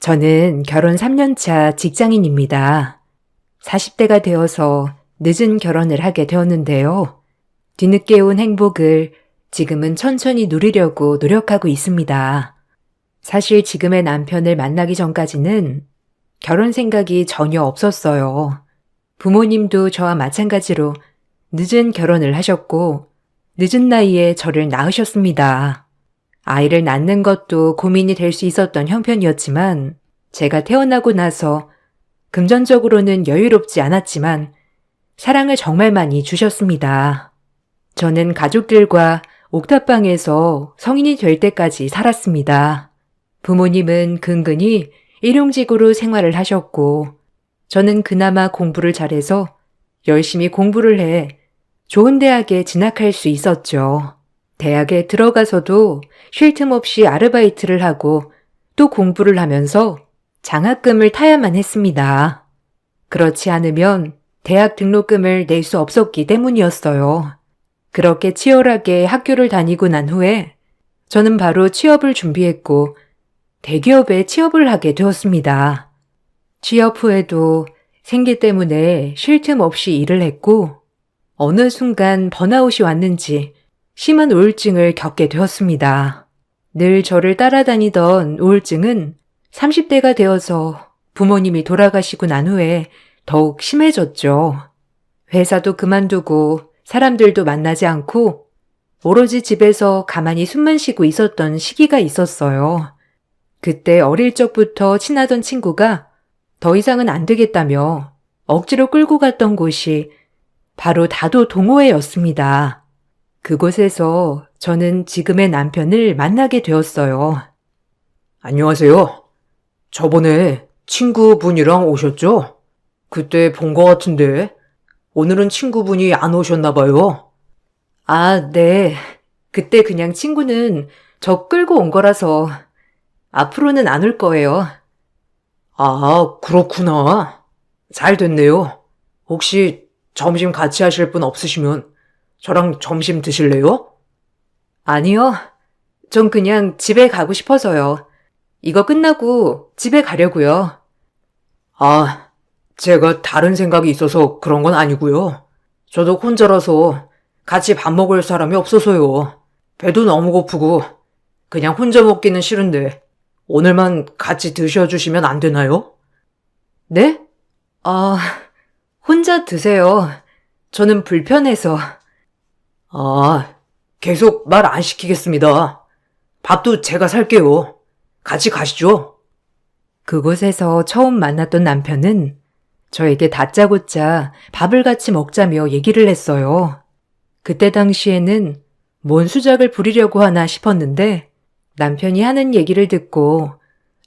저는 결혼 3년 차 직장인입니다. 40대가 되어서 늦은 결혼을 하게 되었는데요. 뒤늦게 온 행복을 지금은 천천히 누리려고 노력하고 있습니다. 사실 지금의 남편을 만나기 전까지는 결혼 생각이 전혀 없었어요. 부모님도 저와 마찬가지로 늦은 결혼을 하셨고 늦은 나이에 저를 낳으셨습니다. 아이를 낳는 것도 고민이 될 수 있었던 형편이었지만 제가 태어나고 나서 금전적으로는 여유롭지 않았지만 사랑을 정말 많이 주셨습니다. 저는 가족들과 옥탑방에서 성인이 될 때까지 살았습니다. 부모님은 근근히 일용직으로 생활을 하셨고 저는 그나마 공부를 잘해서 열심히 공부를 해 좋은 대학에 진학할 수 있었죠. 대학에 들어가서도 쉴 틈 없이 아르바이트를 하고 또 공부를 하면서 장학금을 타야만 했습니다. 그렇지 않으면 대학 등록금을 낼 수 없었기 때문이었어요. 그렇게 치열하게 학교를 다니고 난 후에 저는 바로 취업을 준비했고 대기업에 취업을 하게 되었습니다. 취업 후에도 생계 때문에 쉴 틈 없이 일을 했고 어느 순간 번아웃이 왔는지 심한 우울증을 겪게 되었습니다. 늘 저를 따라다니던 우울증은 30대가 되어서 부모님이 돌아가시고 난 후에 더욱 심해졌죠. 회사도 그만두고 사람들도 만나지 않고 오로지 집에서 가만히 숨만 쉬고 있었던 시기가 있었어요. 그때 어릴 적부터 친하던 친구가 더 이상은 안 되겠다며 억지로 끌고 갔던 곳이 바로 다도 동호회였습니다. 그곳에서 저는 지금의 남편을 만나게 되었어요. 안녕하세요. 저번에 친구분이랑 오셨죠? 그때 본 것 같은데 오늘은 친구분이 안 오셨나 봐요. 아, 네. 그때 그냥 친구는 저 끌고 온 거라서 앞으로는 안 올 거예요. 아, 그렇구나. 잘 됐네요. 혹시 점심 같이 하실 분 없으시면 저랑 점심 드실래요? 아니요. 전 그냥 집에 가고 싶어서요. 이거 끝나고 집에 가려고요. 아, 제가 다른 생각이 있어서 그런 건 아니고요. 저도 혼자라서 같이 밥 먹을 사람이 없어서요. 배도 너무 고프고 그냥 혼자 먹기는 싫은데 오늘만 같이 드셔주시면 안 되나요? 네? 아, 혼자 드세요. 저는 불편해서. 아, 계속 말 안 시키겠습니다. 밥도 제가 살게요. 같이 가시죠. 그곳에서 처음 만났던 남편은 저에게 다짜고짜 밥을 같이 먹자며 얘기를 했어요. 그때 당시에는 뭔 수작을 부리려고 하나 싶었는데 남편이 하는 얘기를 듣고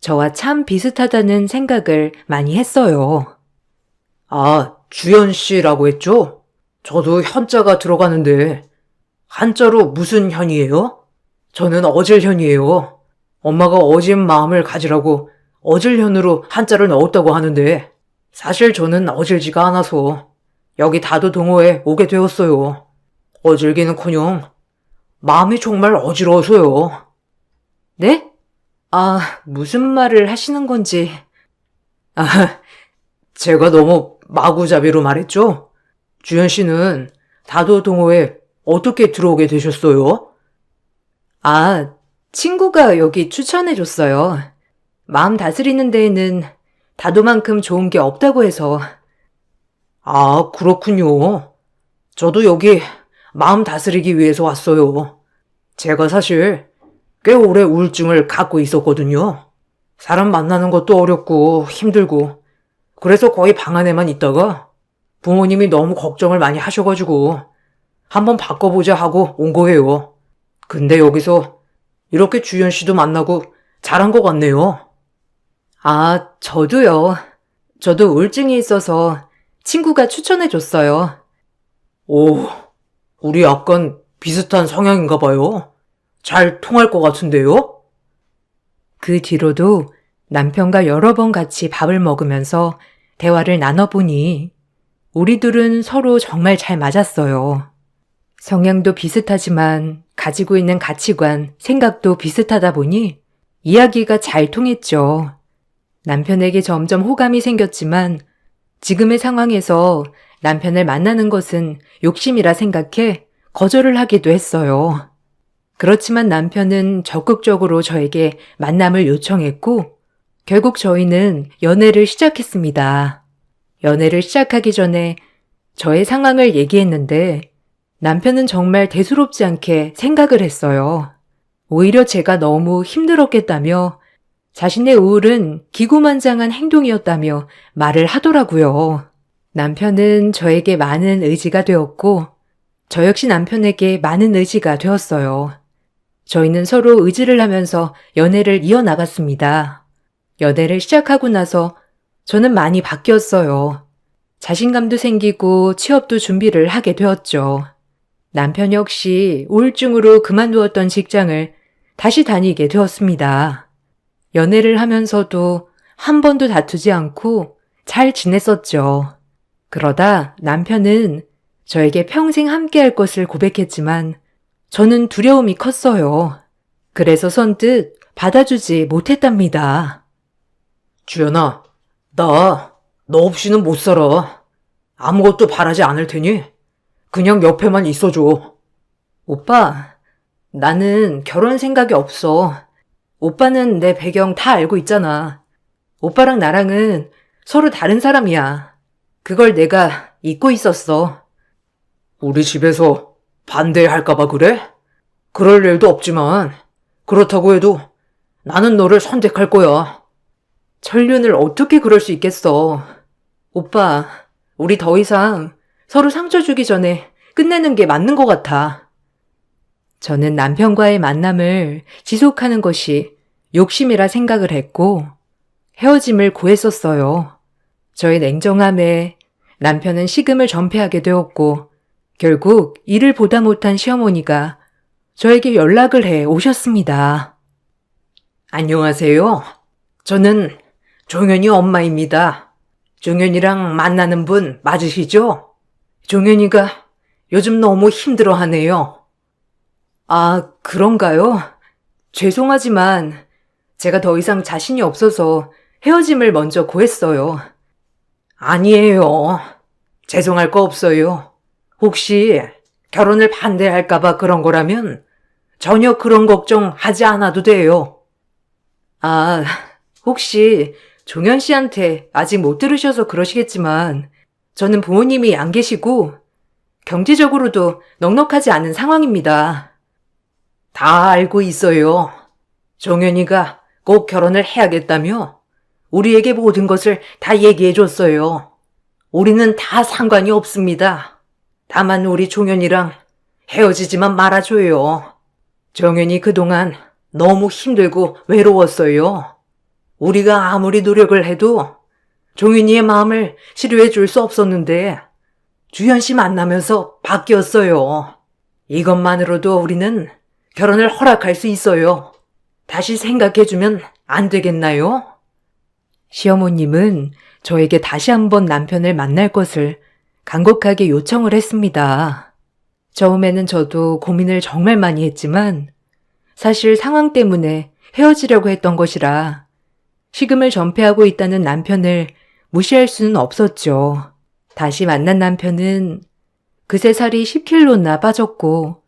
저와 참 비슷하다는 생각을 많이 했어요. 아, 주연 씨라고 했죠? 저도 현자가 들어가는데 한자로 무슨 현이에요? 저는 어질현이에요. 엄마가 어진 마음을 가지라고 어질현으로 한자를 넣었다고 하는데 사실 저는 어질지가 않아서 여기 다도 동호회 오게 되었어요. 어질기는커녕 마음이 정말 어지러워서요. 네? 아, 무슨 말을 하시는 건지. 아, 제가 너무 마구잡이로 말했죠? 주연 씨는 다도 동호회 어떻게 들어오게 되셨어요? 아, 친구가 여기 추천해줬어요. 마음 다스리는 데에는 다도만큼 좋은 게 없다고 해서. 아, 그렇군요. 저도 여기 마음 다스리기 위해서 왔어요. 제가 사실 꽤 오래 우울증을 갖고 있었거든요. 사람 만나는 것도 어렵고 힘들고 그래서 거의 방 안에만 있다가 부모님이 너무 걱정을 많이 하셔가지고 한번 바꿔보자 하고 온 거예요. 근데 여기서 이렇게 주연 씨도 만나고 잘한 것 같네요. 아, 저도요. 저도 우울증이 있어서 친구가 추천해줬어요. 오, 우리 약간 비슷한 성향인가 봐요. 잘 통할 것 같은데요? 그 뒤로도 남편과 여러 번 같이 밥을 먹으면서 대화를 나눠보니 우리 둘은 서로 정말 잘 맞았어요. 성향도 비슷하지만 가지고 있는 가치관, 생각도 비슷하다 보니 이야기가 잘 통했죠. 남편에게 점점 호감이 생겼지만 지금의 상황에서 남편을 만나는 것은 욕심이라 생각해 거절을 하기도 했어요. 그렇지만 남편은 적극적으로 저에게 만남을 요청했고 결국 저희는 연애를 시작했습니다. 연애를 시작하기 전에 저의 상황을 얘기했는데 남편은 정말 대수롭지 않게 생각을 했어요. 오히려 제가 너무 힘들었겠다며 자신의 우울은 기고만장한 행동이었다며 말을 하더라고요. 남편은 저에게 많은 의지가 되었고 저 역시 남편에게 많은 의지가 되었어요. 저희는 서로 의지를 하면서 연애를 이어나갔습니다. 연애를 시작하고 나서 저는 많이 바뀌었어요. 자신감도 생기고 취업도 준비를 하게 되었죠. 남편 역시 우울증으로 그만두었던 직장을 다시 다니게 되었습니다. 연애를 하면서도 한 번도 다투지 않고 잘 지냈었죠. 그러다 남편은 저에게 평생 함께할 것을 고백했지만 저는 두려움이 컸어요. 그래서 선뜻 받아주지 못했답니다. 주연아, 나 너 없이는 못 살아. 아무것도 바라지 않을 테니 그냥 옆에만 있어줘. 오빠, 나는 결혼 생각이 없어. 오빠는 내 배경 다 알고 있잖아. 오빠랑 나랑은 서로 다른 사람이야. 그걸 내가 잊고 있었어. 우리 집에서 반대할까봐 그래? 그럴 일도 없지만 그렇다고 해도 나는 너를 선택할 거야. 천륜을 어떻게 그럴 수 있겠어. 오빠, 우리 더 이상 서로 상처 주기 전에 끝내는 게 맞는 것 같아. 저는 남편과의 만남을 지속하는 것이 욕심이라 생각을 했고 헤어짐을 고했었어요. 저의 냉정함에 남편은 식음을 전폐하게 되었고 결국 일을 보다 못한 시어머니가 저에게 연락을 해 오셨습니다. 안녕하세요. 저는 종현이 엄마입니다. 종현이랑 만나는 분 맞으시죠? 종현이가 요즘 너무 힘들어하네요. 아, 그런가요? 죄송하지만 제가 더 이상 자신이 없어서 헤어짐을 먼저 고했어요. 아니에요. 죄송할 거 없어요. 혹시 결혼을 반대할까봐 그런 거라면 전혀 그런 걱정 하지 않아도 돼요. 아, 혹시 종현 씨한테 아직 못 들으셔서 그러시겠지만 저는 부모님이 안 계시고 경제적으로도 넉넉하지 않은 상황입니다. 다 알고 있어요. 종현이가 꼭 결혼을 해야겠다며 우리에게 모든 것을 다 얘기해줬어요. 우리는 다 상관이 없습니다. 다만 우리 종현이랑 헤어지지만 말아줘요. 종현이 그동안 너무 힘들고 외로웠어요. 우리가 아무리 노력을 해도 종현이의 마음을 치료해 줄 수 없었는데 주현 씨 만나면서 바뀌었어요. 이것만으로도 우리는 결혼을 허락할 수 있어요. 다시 생각해주면 안 되겠나요? 시어머님은 저에게 다시 한번 남편을 만날 것을 간곡하게 요청을 했습니다. 처음에는 저도 고민을 정말 많이 했지만 사실 상황 때문에 헤어지려고 했던 것이라 식음을 전폐하고 있다는 남편을 무시할 수는 없었죠. 다시 만난 남편은 그새 살이 10kg나 빠졌고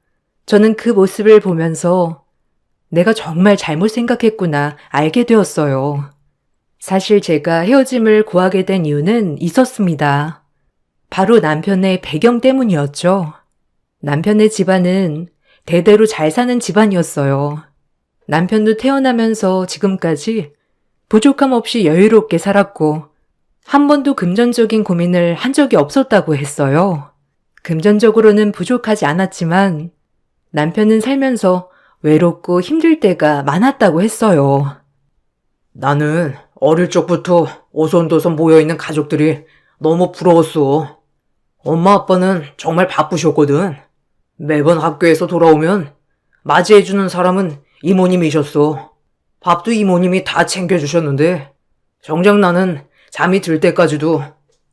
저는 그 모습을 보면서 내가 정말 잘못 생각했구나 알게 되었어요. 사실 제가 헤어짐을 고하게 된 이유는 있었습니다. 바로 남편의 배경 때문이었죠. 남편의 집안은 대대로 잘 사는 집안이었어요. 남편도 태어나면서 지금까지 부족함 없이 여유롭게 살았고 한 번도 금전적인 고민을 한 적이 없었다고 했어요. 금전적으로는 부족하지 않았지만 남편은 살면서 외롭고 힘들 때가 많았다고 했어요. 나는 어릴 적부터 오손도손 모여있는 가족들이 너무 부러웠어. 엄마 아빠는 정말 바쁘셨거든. 매번 학교에서 돌아오면 맞이해주는 사람은 이모님이셨어. 밥도 이모님이 다 챙겨주셨는데 정작 나는 잠이 들 때까지도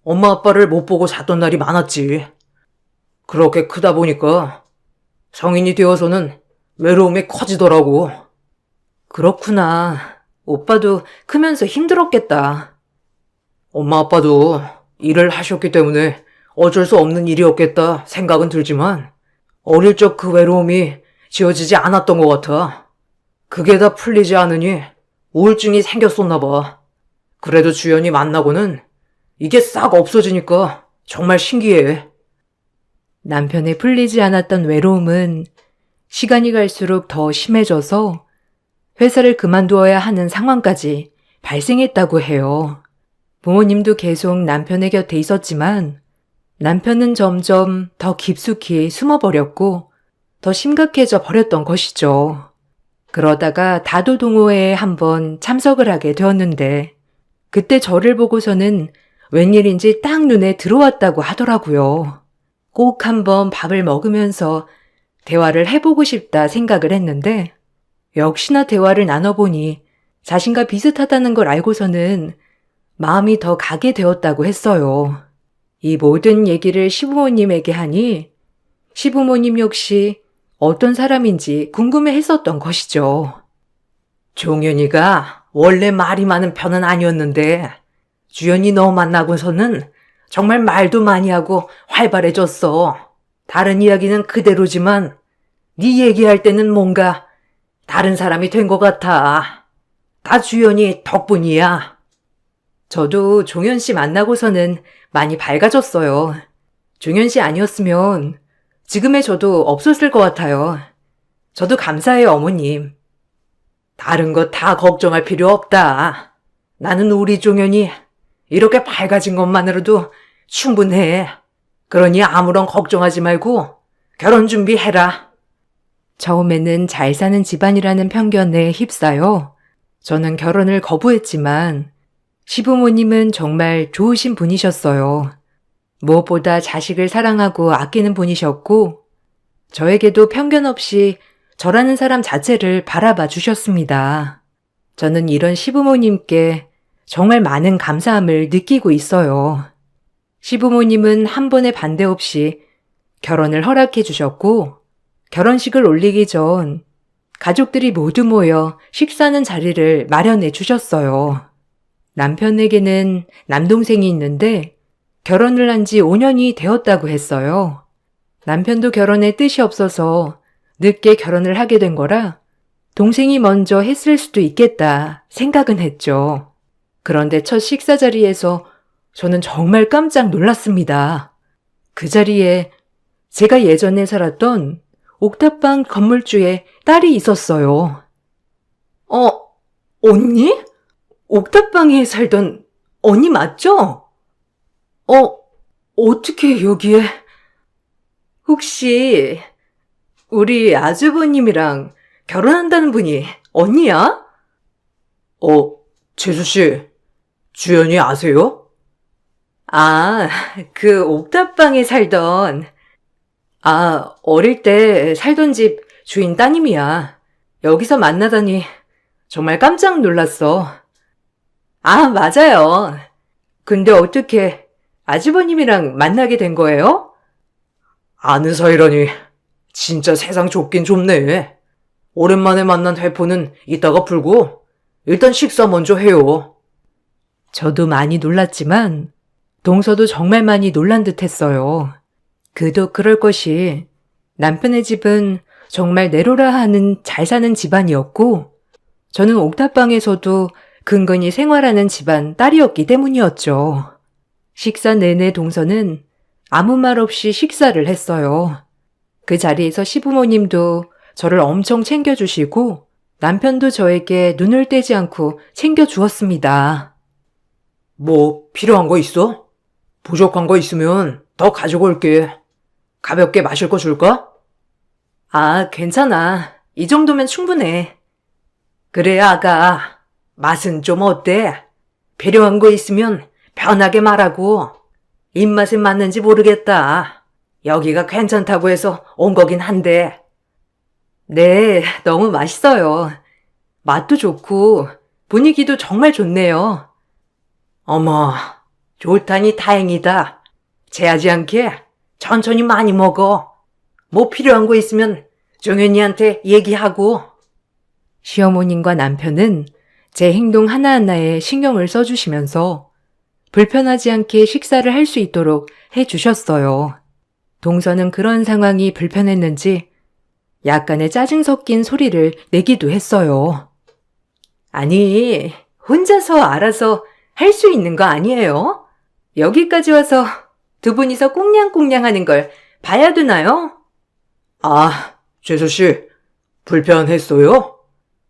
엄마 아빠를 못 보고 잤던 날이 많았지. 그렇게 크다 보니까 성인이 되어서는 외로움이 커지더라고. 그렇구나. 오빠도 크면서 힘들었겠다. 엄마 아빠도 일을 하셨기 때문에 어쩔 수 없는 일이었겠다 생각은 들지만 어릴 적 그 외로움이 지워지지 않았던 것 같아. 그게 다 풀리지 않으니 우울증이 생겼었나 봐. 그래도 주연이 만나고는 이게 싹 없어지니까 정말 신기해. 남편의 풀리지 않았던 외로움은 시간이 갈수록 더 심해져서 회사를 그만두어야 하는 상황까지 발생했다고 해요. 부모님도 계속 남편의 곁에 있었지만 남편은 점점 더 깊숙이 숨어버렸고 더 심각해져 버렸던 것이죠. 그러다가 다도동호회에 한번 참석을 하게 되었는데 그때 저를 보고서는 웬일인지 딱 눈에 들어왔다고 하더라고요. 꼭 한번 밥을 먹으면서 대화를 해보고 싶다 생각을 했는데 역시나 대화를 나눠보니 자신과 비슷하다는 걸 알고서는 마음이 더 가게 되었다고 했어요. 이 모든 얘기를 시부모님에게 하니 시부모님 역시 어떤 사람인지 궁금해 했었던 것이죠. 종현이가 원래 말이 많은 편은 아니었는데 주연이 너 만나고서는 정말 말도 많이 하고 활발해졌어. 다른 이야기는 그대로지만 네 얘기할 때는 뭔가 다른 사람이 된 것 같아. 다 주연이 덕분이야. 저도 종현 씨 만나고서는 많이 밝아졌어요. 종현 씨 아니었으면 지금의 저도 없었을 것 같아요. 저도 감사해요, 어머님. 다른 거 다 걱정할 필요 없다. 나는 우리 종현이 이렇게 밝아진 것만으로도 충분해. 그러니 아무런 걱정하지 말고 결혼 준비해라. 처음에는 잘 사는 집안이라는 편견에 휩싸여 저는 결혼을 거부했지만 시부모님은 정말 좋으신 분이셨어요. 무엇보다 자식을 사랑하고 아끼는 분이셨고 저에게도 편견 없이 저라는 사람 자체를 바라봐 주셨습니다. 저는 이런 시부모님께 정말 많은 감사함을 느끼고 있어요. 시부모님은 한 번의 반대 없이 결혼을 허락해 주셨고 결혼식을 올리기 전 가족들이 모두 모여 식사하는 자리를 마련해 주셨어요. 남편에게는 남동생이 있는데 결혼을 한 지 5년이 되었다고 했어요. 남편도 결혼에 뜻이 없어서 늦게 결혼을 하게 된 거라 동생이 먼저 했을 수도 있겠다 생각은 했죠. 그런데 첫 식사 자리에서 저는 정말 깜짝 놀랐습니다. 그 자리에 제가 예전에 살았던 옥탑방 건물주의 딸이 있었어요. 언니? 옥탑방에 살던 언니 맞죠? 어떻게 여기에? 혹시 우리 아주버님이랑 결혼한다는 분이 언니야? 재수씨, 주연이 아세요? 아, 그 옥탑방에 살던, 어릴 때 살던 집 주인 따님이야. 여기서 만나다니 정말 깜짝 놀랐어. 맞아요. 근데 어떻게 아주버님이랑 만나게 된 거예요? 아는 사이라니 진짜 세상 좁긴 좁네. 오랜만에 만난 회포는 이따가 풀고 일단 식사 먼저 해요. 저도 많이 놀랐지만 동서도 정말 많이 놀란 듯 했어요. 그도 그럴 것이 남편의 집은 정말 내로라 하는 잘 사는 집안이었고 저는 옥탑방에서도 근근히 생활하는 집안 딸이었기 때문이었죠. 식사 내내 동서는 아무 말 없이 식사를 했어요. 그 자리에서 시부모님도 저를 엄청 챙겨주시고 남편도 저에게 눈을 떼지 않고 챙겨주었습니다. 뭐 필요한 거 있어? 부족한 거 있으면 더 가지고 올게. 가볍게 마실 거 줄까? 괜찮아. 이 정도면 충분해. 그래, 아가. 맛은 좀 어때? 필요한 거 있으면 편하게 말하고. 입맛에 맞는지 모르겠다. 여기가 괜찮다고 해서 온 거긴 한데. 네, 너무 맛있어요. 맛도 좋고 분위기도 정말 좋네요. 어머, 좋다니 다행이다. 체하지 않게 천천히 많이 먹어. 뭐 필요한 거 있으면 정현이한테 얘기하고. 시어머님과 남편은 제 행동 하나하나에 신경을 써주시면서 불편하지 않게 식사를 할 수 있도록 해주셨어요. 동서는 그런 상황이 불편했는지 약간의 짜증 섞인 소리를 내기도 했어요. 아니, 혼자서 알아서 할 수 있는 거 아니에요? 여기까지 와서 두 분이서 꽁냥꽁냥 하는 걸 봐야 되나요? 아, 재수씨, 불편했어요?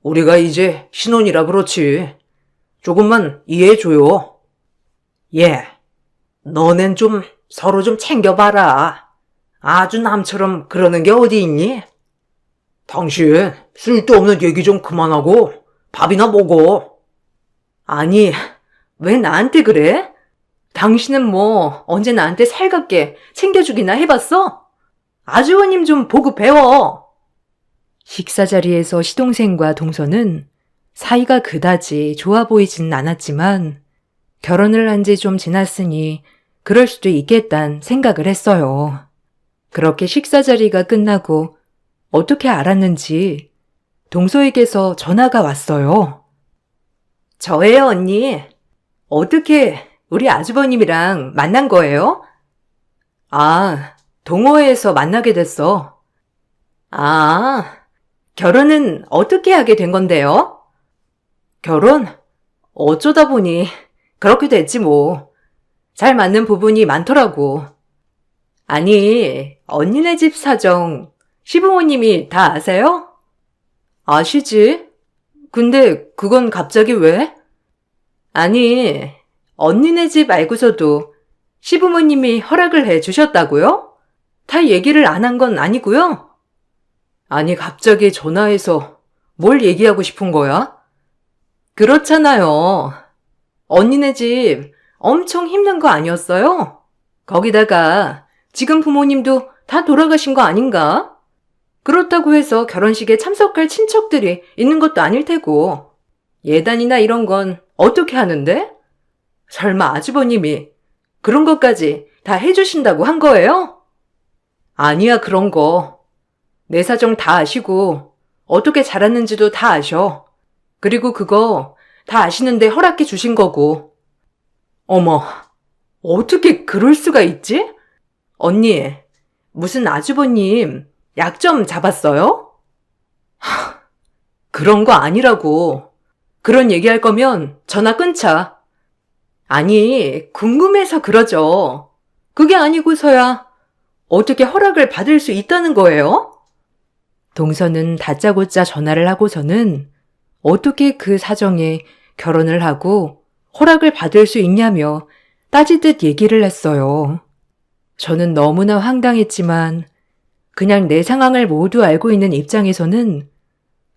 우리가 이제 신혼이라 그렇지. 조금만 이해해줘요. 예, 너넨 좀 서로 좀 챙겨봐라. 아주 남처럼 그러는 게 어디 있니? 당신 쓸데없는 얘기 좀 그만하고 밥이나 먹어. 아니, 왜 나한테 그래? 당신은 뭐 언제 나한테 살갑게 챙겨주기나 해봤어? 아주버님 좀 보고 배워. 식사 자리에서 시동생과 동서는 사이가 그다지 좋아 보이진 않았지만 결혼을 한 지 좀 지났으니 그럴 수도 있겠단 생각을 했어요. 그렇게 식사 자리가 끝나고 어떻게 알았는지 동서에게서 전화가 왔어요. 저예요, 언니. 어떻게 우리 아주버님이랑 만난 거예요? 아, 동호회에서 만나게 됐어. 아, 결혼은 어떻게 하게 된 건데요? 결혼? 어쩌다 보니 그렇게 됐지 뭐. 잘 맞는 부분이 많더라고. 아니, 언니네 집 사정 시부모님이 다 아세요? 아시지? 근데 그건 갑자기 왜? 아니, 언니네 집 말고서도 시부모님이 허락을 해 주셨다고요? 다 얘기를 안 한 건 아니고요? 아니, 갑자기 전화해서 뭘 얘기하고 싶은 거야? 그렇잖아요. 언니네 집 엄청 힘든 거 아니었어요? 거기다가 지금 부모님도 다 돌아가신 거 아닌가? 그렇다고 해서 결혼식에 참석할 친척들이 있는 것도 아닐 테고 예단이나 이런 건 어떻게 하는데? 설마 아주버님이 그런 것까지 다 해주신다고 한 거예요? 아니야, 그런 거. 내 사정 다 아시고 어떻게 자랐는지도 다 아셔. 그리고 그거 다 아시는데 허락해 주신 거고. 어머, 어떻게 그럴 수가 있지? 언니, 무슨 아주버님 약점 잡았어요? 그런 거 아니라고. 그런 얘기할 거면 전화 끊자. 아니, 궁금해서 그러죠. 그게 아니고서야 어떻게 허락을 받을 수 있다는 거예요? 동서는 다짜고짜 전화를 하고서는 어떻게 그 사정에 결혼을 하고 허락을 받을 수 있냐며 따지듯 얘기를 했어요. 저는 너무나 황당했지만 그냥 내 상황을 모두 알고 있는 입장에서는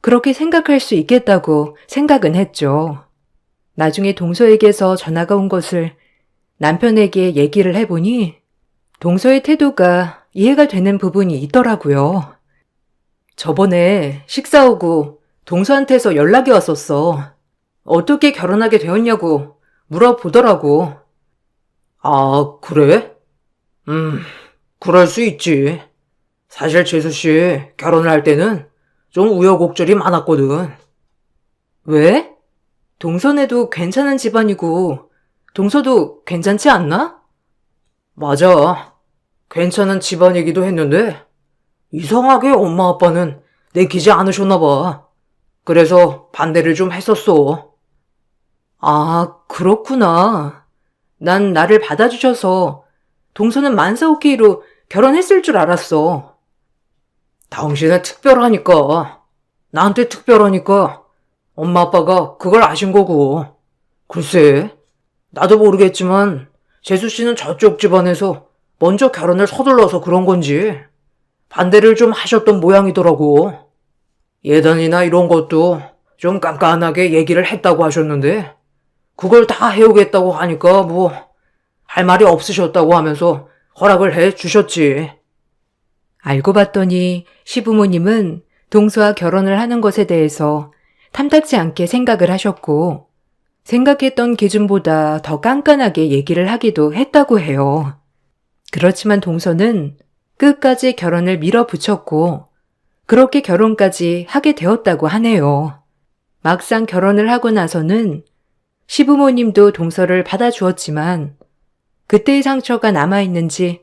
그렇게 생각할 수 있겠다고 생각은 했죠. 나중에 동서에게서 전화가 온 것을 남편에게 얘기를 해보니 동서의 태도가 이해가 되는 부분이 있더라고요. 저번에 식사 후고 동서한테서 연락이 왔었어. 어떻게 결혼하게 되었냐고 물어보더라고. 아, 그래? 그럴 수 있지. 사실 재수씨 결혼을 할 때는 좀 우여곡절이 많았거든. 왜? 동서네도 괜찮은 집안이고 동서도 괜찮지 않나? 맞아. 괜찮은 집안이기도 했는데 이상하게 엄마 아빠는 내키지 않으셨나 봐. 그래서 반대를 좀 했었어. 아, 그렇구나. 난 나를 받아주셔서 동서는 만사오케이로 결혼했을 줄 알았어. 당신은 특별하니까. 나한테 특별하니까 엄마 아빠가 그걸 아신 거고. 글쎄, 나도 모르겠지만 재수 씨는 저쪽 집안에서 먼저 결혼을 서둘러서 그런 건지 반대를 좀 하셨던 모양이더라고. 예단이나 이런 것도 좀 깐깐하게 얘기를 했다고 하셨는데 그걸 다 해오겠다고 하니까 뭐 할 말이 없으셨다고 하면서 허락을 해 주셨지. 알고 봤더니 시부모님은 동서와 결혼을 하는 것에 대해서 탐탁지 않게 생각을 하셨고 생각했던 기준보다 더 깐깐하게 얘기를 하기도 했다고 해요. 그렇지만 동서는 끝까지 결혼을 밀어붙였고 그렇게 결혼까지 하게 되었다고 하네요. 막상 결혼을 하고 나서는 시부모님도 동서를 받아주었지만 그때의 상처가 남아있는지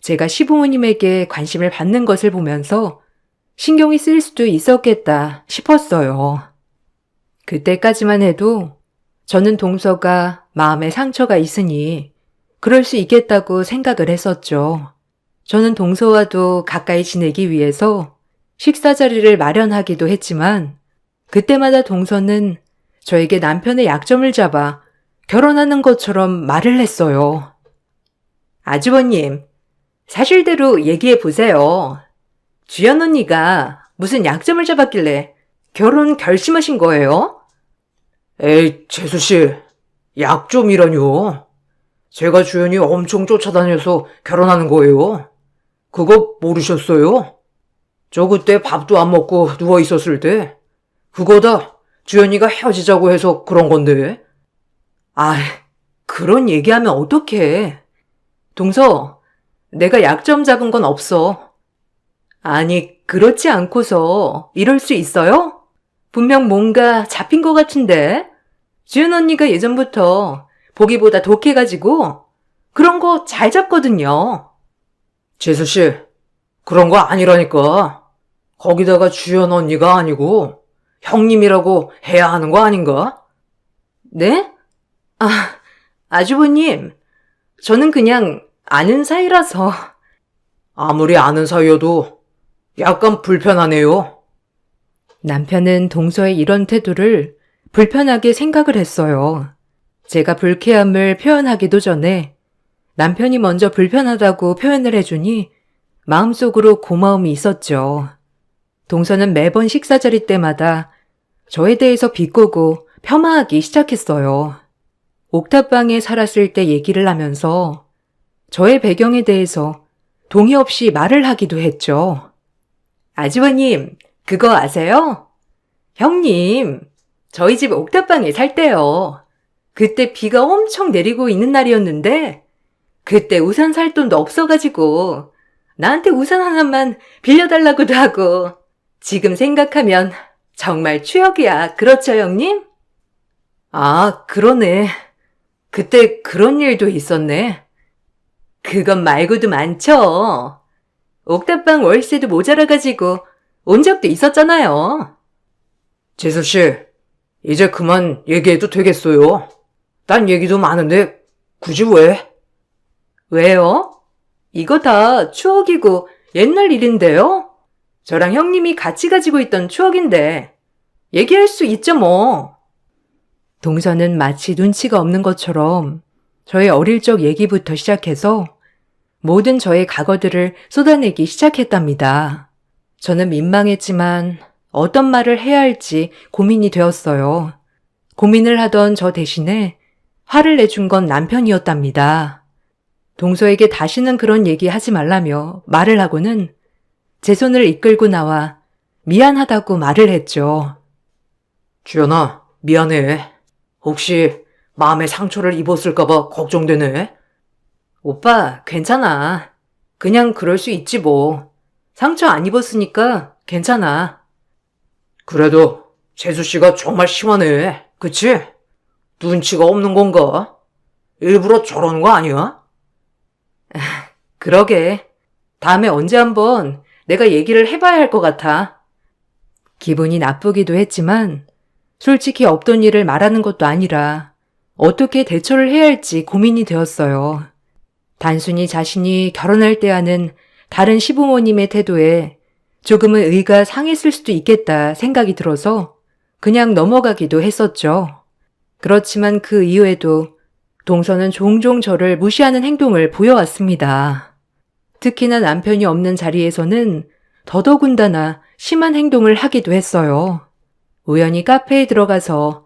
제가 시부모님에게 관심을 받는 것을 보면서 신경이 쓰일 수도 있었겠다 싶었어요. 그때까지만 해도 저는 동서가 마음에 상처가 있으니 그럴 수 있겠다고 생각을 했었죠. 저는 동서와도 가까이 지내기 위해서 식사 자리를 마련하기도 했지만 그때마다 동서는 저에게 남편의 약점을 잡아 결혼하는 것처럼 말을 했어요. 아주버님, 사실대로 얘기해 보세요. 주연 언니가 무슨 약점을 잡았길래 결혼 결심하신 거예요? 에이, 재수씨, 약점이라뇨. 제가 주연이 엄청 쫓아다녀서 결혼하는 거예요. 그거 모르셨어요? 저 그때 밥도 안 먹고 누워 있었을 때 그거 다 주연이가 헤어지자고 해서 그런 건데. 아, 그런 얘기하면 어떡해. 동서, 내가 약점 잡은 건 없어. 아니, 그렇지 않고서 이럴 수 있어요? 분명 뭔가 잡힌 것 같은데. 주연 언니가 예전부터 보기보다 독해가지고 그런 거 잘 잡거든요. 재수씨, 그런 거 아니라니까. 거기다가 주연 언니가 아니고 형님이라고 해야 하는 거 아닌가? 네? 아, 아주버님, 저는 그냥 아는 사이라서. 아무리 아는 사이여도 약간 불편하네요. 남편은 동서의 이런 태도를 불편하게 생각을 했어요. 제가 불쾌함을 표현하기도 전에 남편이 먼저 불편하다고 표현을 해주니 마음속으로 고마움이 있었죠. 동서는 매번 식사 자리 때마다 저에 대해서 비꼬고 폄하하기 시작했어요. 옥탑방에 살았을 때 얘기를 하면서 저의 배경에 대해서 동의 없이 말을 하기도 했죠. 아주버님, 그거 아세요? 형님, 저희 집 옥탑방에 살 때요. 그때 비가 엄청 내리고 있는 날이었는데 그때 우산 살 돈도 없어가지고 나한테 우산 하나만 빌려달라고도 하고 지금 생각하면 정말 추억이야. 그렇죠, 형님? 아, 그러네. 그때 그런 일도 있었네. 그건 말고도 많죠. 옥탑방 월세도 모자라가지고 온 적도 있었잖아요. 재수씨, 이제 그만 얘기해도 되겠어요. 딴 얘기도 많은데 굳이 왜? 왜요? 이거 다 추억이고 옛날 일인데요? 저랑 형님이 같이 가지고 있던 추억인데 얘기할 수 있죠 뭐. 동서는 마치 눈치가 없는 것처럼 저의 어릴 적 얘기부터 시작해서 모든 저의 과거들을 쏟아내기 시작했답니다. 저는 민망했지만 어떤 말을 해야 할지 고민이 되었어요. 고민을 하던 저 대신에 화를 내준 건 남편이었답니다. 동서에게 다시는 그런 얘기 하지 말라며 말을 하고는 제 손을 이끌고 나와 미안하다고 말을 했죠. 주연아, 미안해. 혹시 마음에 상처를 입었을까봐 걱정되네. 오빠, 괜찮아. 그냥 그럴 수 있지 뭐. 상처 안 입었으니까 괜찮아. 그래도 재수씨가 정말 심하네. 그치? 눈치가 없는 건가? 일부러 저러는 거 아니야? 그러게. 다음에 언제 한번 내가 얘기를 해봐야 할 것 같아. 기분이 나쁘기도 했지만 솔직히 없던 일을 말하는 것도 아니라 어떻게 대처를 해야 할지 고민이 되었어요. 단순히 자신이 결혼할 때 하는 다른 시부모님의 태도에 조금은 의가 상했을 수도 있겠다 생각이 들어서 그냥 넘어가기도 했었죠. 그렇지만 그 이후에도 동서는 종종 저를 무시하는 행동을 보여왔습니다. 특히나 남편이 없는 자리에서는 더더군다나 심한 행동을 하기도 했어요. 우연히 카페에 들어가서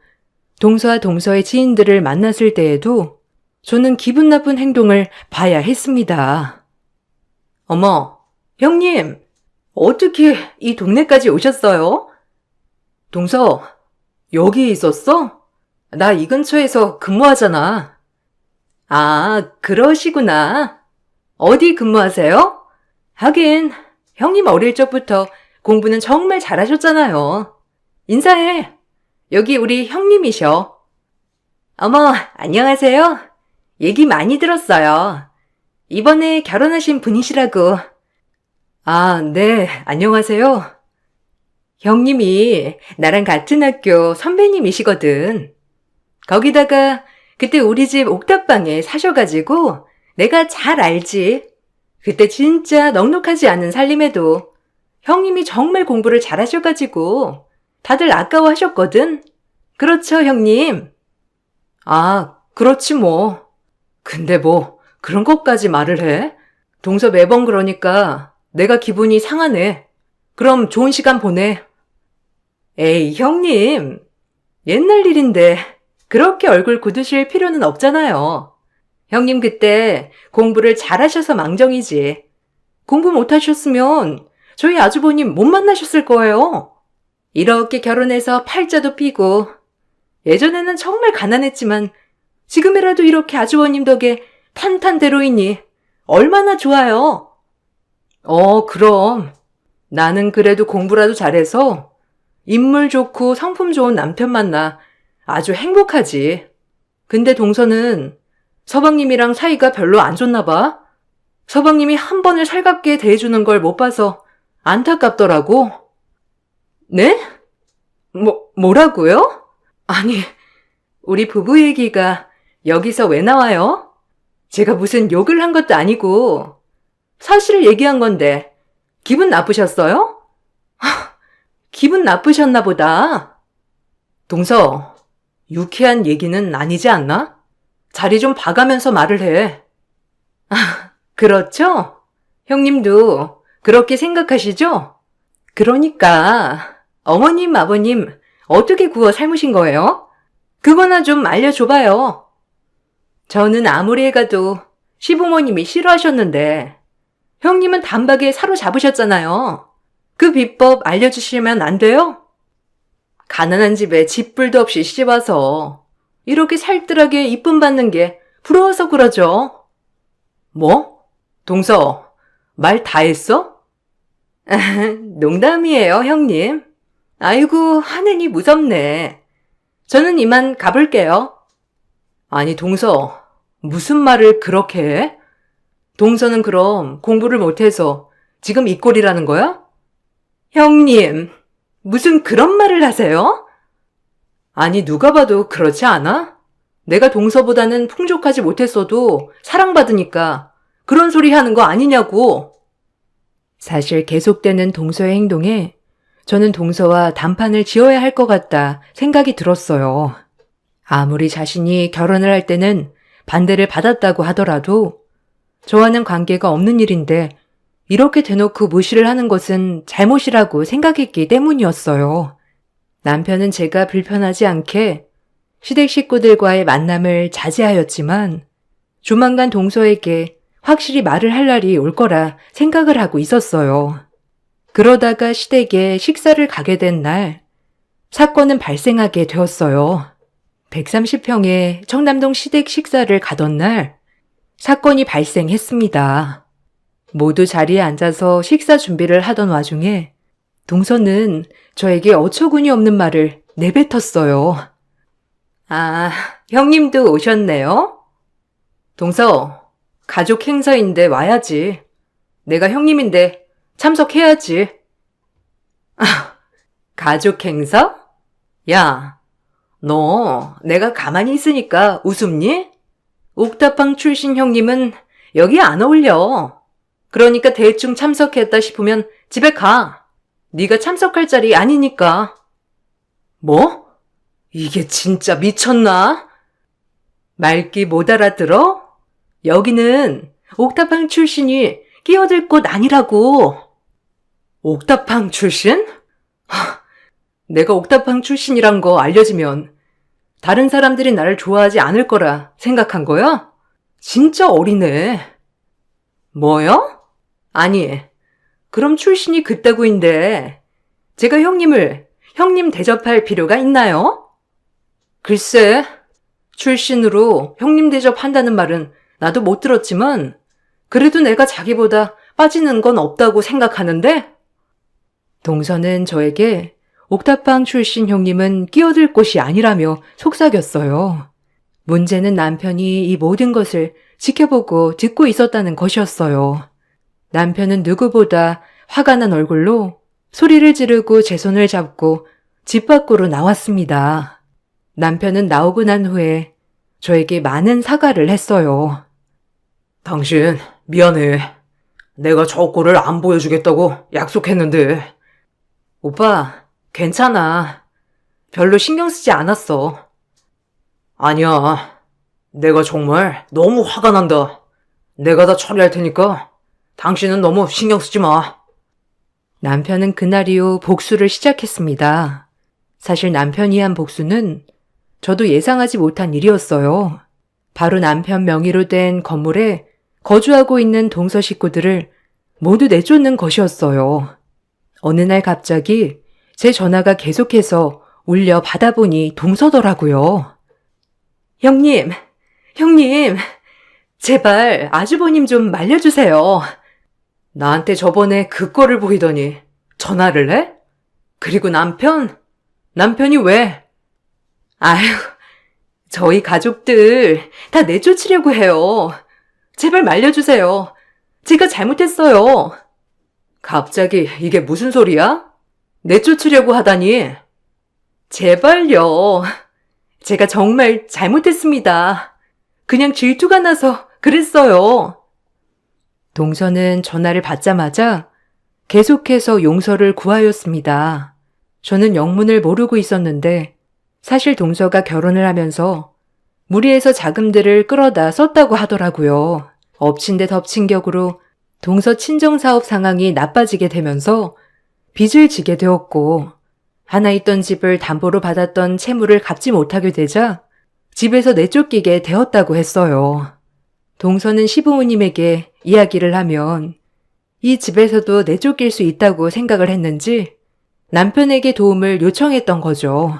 동서와 동서의 지인들을 만났을 때에도 저는 기분 나쁜 행동을 봐야 했습니다. 어머, 형님, 어떻게 이 동네까지 오셨어요? 동서, 여기 있었어? 나 이 근처에서 근무하잖아. 아, 그러시구나. 어디 근무하세요? 하긴, 형님 어릴 적부터 공부는 정말 잘하셨잖아요. 인사해. 여기 우리 형님이셔. 어머, 안녕하세요. 얘기 많이 들었어요. 이번에 결혼하신 분이시라고. 아, 네, 안녕하세요. 형님이 나랑 같은 학교 선배님이시거든. 거기다가 그때 우리 집 옥탑방에 사셔가지고 내가 잘 알지. 그때 진짜 넉넉하지 않은 살림에도 형님이 정말 공부를 잘하셔가지고 다들 아까워하셨거든. 그렇죠, 형님? 아, 그렇지 뭐. 근데 뭐 그런 것까지 말을 해? 동서 매번 그러니까 내가 기분이 상하네. 그럼 좋은 시간 보내. 에이, 형님. 옛날 일인데 그렇게 얼굴 굳으실 필요는 없잖아요. 형님 그때 공부를 잘하셔서 망정이지. 공부 못하셨으면 저희 아주버님 못 만나셨을 거예요. 이렇게 결혼해서 팔자도 삐고 예전에는 정말 가난했지만 지금이라도 이렇게 아주버님 덕에 탄탄대로이니 얼마나 좋아요. 그럼 나는 그래도 공부라도 잘해서 인물 좋고 성품 좋은 남편 만나 아주 행복하지. 근데 동서는 서방님이랑 사이가 별로 안 좋나 봐. 서방님이 한 번을 살갑게 대해주는 걸 못 봐서 안타깝더라고. 네? 뭐라고요? 아니, 우리 부부 얘기가 여기서 왜 나와요? 제가 무슨 욕을 한 것도 아니고 사실을 얘기한 건데 기분 나쁘셨어요? 기분 나쁘셨나 보다. 동서, 유쾌한 얘기는 아니지 않나? 자리 좀 봐가면서 말을 해. 그렇죠? 형님도 그렇게 생각하시죠? 그러니까 어머님, 아버님 어떻게 구워 삶으신 거예요? 그거나 좀 알려줘봐요. 저는 아무리 해가도 시부모님이 싫어하셨는데 형님은 단박에 사로잡으셨잖아요. 그 비법 알려주시면 안 돼요? 가난한 집에 집불도 없이 시집와서 이렇게 살뜰하게 이쁨 받는 게 부러워서 그러죠. 뭐? 동서, 말 다 했어? 농담이에요, 형님. 아이고, 하느니 무섭네. 저는 이만 가볼게요. 아니, 동서, 무슨 말을 그렇게 해? 동서는 그럼 공부를 못해서 지금 이 꼴이라는 거야? 형님, 무슨 그런 말을 하세요? 아니, 누가 봐도 그렇지 않아? 내가 동서보다는 풍족하지 못했어도 사랑받으니까 그런 소리 하는 거 아니냐고. 사실 계속되는 동서의 행동에 저는 동서와 단판을 지어야 할 것 같다 생각이 들었어요. 아무리 자신이 결혼을 할 때는 반대를 받았다고 하더라도 저와는 관계가 없는 일인데 이렇게 대놓고 무시를 하는 것은 잘못이라고 생각했기 때문이었어요. 남편은 제가 불편하지 않게 시댁 식구들과의 만남을 자제하였지만 조만간 동서에게 확실히 말을 할 날이 올 거라 생각을 하고 있었어요. 그러다가 시댁에 식사를 가게 된 날 사건은 발생하게 되었어요. 130평의 청담동 시댁 식사를 가던 날 사건이 발생했습니다. 모두 자리에 앉아서 식사 준비를 하던 와중에 동서는 저에게 어처구니 없는 말을 내뱉었어요. 아, 형님도 오셨네요? 동서, 가족 행사인데 와야지. 내가 형님인데 참석해야지. 가족 행사? 야, 너 내가 가만히 있으니까 웃음니? 옥탑방 출신 형님은 여기 안 어울려. 그러니까 대충 참석했다 싶으면 집에 가. 네가 참석할 자리 아니니까. 뭐? 이게 진짜 미쳤나? 말귀 못 알아들어? 여기는 옥탑방 출신이 끼어들 곳 아니라고. 옥탑방 출신? 내가 옥탑방 출신이란 거 알려지면 다른 사람들이 나를 좋아하지 않을 거라 생각한 거야? 진짜 어리네. 뭐요? 아니, 그럼 출신이 그따구인데 제가 형님을 형님 대접할 필요가 있나요? 글쎄, 출신으로 형님 대접한다는 말은 나도 못 들었지만 그래도 내가 자기보다 빠지는 건 없다고 생각하는데? 동서는 저에게 옥탑방 출신 형님은 끼어들 곳이 아니라며 속삭였어요. 문제는 남편이 이 모든 것을 지켜보고 듣고 있었다는 것이었어요. 남편은 누구보다 화가 난 얼굴로 소리를 지르고 제 손을 잡고 집 밖으로 나왔습니다. 남편은 나오고 난 후에 저에게 많은 사과를 했어요. 당신, 미안해. 내가 저 꼴을 안 보여주겠다고 약속했는데. 오빠, 괜찮아. 별로 신경 쓰지 않았어. 아니야. 내가 정말 너무 화가 난다. 내가 다 처리할 테니까 당신은 너무 신경 쓰지 마. 남편은 그날 이후 복수를 시작했습니다. 사실 남편이 한 복수는 저도 예상하지 못한 일이었어요. 바로 남편 명의로 된 건물에 거주하고 있는 동서 식구들을 모두 내쫓는 것이었어요. 어느 날 갑자기 제 전화가 계속해서 울려 받아보니 동서더라고요. 형님, 제발 아주버님 좀 말려주세요. 나한테 저번에 그 꼴을 보이더니 전화를 해? 그리고 남편이 왜? 아휴, 저희 가족들 다 내쫓으려고 해요. 제발 말려주세요. 제가 잘못했어요. 갑자기 이게 무슨 소리야? 내쫓으려고 하다니. 제발요. 제가 정말 잘못했습니다. 그냥 질투가 나서 그랬어요. 동서는 전화를 받자마자 계속해서 용서를 구하였습니다. 저는 영문을 모르고 있었는데 사실 동서가 결혼을 하면서 무리해서 자금들을 끌어다 썼다고 하더라고요. 엎친 데 덮친 격으로 동서 친정사업 상황이 나빠지게 되면서 빚을 지게 되었고 하나 있던 집을 담보로 받았던 채무를 갚지 못하게 되자 집에서 내쫓기게 되었다고 했어요. 동서는 시부모님에게 이야기를 하면 이 집에서도 내쫓길 수 있다고 생각을 했는지 남편에게 도움을 요청했던 거죠.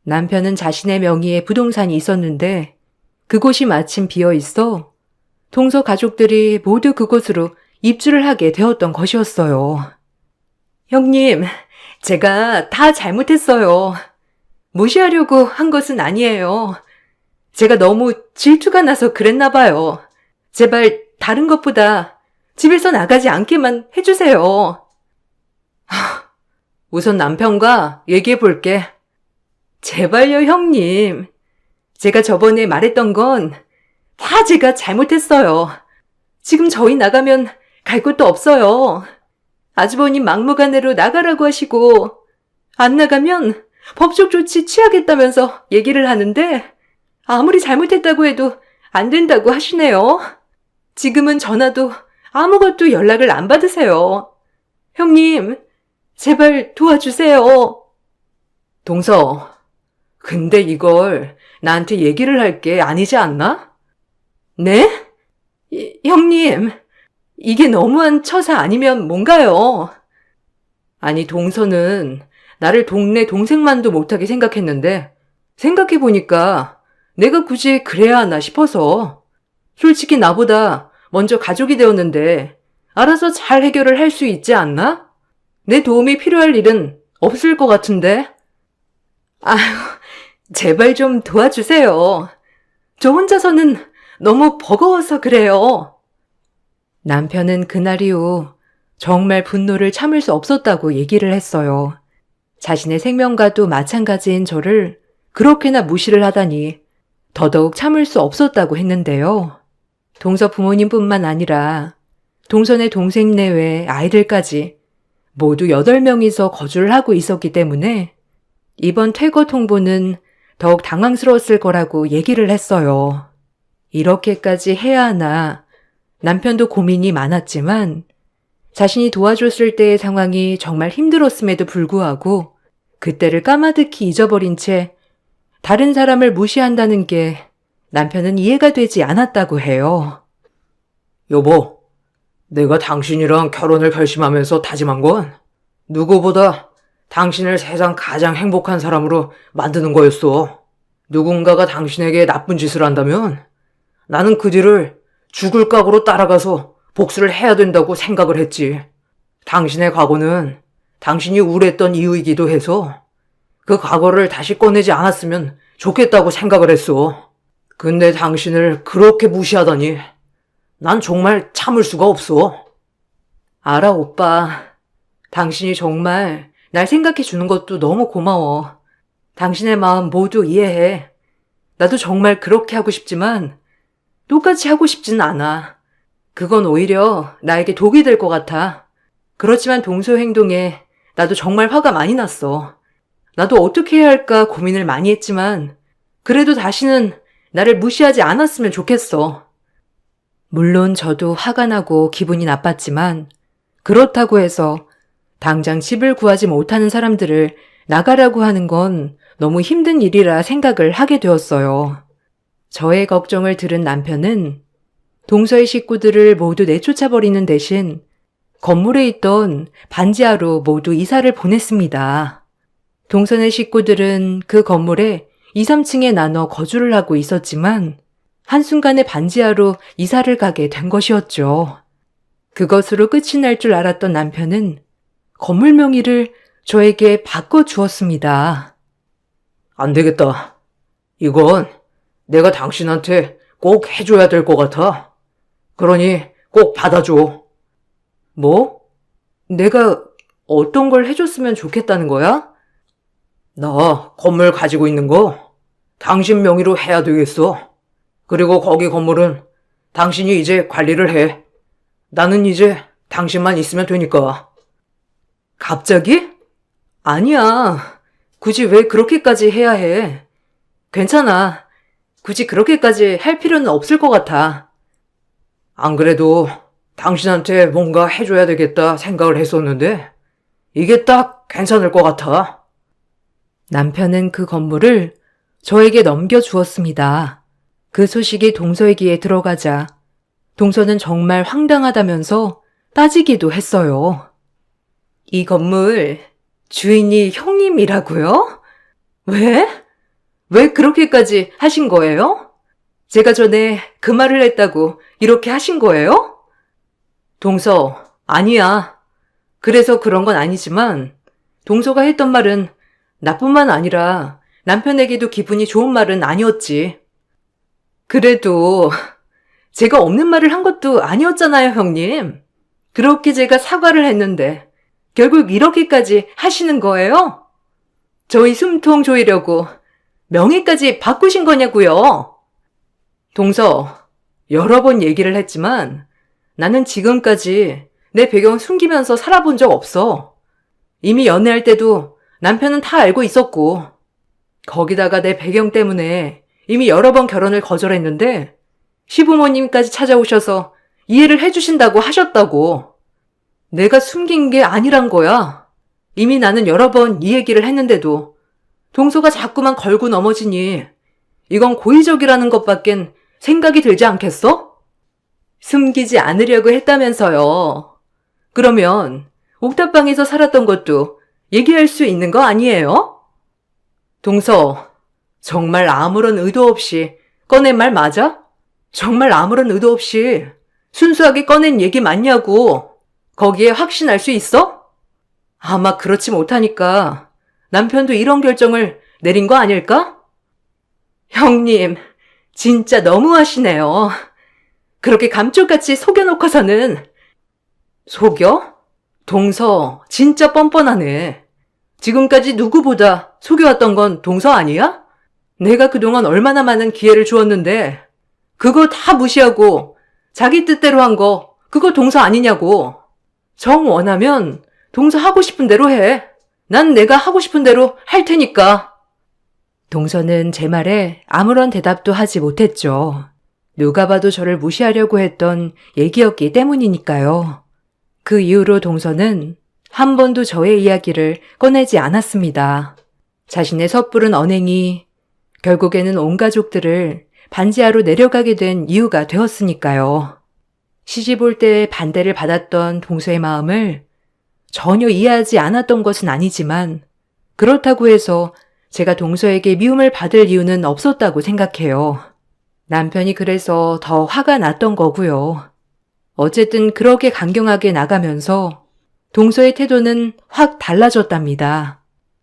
남편은 자신의 명의의 부동산이 있었는데 그곳이 마침 비어 있어 동서 가족들이 모두 그곳으로 입주를 하게 되었던 것이었어요. 형님, 제가 다 잘못했어요. 무시하려고 한 것은 아니에요. 제가 너무 질투가 나서 그랬나 봐요. 제발 다른 것보다 집에서 나가지 않게만 해주세요. 우선 남편과 얘기해 볼게. 제발요, 형님. 제가 저번에 말했던 건 다 제가 잘못했어요. 지금 저희 나가면 갈 곳도 없어요. 아주버님 막무가내로 나가라고 하시고 안 나가면 법적 조치 취하겠다면서 얘기를 하는데 아무리 잘못했다고 해도 안 된다고 하시네요. 지금은 전화도 아무것도 연락을 안 받으세요. 형님, 제발 도와주세요. 동서, 근데 이걸 나한테 얘기를 할 게 아니지 않나? 네? 형님, 이게 너무한 처사 아니면 뭔가요? 아니, 동서는 나를 동네 동생만도 못하게 생각했는데 생각해보니까 내가 굳이 그래야 하나 싶어서. 솔직히 나보다 먼저 가족이 되었는데 알아서 잘 해결을 할 수 있지 않나? 내 도움이 필요할 일은 없을 것 같은데. 아휴, 제발 좀 도와주세요. 저 혼자서는 너무 버거워서 그래요. 남편은 그날 이후 정말 분노를 참을 수 없었다고 얘기를 했어요. 자신의 생명과도 마찬가지인 저를 그렇게나 무시를 하다니 더더욱 참을 수 없었다고 했는데요. 동서 부모님뿐만 아니라 동서의 동생 내외 아이들까지 모두 8명이서 거주를 하고 있었기 때문에 이번 퇴거 통보는 더욱 당황스러웠을 거라고 얘기를 했어요. 이렇게까지 해야 하나 남편도 고민이 많았지만 자신이 도와줬을 때의 상황이 정말 힘들었음에도 불구하고 그때를 까마득히 잊어버린 채 다른 사람을 무시한다는 게 남편은 이해가 되지 않았다고 해요. 여보, 내가 당신이랑 결혼을 결심하면서 다짐한 건 누구보다 당신을 세상 가장 행복한 사람으로 만드는 거였어. 누군가가 당신에게 나쁜 짓을 한다면 나는 그 뒤를 죽을 각오로 따라가서 복수를 해야 된다고 생각을 했지. 당신의 각오는 당신이 우울했던 이유이기도 해서 그 과거를 다시 꺼내지 않았으면 좋겠다고 생각을 했어. 근데 당신을 그렇게 무시하다니 난 정말 참을 수가 없어. 알아, 오빠. 당신이 정말 날 생각해 주는 것도 너무 고마워. 당신의 마음 모두 이해해. 나도 정말 그렇게 하고 싶지만 똑같이 하고 싶진 않아. 그건 오히려 나에게 독이 될 것 같아. 그렇지만 동서 행동에 나도 정말 화가 많이 났어. 나도 어떻게 해야 할까 고민을 많이 했지만 그래도 다시는 나를 무시하지 않았으면 좋겠어. 물론 저도 화가 나고 기분이 나빴지만 그렇다고 해서 당장 집을 구하지 못하는 사람들을 나가라고 하는 건 너무 힘든 일이라 생각을 하게 되었어요. 저의 걱정을 들은 남편은 동서의 식구들을 모두 내쫓아버리는 대신 건물에 있던 반지하로 모두 이사를 보냈습니다. 동서의 식구들은 그 건물에 2, 3층에 나눠 거주를 하고 있었지만 한순간에 반지하로 이사를 가게 된 것이었죠. 그것으로 끝이 날 줄 알았던 남편은 건물 명의를 저에게 바꿔주었습니다. 안 되겠다. 이건 내가 당신한테 꼭 해줘야 될 것 같아. 그러니 꼭 받아줘. 뭐? 내가 어떤 걸 해줬으면 좋겠다는 거야? 나 건물 가지고 있는 거 당신 명의로 해야 되겠어. 그리고 거기 건물은 당신이 이제 관리를 해. 나는 이제 당신만 있으면 되니까. 갑자기? 아니야. 굳이 왜 그렇게까지 해야 해? 괜찮아. 굳이 그렇게까지 할 필요는 없을 것 같아. 안 그래도 당신한테 뭔가 해줘야 되겠다 생각을 했었는데 이게 딱 괜찮을 것 같아. 남편은 그 건물을 저에게 넘겨주었습니다. 그 소식이 동서의 귀에 들어가자 동서는 정말 황당하다면서 따지기도 했어요. 이 건물 주인이 형님이라고요? 왜? 왜 그렇게까지 하신 거예요? 제가 전에 그 말을 했다고 이렇게 하신 거예요? 동서, 아니야. 그래서 그런 건 아니지만 동서가 했던 말은 나뿐만 아니라 남편에게도 기분이 좋은 말은 아니었지. 그래도 제가 없는 말을 한 것도 아니었잖아요, 형님. 그렇게 제가 사과를 했는데 결국 이렇게까지 하시는 거예요? 저희 숨통 조이려고 명예까지 바꾸신 거냐고요? 동서, 여러 번 얘기를 했지만 나는 지금까지 내 배경 숨기면서 살아본 적 없어. 이미 연애할 때도 남편은 다 알고 있었고 거기다가 내 배경 때문에 이미 여러 번 결혼을 거절했는데 시부모님까지 찾아오셔서 이해를 해주신다고 하셨다고. 내가 숨긴 게 아니란 거야. 이미 나는 여러 번 이 얘기를 했는데도 동서가 자꾸만 걸고 넘어지니 이건 고의적이라는 것밖엔 생각이 들지 않겠어? 숨기지 않으려고 했다면서요. 그러면 옥탑방에서 살았던 것도 얘기할 수 있는 거 아니에요? 동서, 정말 아무런 의도 없이 꺼낸 말 맞아? 정말 아무런 의도 없이 순수하게 꺼낸 얘기 맞냐고. 거기에 확신할 수 있어? 아마 그렇지 못하니까 남편도 이런 결정을 내린 거 아닐까? 형님, 진짜 너무하시네요. 그렇게 감쪽같이 속여놓고서는. 속여? 동서, 진짜 뻔뻔하네. 지금까지 누구보다 속여왔던 건 동서 아니야? 내가 그동안 얼마나 많은 기회를 주었는데 그거 다 무시하고 자기 뜻대로 한 거 그거 동서 아니냐고. 정 원하면 동서 하고 싶은 대로 해. 난 내가 하고 싶은 대로 할 테니까. 동서는 제 말에 아무런 대답도 하지 못했죠. 누가 봐도 저를 무시하려고 했던 얘기였기 때문이니까요. 그 이후로 동서는 한 번도 저의 이야기를 꺼내지 않았습니다. 자신의 섣부른 언행이 결국에는 온 가족들을 반지하로 내려가게 된 이유가 되었으니까요. 시집 올 때 반대를 받았던 동서의 마음을 전혀 이해하지 않았던 것은 아니지만 그렇다고 해서 제가 동서에게 미움을 받을 이유는 없었다고 생각해요. 남편이 그래서 더 화가 났던 거고요. 어쨌든 그렇게 강경하게 나가면서 동서의 태도는 확 달라졌답니다.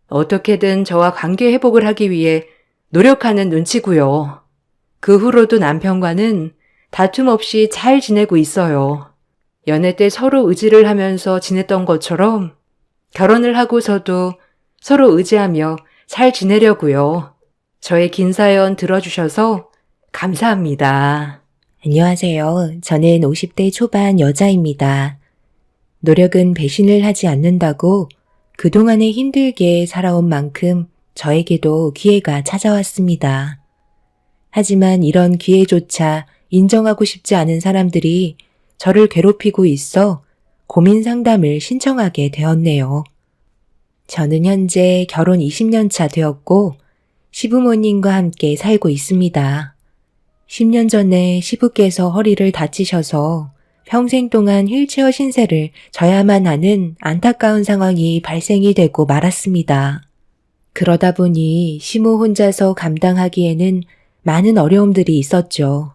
어떻게든 저와 관계 회복을 하기 위해 노력하는 눈치고요. 그 후로도 남편과는 다툼 없이 잘 지내고 있어요. 연애 때 서로 의지를 하면서 지냈던 것처럼 결혼을 하고서도 서로 의지하며 잘 지내려고요. 저의 긴 사연 들어주셔서 감사합니다. 안녕하세요. 저는 50대 초반 여자입니다. 노력은 배신을 하지 않는다고 그동안에 힘들게 살아온 만큼 저에게도 기회가 찾아왔습니다. 하지만 이런 기회조차 인정하고 싶지 않은 사람들이 저를 괴롭히고 있어 고민 상담을 신청하게 되었네요. 저는 현재 결혼 20년 차 되었고 시부모님과 함께 살고 있습니다. 10년 전에 시부께서 허리를 다치셔서 평생 동안 휠체어 신세를 져야만 하는 안타까운 상황이 발생이 되고 말았습니다. 그러다 보니 시모 혼자서 감당하기에는 많은 어려움들이 있었죠.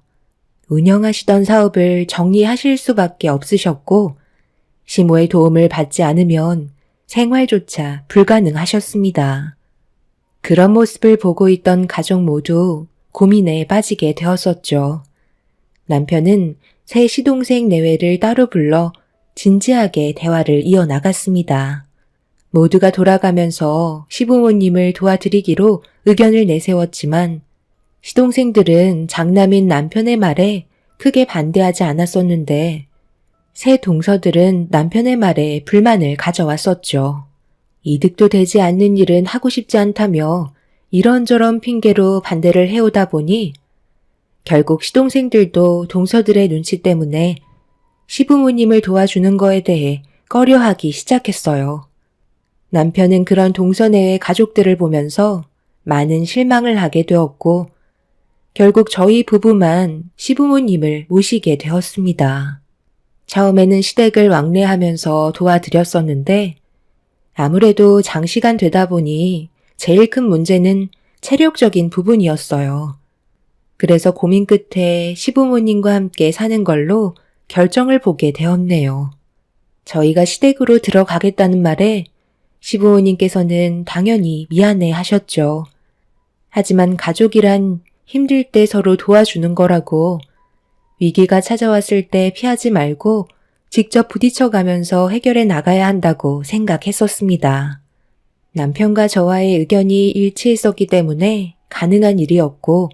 운영하시던 사업을 정리하실 수밖에 없으셨고 시모의 도움을 받지 않으면 생활조차 불가능하셨습니다. 그런 모습을 보고 있던 가족 모두 고민에 빠지게 되었었죠. 남편은 새 시동생 내외를 따로 불러 진지하게 대화를 이어나갔습니다. 모두가 돌아가면서 시부모님을 도와드리기로 의견을 내세웠지만 시동생들은 장남인 남편의 말에 크게 반대하지 않았었는데 새 동서들은 남편의 말에 불만을 가져왔었죠. 이득도 되지 않는 일은 하고 싶지 않다며 이런저런 핑계로 반대를 해오다 보니 결국 시동생들도 동서들의 눈치 때문에 시부모님을 도와주는 거에 대해 꺼려하기 시작했어요. 남편은 그런 동서 내의 가족들을 보면서 많은 실망을 하게 되었고 결국 저희 부부만 시부모님을 모시게 되었습니다. 처음에는 시댁을 왕래하면서 도와드렸었는데 아무래도 장시간 되다 보니 제일 큰 문제는 체력적인 부분이었어요. 그래서 고민 끝에 시부모님과 함께 사는 걸로 결정을 보게 되었네요. 저희가 시댁으로 들어가겠다는 말에 시부모님께서는 당연히 미안해 하셨죠. 하지만 가족이란 힘들 때 서로 도와주는 거라고 위기가 찾아왔을 때 피하지 말고 직접 부딪혀가면서 해결해 나가야 한다고 생각했었습니다. 남편과 저와의 의견이 일치했었기 때문에 가능한 일이었고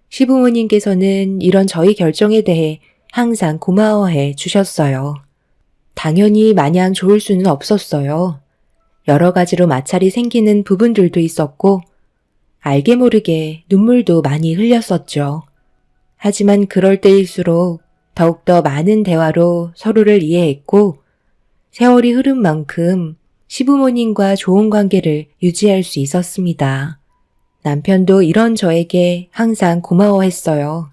시부모님께서는 이런 저희 결정에 대해 항상 고마워해 주셨어요. 당연히 마냥 좋을 수는 없었어요. 여러 가지로 마찰이 생기는 부분들도 있었고 알게 모르게 눈물도 많이 흘렸었죠. 하지만 그럴 때일수록 더욱더 많은 대화로 서로를 이해했고 세월이 흐른 만큼 시부모님과 좋은 관계를 유지할 수 있었습니다. 남편도 이런 저에게 항상 고마워했어요.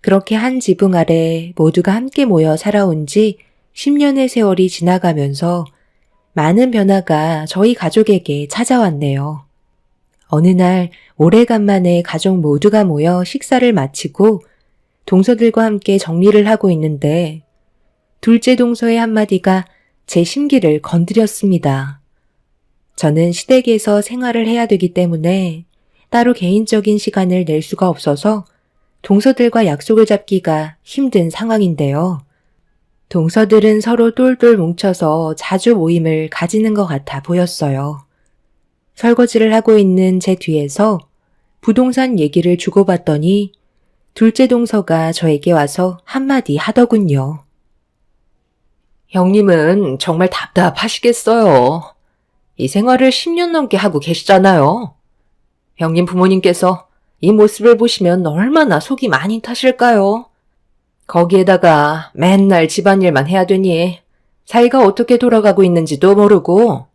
그렇게 한 지붕 아래 모두가 함께 모여 살아온 지 10년의 세월이 지나가면서 많은 변화가 저희 가족에게 찾아왔네요. 어느 날 오래간만에 가족 모두가 모여 식사를 마치고 동서들과 함께 정리를 하고 있는데 둘째 동서의 한마디가 제 심기를 건드렸습니다. 저는 시댁에서 생활을 해야 되기 때문에 따로 개인적인 시간을 낼 수가 없어서 동서들과 약속을 잡기가 힘든 상황인데요. 동서들은 서로 똘똘 뭉쳐서 자주 모임을 가지는 것 같아 보였어요. 설거지를 하고 있는 제 뒤에서 부동산 얘기를 주고받더니 둘째 동서가 저에게 와서 한마디 하더군요. 형님은 정말 답답하시겠어요. 이 생활을 10년 넘게 하고 계시잖아요. 형님 부모님께서 이 모습을 보시면 얼마나 속이 많이 타실까요? 거기에다가 맨날 집안일만 해야 되니 사이가 어떻게 돌아가고 있는지도 모르고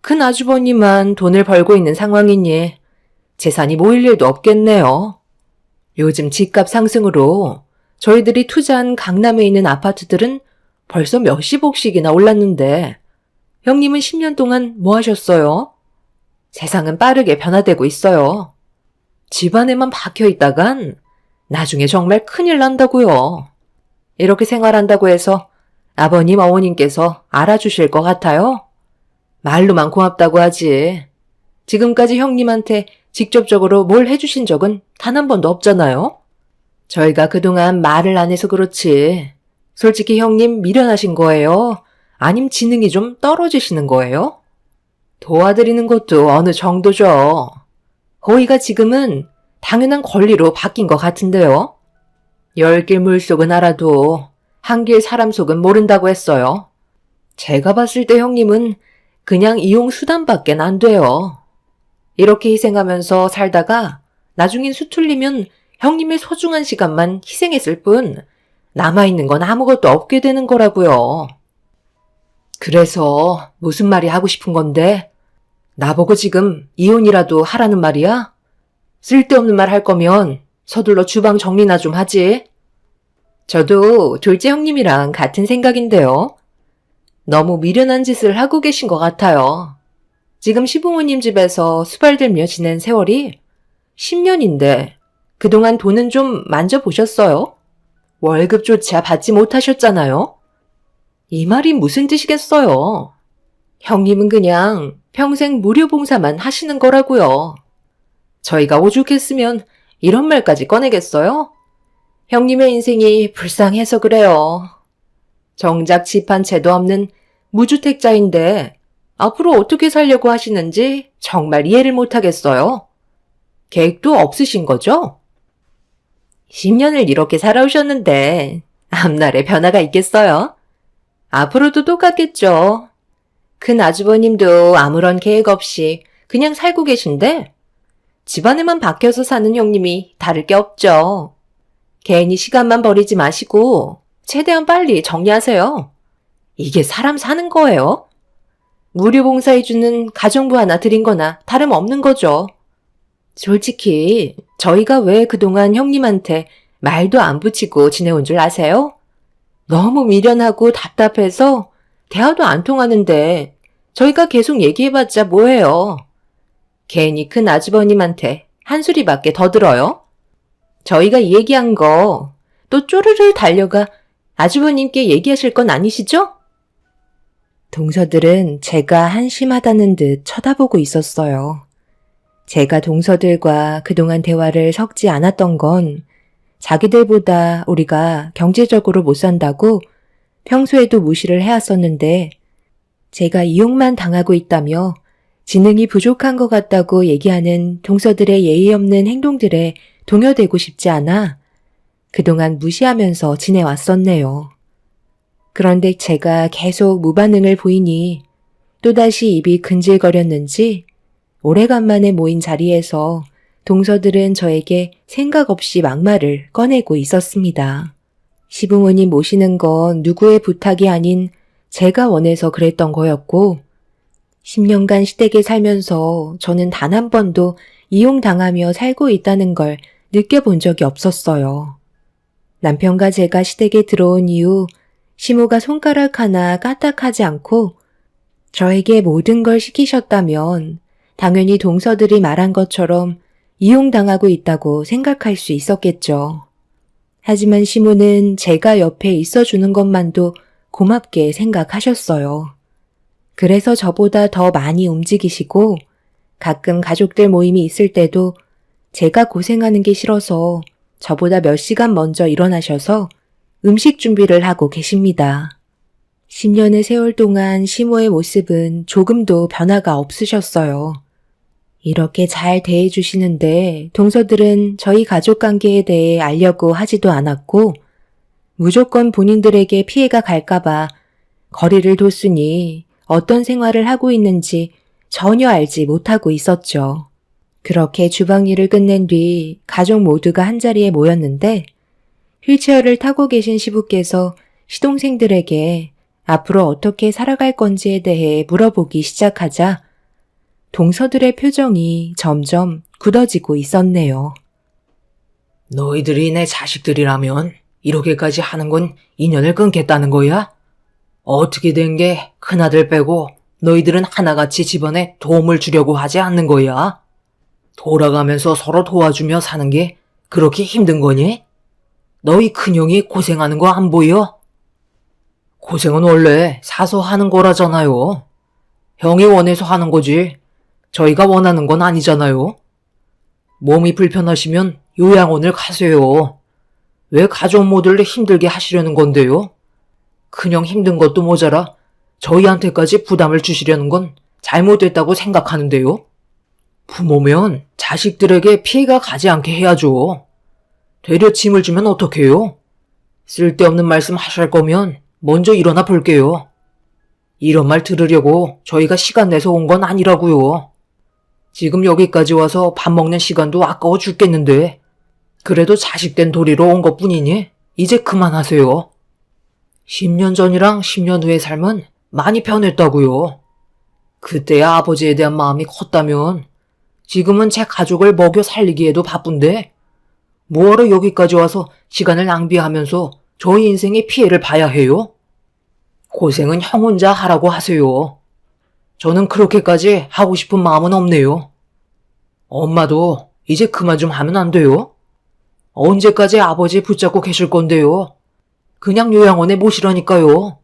큰 아주버님만 돈을 벌고 있는 상황이니 재산이 모일 일도 없겠네요. 요즘 집값 상승으로 저희들이 투자한 강남에 있는 아파트들은 벌써 몇십억씩이나 올랐는데 형님은 10년 동안 뭐 하셨어요? 세상은 빠르게 변화되고 있어요. 집안에만 박혀 있다간 나중에 정말 큰일 난다고요. 이렇게 생활한다고 해서 아버님, 어머님께서 알아주실 것 같아요? 말로만 고맙다고 하지. 지금까지 형님한테 직접적으로 뭘 해주신 적은 단 한 번도 없잖아요? 저희가 그동안 말을 안 해서 그렇지. 솔직히 형님 미련하신 거예요? 아님 지능이 좀 떨어지시는 거예요? 도와드리는 것도 어느 정도죠. 거기가 지금은 당연한 권리로 바뀐 것 같은데요. 10길 물속은 알아도 한 길 사람 속은 모른다고 했어요. 제가 봤을 때 형님은 그냥 이용 수단밖에 안 돼요. 이렇게 희생하면서 살다가 나중엔 수틀리면 형님의 소중한 시간만 희생했을 뿐 남아있는 건 아무것도 없게 되는 거라고요. 그래서 무슨 말이 하고 싶은 건데? 나보고 지금 이혼이라도 하라는 말이야? 쓸데없는 말 할 거면 서둘러 주방 정리나 좀 하지. 저도 둘째 형님이랑 같은 생각인데요. 너무 미련한 짓을 하고 계신 것 같아요. 지금 시부모님 집에서 수발들며 지낸 세월이 10년인데 그동안 돈은 좀 만져보셨어요? 월급조차 받지 못하셨잖아요? 이 말이 무슨 뜻이겠어요? 형님은 그냥 평생 무료 봉사만 하시는 거라고요. 저희가 오죽했으면 이런 말까지 꺼내겠어요? 형님의 인생이 불쌍해서 그래요. 정작 집 한 채도 없는 무주택자인데 앞으로 어떻게 살려고 하시는지 정말 이해를 못하겠어요. 계획도 없으신 거죠? 10년을 이렇게 살아오셨는데 앞날에 변화가 있겠어요? 앞으로도 똑같겠죠. 큰 아주버님도 아무런 계획 없이 그냥 살고 계신데 집안에만 박혀서 사는 형님이 다를 게 없죠. 괜히 시간만 버리지 마시고 최대한 빨리 정리하세요. 이게 사람 사는 거예요? 무료 봉사해주는 가정부 하나 드린 거나 다름없는 거죠. 솔직히 저희가 왜 그동안 형님한테 말도 안 붙이고 지내온 줄 아세요? 너무 미련하고 답답해서 대화도 안 통하는데 저희가 계속 얘기해봤자 뭐해요. 괜히 큰 아주버님한테 한 소리밖에 더 들어요. 저희가 이 얘기한 거 또 쪼르르 달려가 아주버님께 얘기하실 건 아니시죠? 동서들은 제가 한심하다는 듯 쳐다보고 있었어요. 제가 동서들과 그동안 대화를 섞지 않았던 건 자기들보다 우리가 경제적으로 못 산다고 평소에도 무시를 해왔었는데 제가 이용만 당하고 있다며 지능이 부족한 것 같다고 얘기하는 동서들의 예의 없는 행동들에 동요되고 싶지 않아 그동안 무시하면서 지내왔었네요. 그런데 제가 계속 무반응을 보이니 또다시 입이 근질거렸는지 오래간만에 모인 자리에서 동서들은 저에게 생각 없이 막말을 꺼내고 있었습니다. 시부모님 모시는 건 누구의 부탁이 아닌 제가 원해서 그랬던 거였고 10년간 시댁에 살면서 저는 단 한 번도 이용당하며 살고 있다는 걸 느껴본 적이 없었어요. 남편과 제가 시댁에 들어온 이후 시모가 손가락 하나 까딱하지 않고 저에게 모든 걸 시키셨다면 당연히 동서들이 말한 것처럼 이용당하고 있다고 생각할 수 있었겠죠. 하지만 시모는 제가 옆에 있어주는 것만도 고맙게 생각하셨어요. 그래서 저보다 더 많이 움직이시고 가끔 가족들 모임이 있을 때도 제가 고생하는 게 싫어서 저보다 몇 시간 먼저 일어나셔서 음식 준비를 하고 계십니다. 10년의 세월 동안 시모의 모습은 조금도 변화가 없으셨어요. 이렇게 잘 대해주시는데 동서들은 저희 가족 관계에 대해 알려고 하지도 않았고 무조건 본인들에게 피해가 갈까봐 거리를 뒀으니 어떤 생활을 하고 있는지 전혀 알지 못하고 있었죠. 그렇게 주방 일을 끝낸 뒤 가족 모두가 한자리에 모였는데 휠체어를 타고 계신 시부께서 시동생들에게 앞으로 어떻게 살아갈 건지에 대해 물어보기 시작하자 동서들의 표정이 점점 굳어지고 있었네요. 너희들이 내 자식들이라면 이렇게까지 하는 건 인연을 끊겠다는 거야? 어떻게 된 게 큰아들 빼고 너희들은 하나같이 집안에 도움을 주려고 하지 않는 거야? 돌아가면서 서로 도와주며 사는 게 그렇게 힘든 거니? 너희 큰형이 고생하는 거 안 보여? 고생은 원래 사서 하는 거라잖아요. 형이 원해서 하는 거지. 저희가 원하는 건 아니잖아요. 몸이 불편하시면 요양원을 가세요. 왜 가족 모두를 힘들게 하시려는 건데요? 그냥 힘든 것도 모자라 저희한테까지 부담을 주시려는 건 잘못됐다고 생각하는데요. 부모면 자식들에게 피해가 가지 않게 해야죠. 되려 짐을 주면 어떡해요? 쓸데없는 말씀 하실 거면 먼저 일어나 볼게요. 이런 말 들으려고 저희가 시간 내서 온 건 아니라고요. 지금 여기까지 와서 밥 먹는 시간도 아까워 죽겠는데 그래도 자식된 도리로 온 것뿐이니 이제 그만하세요. 10년 전이랑 10년 후의 삶은 많이 변했다고요. 그때야 아버지에 대한 마음이 컸다면 지금은 제 가족을 먹여 살리기에도 바쁜데 뭐하러 여기까지 와서 시간을 낭비하면서 저희 인생의 피해를 봐야 해요? 고생은 형 혼자 하라고 하세요. 저는 그렇게까지 하고 싶은 마음은 없네요. 엄마도 이제 그만 좀 하면 안 돼요? 언제까지 아버지 붙잡고 계실 건데요? 그냥 요양원에 모시라니까요.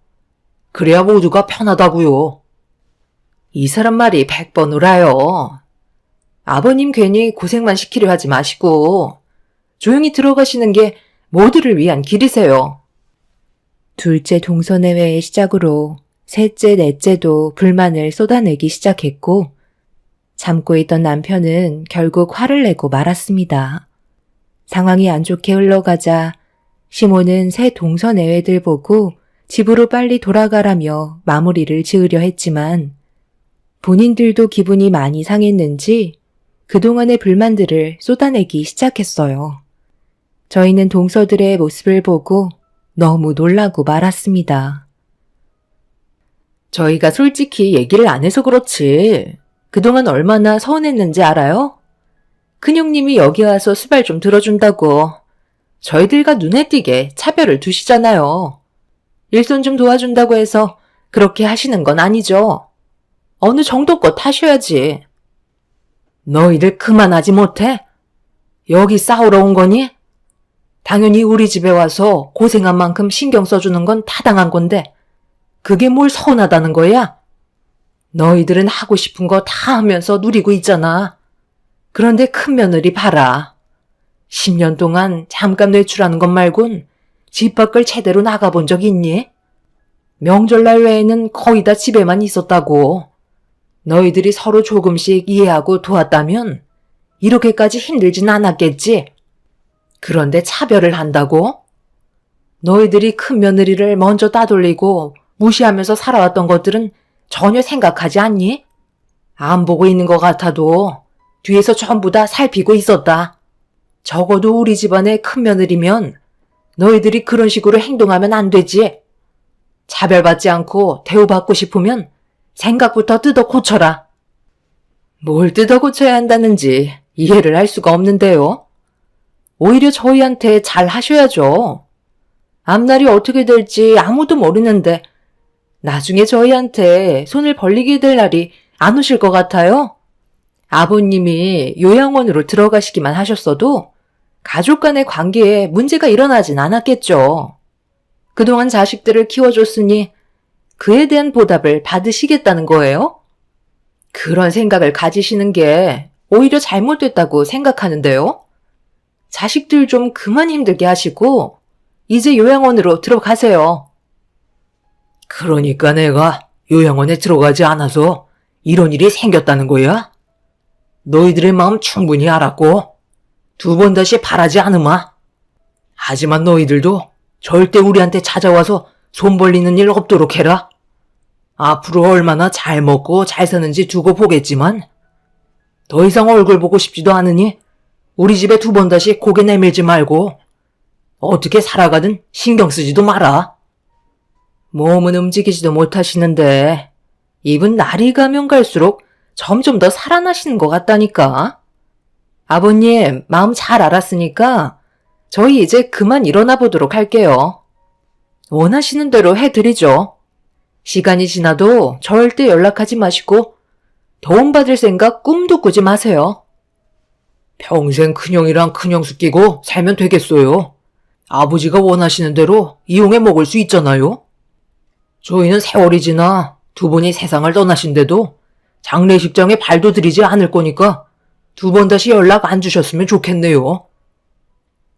그래야 모두가 편하다고요. 이 사람 말이 100번 오라요. 아버님 괜히 고생만 시키려 하지 마시고 조용히 들어가시는 게 모두를 위한 길이세요. 둘째 동서내외의 시작으로 셋째, 넷째도 불만을 쏟아내기 시작했고 참고 있던 남편은 결국 화를 내고 말았습니다. 상황이 안 좋게 흘러가자 시모는 새 동서내외들 보고 집으로 빨리 돌아가라며 마무리를 지으려 했지만 본인들도 기분이 많이 상했는지 그동안의 불만들을 쏟아내기 시작했어요. 저희는 동서들의 모습을 보고 너무 놀라고 말았습니다. 저희가 솔직히 얘기를 안 해서 그렇지 그동안 얼마나 서운했는지 알아요? 큰형님이 여기 와서 수발 좀 들어준다고 저희들과 눈에 띄게 차별을 두시잖아요. 일손 좀 도와준다고 해서 그렇게 하시는 건 아니죠. 어느 정도껏 하셔야지. 너희들 그만하지 못해? 여기 싸우러 온 거니? 당연히 우리 집에 와서 고생한 만큼 신경 써주는 건 타당한 건데 그게 뭘 서운하다는 거야? 너희들은 하고 싶은 거 다 하면서 누리고 있잖아. 그런데 큰 며느리 봐라. 10년 동안 잠깐 외출하는 것 말곤 집 밖을 제대로 나가본 적 있니? 명절날 외에는 거의 다 집에만 있었다고. 너희들이 서로 조금씩 이해하고 도왔다면 이렇게까지 힘들진 않았겠지? 그런데 차별을 한다고? 너희들이 큰 며느리를 먼저 따돌리고 무시하면서 살아왔던 것들은 전혀 생각하지 않니? 안 보고 있는 것 같아도 뒤에서 전부 다 살피고 있었다. 적어도 우리 집안의 큰 며느리면 너희들이 그런 식으로 행동하면 안 되지. 차별받지 않고 대우받고 싶으면 생각부터 뜯어 고쳐라. 뭘 뜯어 고쳐야 한다는지 이해를 할 수가 없는데요. 오히려 저희한테 잘 하셔야죠. 앞날이 어떻게 될지 아무도 모르는데 나중에 저희한테 손을 벌리게 될 날이 안 오실 것 같아요. 아버님이 요양원으로 들어가시기만 하셨어도 가족 간의 관계에 문제가 일어나진 않았겠죠. 그동안 자식들을 키워줬으니 그에 대한 보답을 받으시겠다는 거예요? 그런 생각을 가지시는 게 오히려 잘못됐다고 생각하는데요. 자식들 좀 그만 힘들게 하시고 이제 요양원으로 들어가세요. 그러니까 내가 요양원에 들어가지 않아서 이런 일이 생겼다는 거야? 너희들의 마음 충분히 알았고 2번 다시 바라지 않으마. 하지만 너희들도 절대 우리한테 찾아와서 손 벌리는 일 없도록 해라. 앞으로 얼마나 잘 먹고 잘 사는지 두고 보겠지만 더 이상 얼굴 보고 싶지도 않으니 우리 집에 2번 다시 고개 내밀지 말고 어떻게 살아가든 신경 쓰지도 마라. 몸은 움직이지도 못하시는데 입은 날이 가면 갈수록 점점 더 살아나시는 것 같다니까. 아버님 마음 잘 알았으니까 저희 이제 그만 일어나 보도록 할게요. 원하시는 대로 해드리죠. 시간이 지나도 절대 연락하지 마시고 도움받을 생각 꿈도 꾸지 마세요. 평생 큰형이랑 큰형수 끼고 살면 되겠어요. 아버지가 원하시는 대로 이용해 먹을 수 있잖아요. 저희는 세월이 지나 두 분이 세상을 떠나신데도 장례식장에 발도 들이지 않을 거니까 두 번 다시 연락 안 주셨으면 좋겠네요.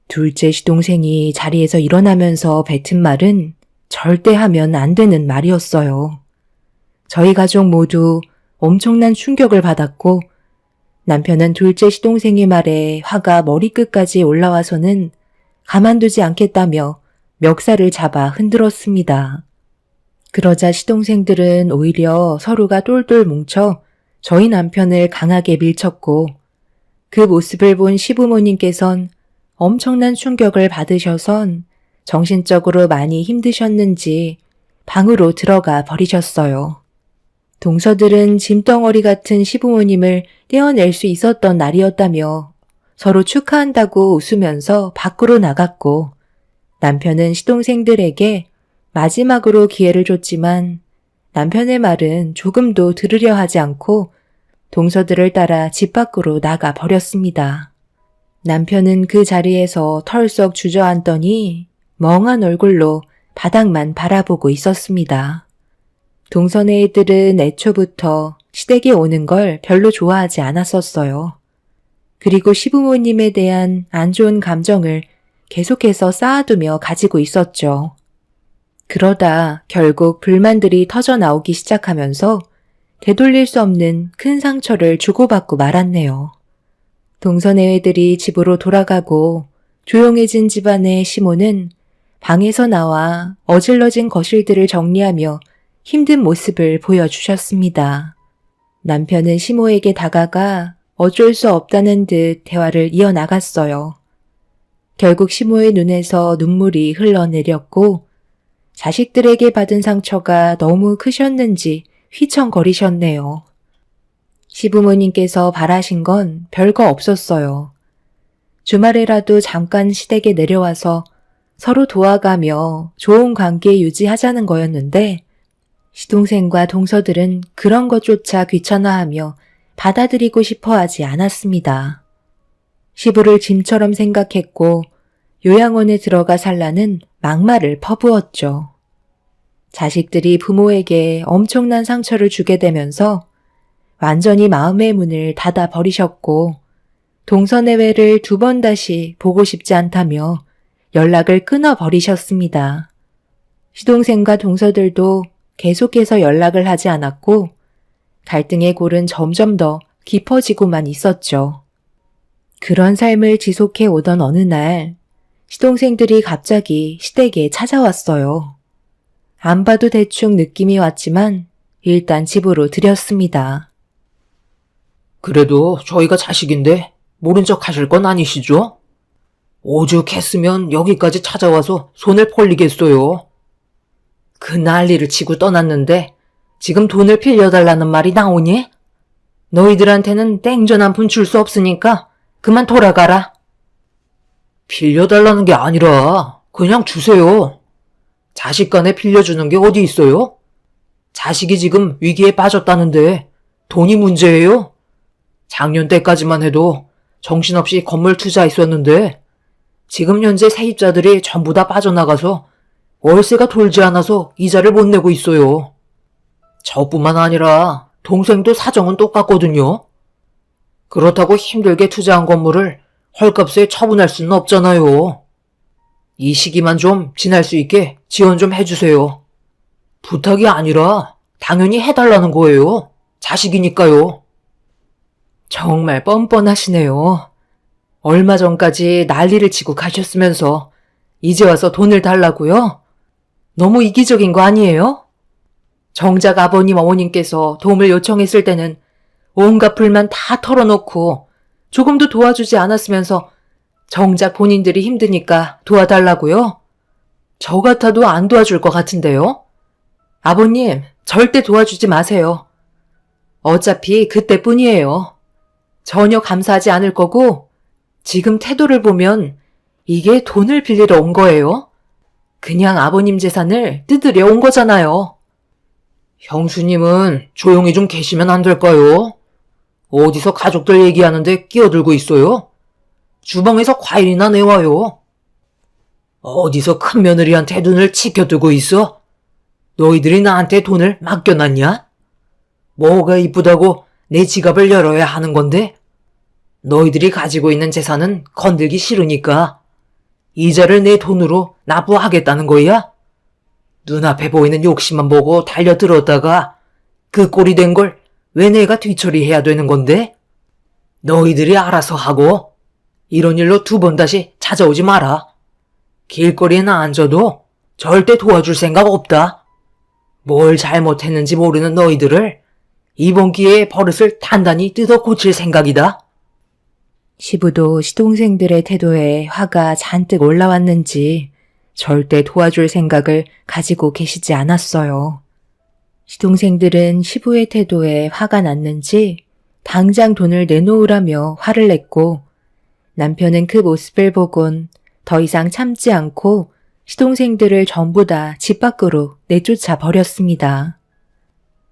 둘째 시동생이 자리에서 일어나면서 뱉은 말은 절대 하면 안 되는 말이었어요. 저희 가족 모두 엄청난 충격을 받았고 남편은 둘째 시동생의 말에 화가 머리끝까지 올라와서는 가만두지 않겠다며 멱살을 잡아 흔들었습니다. 그러자 시동생들은 오히려 서로가 똘똘 뭉쳐 저희 남편을 강하게 밀쳤고 그 모습을 본 시부모님께선 엄청난 충격을 받으셔선 정신적으로 많이 힘드셨는지 방으로 들어가 버리셨어요. 동서들은 짐덩어리 같은 시부모님을 떼어낼 수 있었던 날이었다며 서로 축하한다고 웃으면서 밖으로 나갔고 남편은 시동생들에게 마지막으로 기회를 줬지만 남편의 말은 조금도 들으려 하지 않고 동서들을 따라 집 밖으로 나가 버렸습니다. 남편은 그 자리에서 털썩 주저앉더니 멍한 얼굴로 바닥만 바라보고 있었습니다. 동선의 애들은 애초부터 시댁에 오는 걸 별로 좋아하지 않았었어요. 그리고 시부모님에 대한 안 좋은 감정을 계속해서 쌓아두며 가지고 있었죠. 그러다 결국 불만들이 터져 나오기 시작하면서 되돌릴 수 없는 큰 상처를 주고받고 말았네요. 동서내외들이 집으로 돌아가고 조용해진 집안의 시모는 방에서 나와 어질러진 거실들을 정리하며 힘든 모습을 보여주셨습니다. 남편은 시모에게 다가가 어쩔 수 없다는 듯 대화를 이어나갔어요. 결국 시모의 눈에서 눈물이 흘러내렸고 자식들에게 받은 상처가 너무 크셨는지 휘청거리셨네요. 시부모님께서 바라신 건 별거 없었어요. 주말에라도 잠깐 시댁에 내려와서 서로 도와가며 좋은 관계 유지하자는 거였는데 시동생과 동서들은 그런 것조차 귀찮아하며 받아들이고 싶어 하지 않았습니다. 시부를 짐처럼 생각했고 요양원에 들어가 살라는 막말을 퍼부었죠. 자식들이 부모에게 엄청난 상처를 주게 되면서 완전히 마음의 문을 닫아 버리셨고 동서내외를 두 번 다시 보고 싶지 않다며 연락을 끊어 버리셨습니다. 시동생과 동서들도 계속해서 연락을 하지 않았고 갈등의 골은 점점 더 깊어지고만 있었죠. 그런 삶을 지속해 오던 어느 날 시동생들이 갑자기 시댁에 찾아왔어요. 안 봐도 대충 느낌이 왔지만 일단 집으로 들였습니다. 그래도 저희가 자식인데 모른 척 하실 건 아니시죠? 오죽했으면 여기까지 찾아와서 손을 벌리겠어요. 그 난리를 치고 떠났는데 지금 돈을 빌려달라는 말이 나오니? 너희들한테는 땡전 한 푼 줄 수 없으니까 그만 돌아가라. 빌려달라는 게 아니라 그냥 주세요. 자식 간에 빌려주는 게 어디 있어요? 자식이 지금 위기에 빠졌다는데 돈이 문제예요? 작년 때까지만 해도 정신없이 건물 투자했었는데 지금 현재 세입자들이 전부 다 빠져나가서 월세가 돌지 않아서 이자를 못 내고 있어요. 저뿐만 아니라 동생도 사정은 똑같거든요. 그렇다고 힘들게 투자한 건물을 헐값에 처분할 수는 없잖아요. 이 시기만 좀 지날 수 있게 지원 좀 해주세요. 부탁이 아니라 당연히 해달라는 거예요. 자식이니까요. 정말 뻔뻔하시네요. 얼마 전까지 난리를 치고 가셨으면서 이제 와서 돈을 달라고요? 너무 이기적인 거 아니에요? 정작 아버님 어머님께서 도움을 요청했을 때는 온갖 불만 다 털어놓고 조금도 도와주지 않았으면서 정작 본인들이 힘드니까 도와달라고요? 저 같아도 안 도와줄 것 같은데요? 아버님, 절대 도와주지 마세요. 어차피 그때뿐이에요. 전혀 감사하지 않을 거고 지금 태도를 보면 이게 돈을 빌리러 온 거예요? 그냥 아버님 재산을 뜯으려 온 거잖아요. 형수님은 조용히 좀 계시면 안 될까요? 어디서 가족들 얘기하는데 끼어들고 있어요? 주방에서 과일이나 내와요. 어디서 큰 며느리한테 눈을 치켜두고 있어? 너희들이 나한테 돈을 맡겨놨냐? 뭐가 이쁘다고 내 지갑을 열어야 하는 건데? 너희들이 가지고 있는 재산은 건들기 싫으니까 이자를 내 돈으로 납부하겠다는 거야? 눈앞에 보이는 욕심만 보고 달려들었다가 그 꼴이 된 걸 왜 내가 뒤처리해야 되는 건데? 너희들이 알아서 하고 이런 일로 2번 다시 찾아오지 마라. 길거리에 나 앉아도 절대 도와줄 생각 없다. 뭘 잘못했는지 모르는 너희들을 이번 기회에 버릇을 단단히 뜯어 고칠 생각이다. 시부도 시동생들의 태도에 화가 잔뜩 올라왔는지 절대 도와줄 생각을 가지고 계시지 않았어요. 시동생들은 시부의 태도에 화가 났는지 당장 돈을 내놓으라며 화를 냈고 남편은 그 모습을 보곤 더 이상 참지 않고 시동생들을 전부 다 집 밖으로 내쫓아 버렸습니다.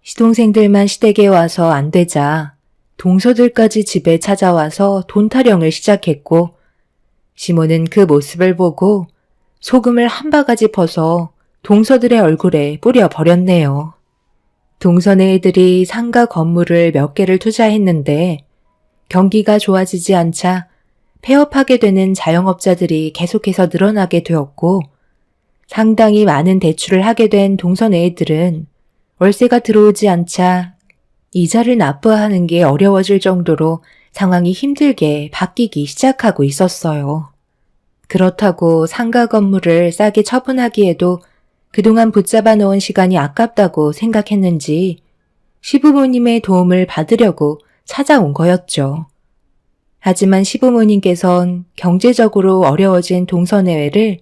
시동생들만 시댁에 와서 안 되자 동서들까지 집에 찾아와서 돈 타령을 시작했고 시모는 그 모습을 보고 소금을 한 바가지 퍼서 동서들의 얼굴에 뿌려 버렸네요. 동서네 애들이 상가 건물을 몇 개를 투자했는데 경기가 좋아지지 않자 폐업하게 되는 자영업자들이 계속해서 늘어나게 되었고 상당히 많은 대출을 하게 된 동서네 애들은 월세가 들어오지 않자 이자를 납부하는 게 어려워질 정도로 상황이 힘들게 바뀌기 시작하고 있었어요. 그렇다고 상가 건물을 싸게 처분하기에도 그동안 붙잡아 놓은 시간이 아깝다고 생각했는지 시부모님의 도움을 받으려고 찾아온 거였죠. 하지만 시부모님께선 경제적으로 어려워진 동서내외를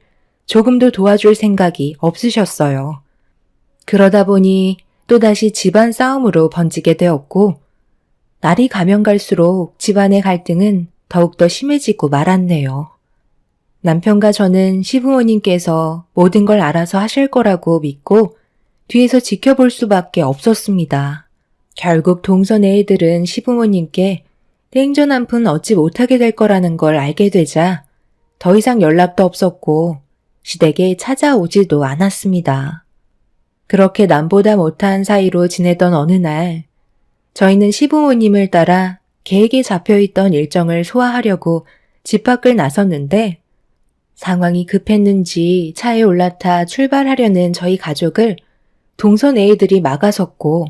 조금도 도와줄 생각이 없으셨어요. 그러다 보니 또다시 집안 싸움으로 번지게 되었고 날이 가면 갈수록 집안의 갈등은 더욱더 심해지고 말았네요. 남편과 저는 시부모님께서 모든 걸 알아서 하실 거라고 믿고 뒤에서 지켜볼 수밖에 없었습니다. 결국 동서네 애들은 시부모님께 땡전 한 푼 얻지 못하게 될 거라는 걸 알게 되자 더 이상 연락도 없었고 시댁에 찾아오지도 않았습니다. 그렇게 남보다 못한 사이로 지내던 어느 날 저희는 시부모님을 따라 계획에 잡혀있던 일정을 소화하려고 집 밖을 나섰는데 상황이 급했는지 차에 올라타 출발하려는 저희 가족을 동선 애들이 막아섰고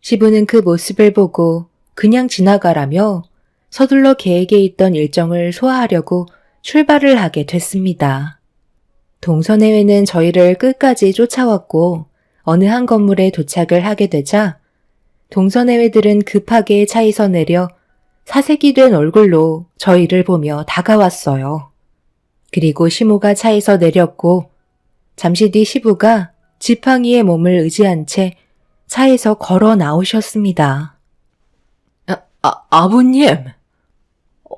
시부는 그 모습을 보고 그냥 지나가라며 서둘러 계획에 있던 일정을 소화하려고 출발을 하게 됐습니다. 동서내외는 저희를 끝까지 쫓아왔고 어느 한 건물에 도착을 하게 되자 동서내외들은 급하게 차에서 내려 사색이 된 얼굴로 저희를 보며 다가왔어요. 그리고 시모가 차에서 내렸고 잠시 뒤 시부가 지팡이에 몸을 의지한 채 차에서 걸어 나오셨습니다. 아버님,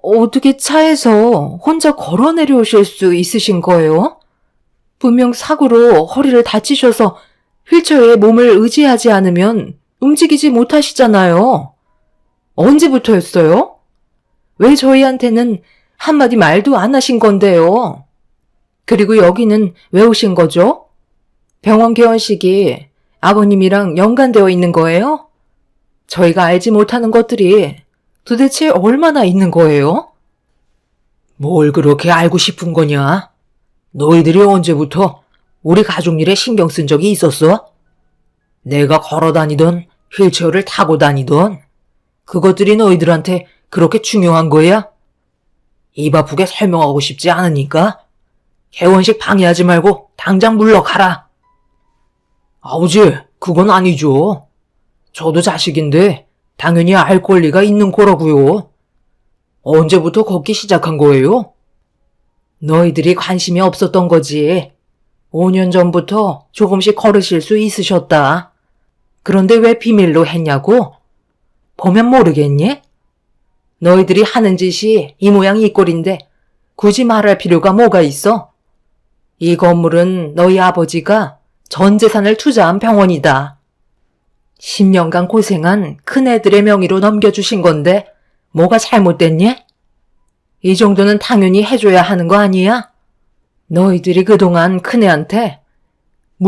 어떻게 차에서 혼자 걸어 내려오실 수 있으신 거예요? 분명 사고로 허리를 다치셔서 휠체어에 몸을 의지하지 않으면 움직이지 못하시잖아요. 언제부터였어요? 왜 저희한테는 한마디 말도 안 하신 건데요? 그리고 여기는 왜 오신 거죠? 병원 개원식이 아버님이랑 연관되어 있는 거예요? 저희가 알지 못하는 것들이 도대체 얼마나 있는 거예요? 뭘 그렇게 알고 싶은 거냐? 너희들이 언제부터 우리 가족 일에 신경 쓴 적이 있었어? 내가 걸어 다니던 휠체어를 타고 다니던 그것들이 너희들한테 그렇게 중요한 거야? 입 아프게 설명하고 싶지 않으니까 개원식 방해하지 말고 당장 물러가라. 아버지, 그건 아니죠. 저도 자식인데 당연히 알 권리가 있는 거라고요. 언제부터 걷기 시작한 거예요? 너희들이 관심이 없었던 거지. 5년 전부터 조금씩 걸으실 수 있으셨다. 그런데 왜 비밀로 했냐고? 보면 모르겠니? 너희들이 하는 짓이 이 모양 이 꼴인데 굳이 말할 필요가 뭐가 있어? 이 건물은 너희 아버지가 전 재산을 투자한 병원이다. 10년간 고생한 큰애들의 명의로 넘겨주신 건데 뭐가 잘못됐니? 이 정도는 당연히 해줘야 하는 거 아니야? 너희들이 그동안 큰애한테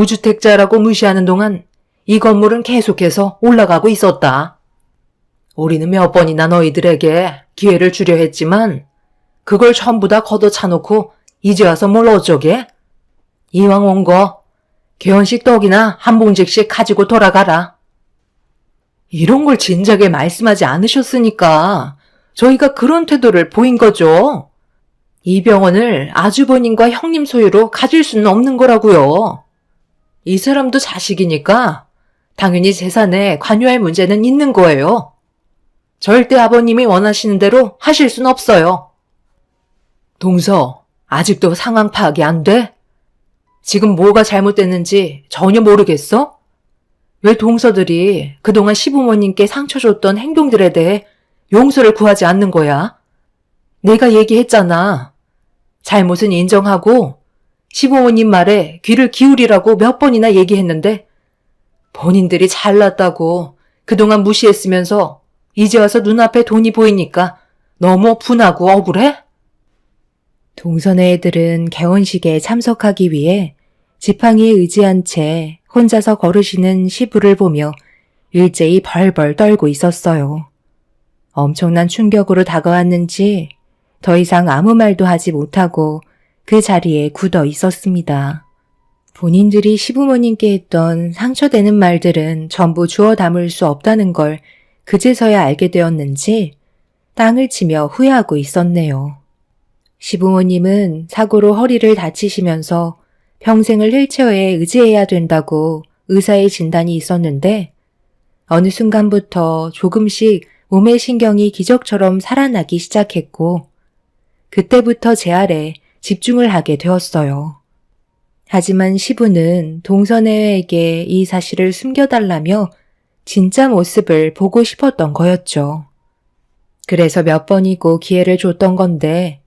무주택자라고 무시하는 동안 이 건물은 계속해서 올라가고 있었다. 우리는 몇 번이나 너희들에게 기회를 주려 했지만 그걸 전부 다 걷어차놓고 이제 와서 뭘 어쩌게? 이왕 온 거 개원식 떡이나 한 봉지씩 가지고 돌아가라. 이런 걸 진작에 말씀하지 않으셨으니까 저희가 그런 태도를 보인 거죠. 이 병원을 아주버님과 형님 소유로 가질 수는 없는 거라고요. 이 사람도 자식이니까 당연히 재산에 관여할 문제는 있는 거예요. 절대 아버님이 원하시는 대로 하실 순 없어요. 동서, 아직도 상황 파악이 안 돼? 지금 뭐가 잘못됐는지 전혀 모르겠어? 왜 동서들이 그동안 시부모님께 상처 줬던 행동들에 대해 용서를 구하지 않는 거야? 내가 얘기했잖아. 잘못은 인정하고 시부모님 말에 귀를 기울이라고 몇 번이나 얘기했는데 본인들이 잘났다고 그동안 무시했으면서 이제 와서 눈앞에 돈이 보이니까 너무 분하고 억울해? 동선의 애들은 개원식에 참석하기 위해 지팡이에 의지한 채 혼자서 걸으시는 시부를 보며 일제히 벌벌 떨고 있었어요. 엄청난 충격으로 다가왔는지 더 이상 아무 말도 하지 못하고 그 자리에 굳어 있었습니다. 본인들이 시부모님께 했던 상처되는 말들은 전부 주워 담을 수 없다는 걸 그제서야 알게 되었는지 땅을 치며 후회하고 있었네요. 시부모님은 사고로 허리를 다치시면서 평생을 휠체어에 의지해야 된다고 의사의 진단이 있었는데 어느 순간부터 조금씩 몸의 신경이 기적처럼 살아나기 시작했고 그때부터 제 아래 집중을 하게 되었어요. 하지만 시부는 동선애에게 이 사실을 숨겨달라며 진짜 모습을 보고 싶었던 거였죠. 그래서 몇 번이고 기회를 줬던 건데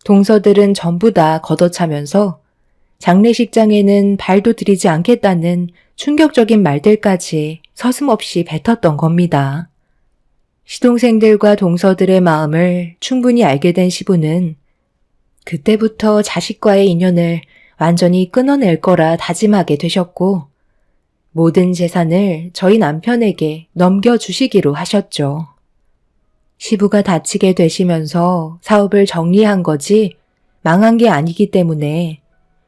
동서들은 전부 다 걷어차면서 장례식장에는 발도 들이지 않겠다는 충격적인 말들까지 서슴없이 뱉었던 겁니다. 시동생들과 동서들의 마음을 충분히 알게 된 시부는 그때부터 자식과의 인연을 완전히 끊어낼 거라 다짐하게 되셨고 모든 재산을 저희 남편에게 넘겨주시기로 하셨죠. 시부가 다치게 되시면서 사업을 정리한 거지 망한 게 아니기 때문에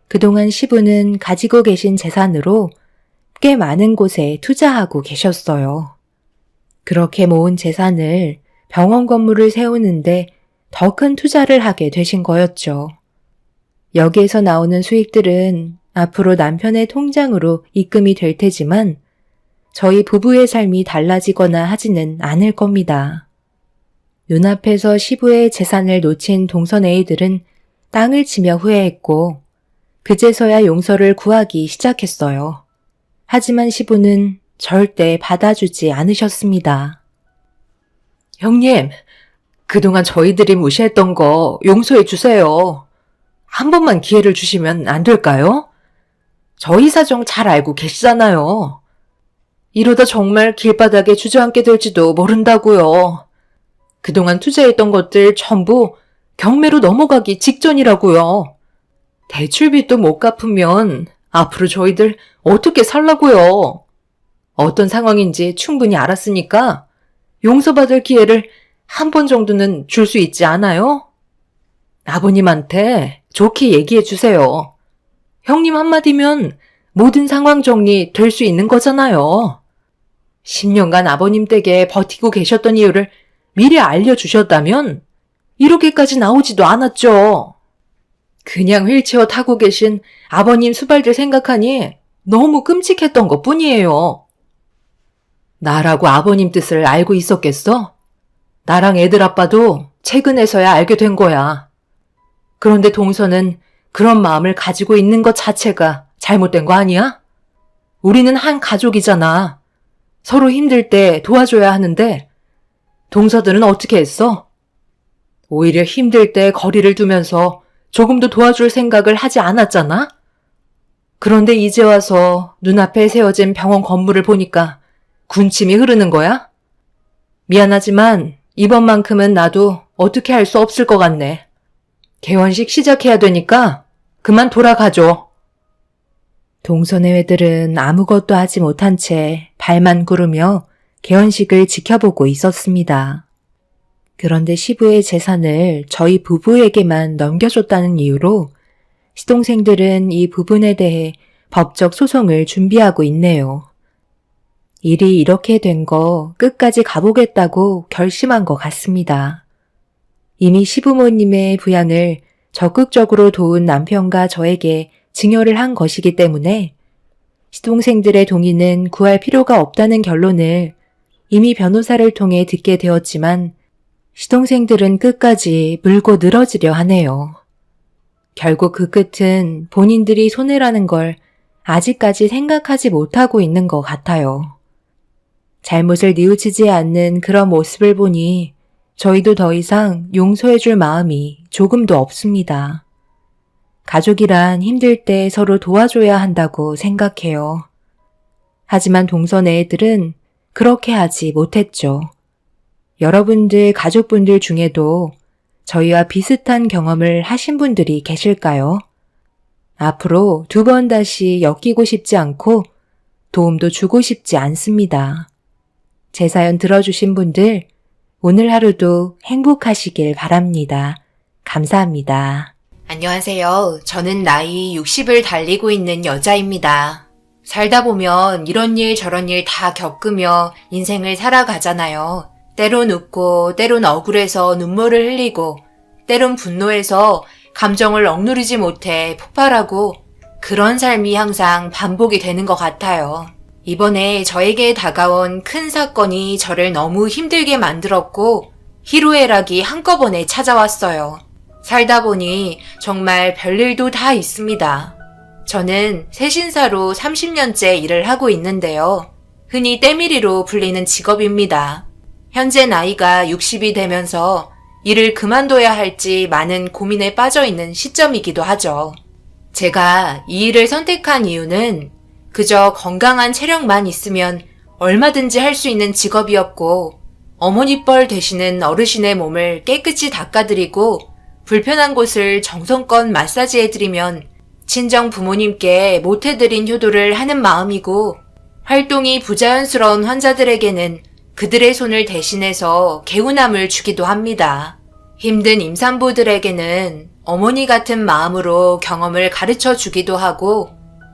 그동안 시부는 가지고 계신 재산으로 꽤 많은 곳에 투자하고 계셨어요. 그렇게 모은 재산을 병원 건물을 세우는데 더 큰 투자를 하게 되신 거였죠. 여기에서 나오는 수익들은 앞으로 남편의 통장으로 입금이 될 테지만 저희 부부의 삶이 달라지거나 하지는 않을 겁니다. 눈앞에서 시부의 재산을 놓친 동선애이들은 땅을 치며 후회했고 그제서야 용서를 구하기 시작했어요. 하지만 시부는 절대 받아주지 않으셨습니다. 형님, 그동안 저희들이 무시했던 거 용서해 주세요. 한 번만 기회를 주시면 안 될까요? 저희 사정 잘 알고 계시잖아요. 이러다 정말 길바닥에 주저앉게 될지도 모른다고요. 그동안 투자했던 것들 전부 경매로 넘어가기 직전이라고요. 대출빚도 못 갚으면 앞으로 저희들 어떻게 살라고요. 어떤 상황인지 충분히 알았으니까 용서받을 기회를 한 번 정도는 줄 수 있지 않아요? 아버님한테 좋게 얘기해 주세요. 형님 한마디면 모든 상황 정리 될 수 있는 거잖아요. 10년간 아버님 댁에 버티고 계셨던 이유를 미리 알려주셨다면 이렇게까지 나오지도 않았죠. 그냥 휠체어 타고 계신 아버님 수발들 생각하니 너무 끔찍했던 것 뿐이에요. 나라고 아버님 뜻을 알고 있었겠어? 나랑 애들 아빠도 최근에서야 알게 된 거야. 그런데 동서는 그런 마음을 가지고 있는 것 자체가 잘못된 거 아니야? 우리는 한 가족이잖아. 서로 힘들 때 도와줘야 하는데 동서들은 어떻게 했어? 오히려 힘들 때 거리를 두면서 조금도 도와줄 생각을 하지 않았잖아? 그런데 이제 와서 눈앞에 세워진 병원 건물을 보니까 군침이 흐르는 거야? 미안하지만 이번만큼은 나도 어떻게 할 수 없을 것 같네. 개원식 시작해야 되니까 그만 돌아가죠. 동선의 애들은 아무것도 하지 못한 채 발만 구르며 개헌식을 지켜보고 있었습니다. 그런데 시부의 재산을 저희 부부에게만 넘겨줬다는 이유로 시동생들은 이 부분에 대해 법적 소송을 준비하고 있네요. 일이 이렇게 된 거 끝까지 가보겠다고 결심한 것 같습니다. 이미 시부모님의 부양을 적극적으로 도운 남편과 저에게 증여를 한 것이기 때문에 시동생들의 동의는 구할 필요가 없다는 결론을 이미 변호사를 통해 듣게 되었지만 시동생들은 끝까지 물고 늘어지려 하네요. 결국 그 끝은 본인들이 손해라는 걸 아직까지 생각하지 못하고 있는 것 같아요. 잘못을 뉘우치지 않는 그런 모습을 보니 저희도 더 이상 용서해줄 마음이 조금도 없습니다. 가족이란 힘들 때 서로 도와줘야 한다고 생각해요. 하지만 동선의 애들은 그렇게 하지 못했죠. 여러분들 가족분들 중에도 저희와 비슷한 경험을 하신 분들이 계실까요? 앞으로 2번 다시 엮이고 싶지 않고 도움도 주고 싶지 않습니다. 제 사연 들어주신 분들 오늘 하루도 행복하시길 바랍니다. 감사합니다. 안녕하세요. 저는 나이 60을 달리고 있는 여자입니다. 살다 보면 이런 일 저런 일 다 겪으며 인생을 살아가잖아요. 때론 웃고 때론 억울해서 눈물을 흘리고 때론 분노해서 감정을 억누르지 못해 폭발하고 그런 삶이 항상 반복이 되는 것 같아요. 이번에 저에게 다가온 큰 사건이 저를 너무 힘들게 만들었고 희로애락이 한꺼번에 찾아왔어요. 살다 보니 정말 별일도 다 있습니다. 저는 세신사로 30년째 일을 하고 있는데요. 흔히 때밀이로 불리는 직업입니다. 현재 나이가 60이 되면서 일을 그만둬야 할지 많은 고민에 빠져 있는 시점이기도 하죠. 제가 이 일을 선택한 이유는 그저 건강한 체력만 있으면 얼마든지 할 수 있는 직업이었고 어머니 뻘 되시는 어르신의 몸을 깨끗이 닦아드리고 불편한 곳을 정성껏 마사지해드리면 친정 부모님께 못해드린 효도를 하는 마음이고 활동이 부자연스러운 환자들에게는 그들의 손을 대신해서 개운함을 주기도 합니다. 힘든 임산부들에게는 어머니 같은 마음으로 경험을 가르쳐 주기도 하고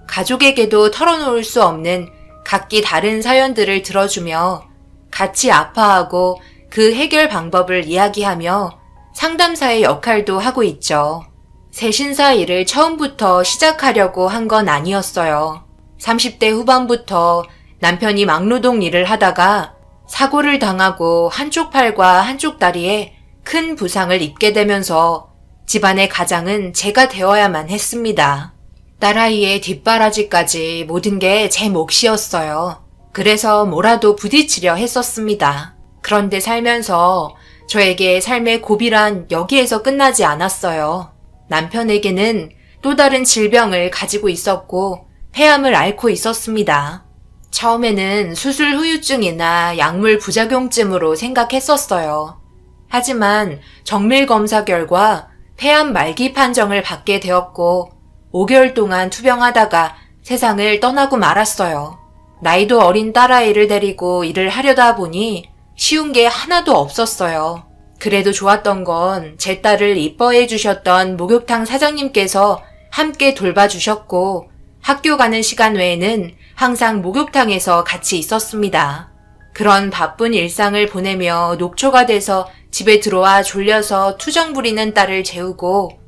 가족에게도 털어놓을 수 없는 각기 다른 사연들을 들어주며 같이 아파하고 그 해결 방법을 이야기하며 상담사의 역할도 하고 있죠. 세신사 일을 처음부터 시작하려고 한 건 아니었어요. 30대 후반부터 남편이 막노동 일을 하다가 사고를 당하고 한쪽 팔과 한쪽 다리에 큰 부상을 입게 되면서 집안의 가장은 제가 되어야만 했습니다. 딸아이의 뒷바라지까지 모든 게 제 몫이었어요. 그래서 뭐라도 부딪히려 했었습니다. 그런데 살면서 저에게 삶의 고비란 여기에서 끝나지 않았어요. 남편에게는 또 다른 질병을 가지고 있었고 폐암을 앓고 있었습니다. 처음에는 수술 후유증이나 약물 부작용쯤으로 생각했었어요. 하지만 정밀 검사 결과 폐암 말기 판정을 받게 되었고 5개월 동안 투병하다가 세상을 떠나고 말았어요. 나이도 어린 딸아이를 데리고 일을 하려다 보니 쉬운 게 하나도 없었어요. 그래도 좋았던 건 제 딸을 이뻐해 주셨던 목욕탕 사장님께서 함께 돌봐주셨고 학교 가는 시간 외에는 항상 목욕탕에서 같이 있었습니다. 그런 바쁜 일상을 보내며 녹초가 돼서 집에 들어와 졸려서 투정 부리는 딸을 재우고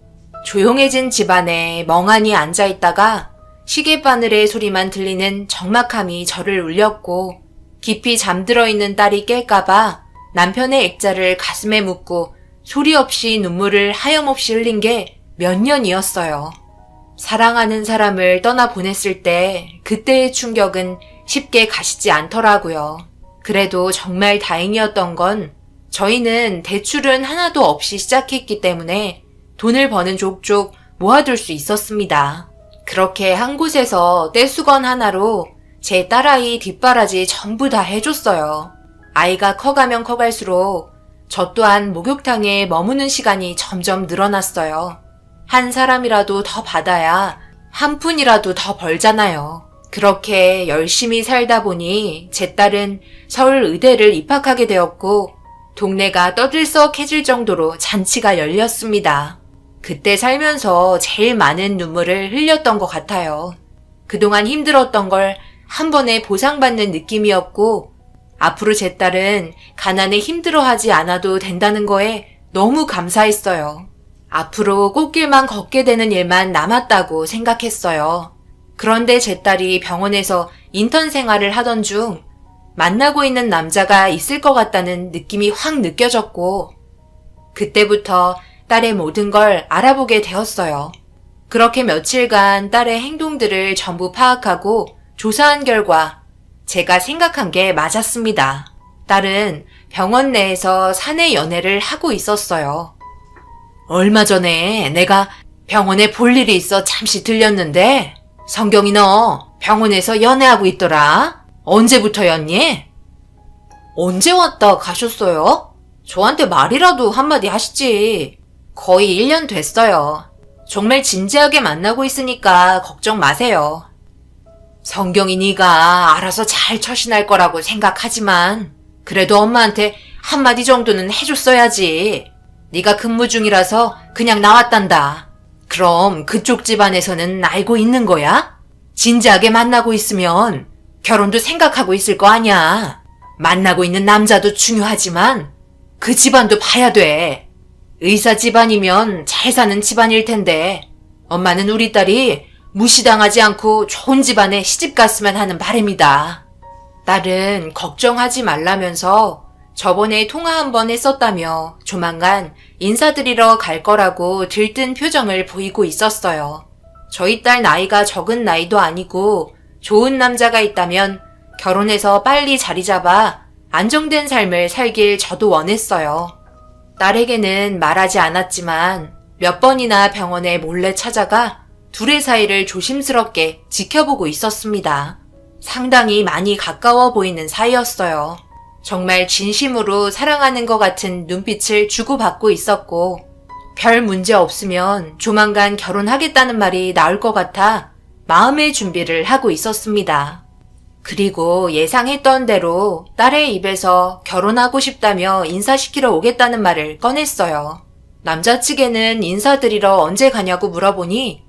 조용해진 집안에 멍하니 앉아있다가 시계바늘의 소리만 들리는 적막함이 저를 울렸고 깊이 잠들어 있는 딸이 깰까봐 남편의 액자를 가슴에 묻고 소리 없이 눈물을 하염없이 흘린 게 몇 년이었어요. 사랑하는 사람을 떠나보냈을 때 그때의 충격은 쉽게 가시지 않더라고요. 그래도 정말 다행이었던 건 저희는 대출은 하나도 없이 시작했기 때문에 돈을 버는 족족 모아둘 수 있었습니다. 그렇게 한 곳에서 떼수건 하나로 제 딸아이 뒷바라지 전부 다 해줬어요. 아이가 커가면 커갈수록 저 또한 목욕탕에 머무는 시간이 점점 늘어났어요. 한 사람이라도 더 받아야 한 푼이라도 더 벌잖아요. 그렇게 열심히 살다 보니 제 딸은 서울 의대를 입학하게 되었고 동네가 떠들썩해질 정도로 잔치가 열렸습니다. 그때 살면서 제일 많은 눈물을 흘렸던 것 같아요. 그동안 힘들었던 걸 한 번에 보상받는 느낌이었고 앞으로 제 딸은 가난에 힘들어하지 않아도 된다는 거에 너무 감사했어요. 앞으로 꽃길만 걷게 되는 일만 남았다고 생각했어요. 그런데 제 딸이 병원에서 인턴 생활을 하던 중 만나고 있는 남자가 있을 것 같다는 느낌이 확 느껴졌고 그때부터 딸의 모든 걸 알아보게 되었어요. 그렇게 며칠간 딸의 행동들을 전부 파악하고 조사한 결과 제가 생각한 게 맞았습니다. 딸은 병원 내에서 사내 연애를 하고 있었어요. 얼마 전에 내가 병원에 볼 일이 있어 잠시 들렸는데 성경이 너 병원에서 연애하고 있더라. 언제부터였니? 언제 왔다 가셨어요? 저한테 말이라도 한마디 하시지. 거의 1년 됐어요. 정말 진지하게 만나고 있으니까 걱정 마세요. 성경이 네가 알아서 잘 처신할 거라고 생각하지만 그래도 엄마한테 한마디 정도는 해줬어야지. 네가 근무 중이라서 그냥 나왔단다. 그럼 그쪽 집안에서는 알고 있는 거야? 진지하게 만나고 있으면 결혼도 생각하고 있을 거 아니야. 만나고 있는 남자도 중요하지만 그 집안도 봐야 돼. 의사 집안이면 잘 사는 집안일 텐데 엄마는 우리 딸이 무시당하지 않고 좋은 집안에 시집 갔으면 하는 바람이다. 딸은 걱정하지 말라면서 저번에 통화 한 번 했었다며 조만간 인사드리러 갈 거라고 들뜬 표정을 보이고 있었어요. 저희 딸 나이가 적은 나이도 아니고 좋은 남자가 있다면 결혼해서 빨리 자리 잡아 안정된 삶을 살길 저도 원했어요. 딸에게는 말하지 않았지만 몇 번이나 병원에 몰래 찾아가 둘의 사이를 조심스럽게 지켜보고 있었습니다. 상당히 많이 가까워 보이는 사이였어요. 정말 진심으로 사랑하는 것 같은 눈빛을 주고받고 있었고 별 문제 없으면 조만간 결혼하겠다는 말이 나올 것 같아 마음의 준비를 하고 있었습니다. 그리고 예상했던 대로 딸의 입에서 결혼하고 싶다며 인사시키러 오겠다는 말을 꺼냈어요. 남자 측에는 인사드리러 언제 가냐고 물어보니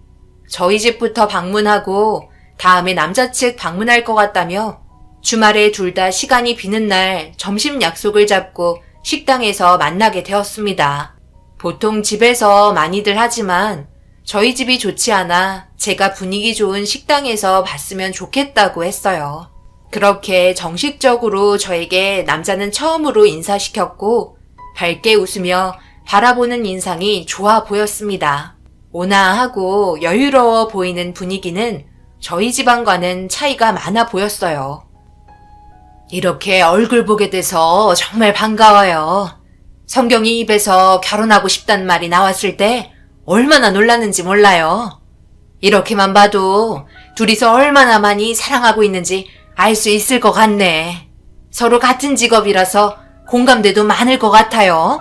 저희 집부터 방문하고 다음에 남자 측 방문할 것 같다며 주말에 둘 다 시간이 비는 날 점심 약속을 잡고 식당에서 만나게 되었습니다. 보통 집에서 많이들 하지만 저희 집이 좋지 않아 제가 분위기 좋은 식당에서 봤으면 좋겠다고 했어요. 그렇게 정식적으로 저에게 남자는 처음으로 인사시켰고 밝게 웃으며 바라보는 인상이 좋아 보였습니다. 온화하고 여유로워 보이는 분위기는 저희 집안과는 차이가 많아 보였어요. 이렇게 얼굴 보게 돼서 정말 반가워요. 성경이 입에서 결혼하고 싶단 말이 나왔을 때 얼마나 놀랐는지 몰라요. 이렇게만 봐도 둘이서 얼마나 많이 사랑하고 있는지 알 수 있을 것 같네. 서로 같은 직업이라서 공감대도 많을 것 같아요.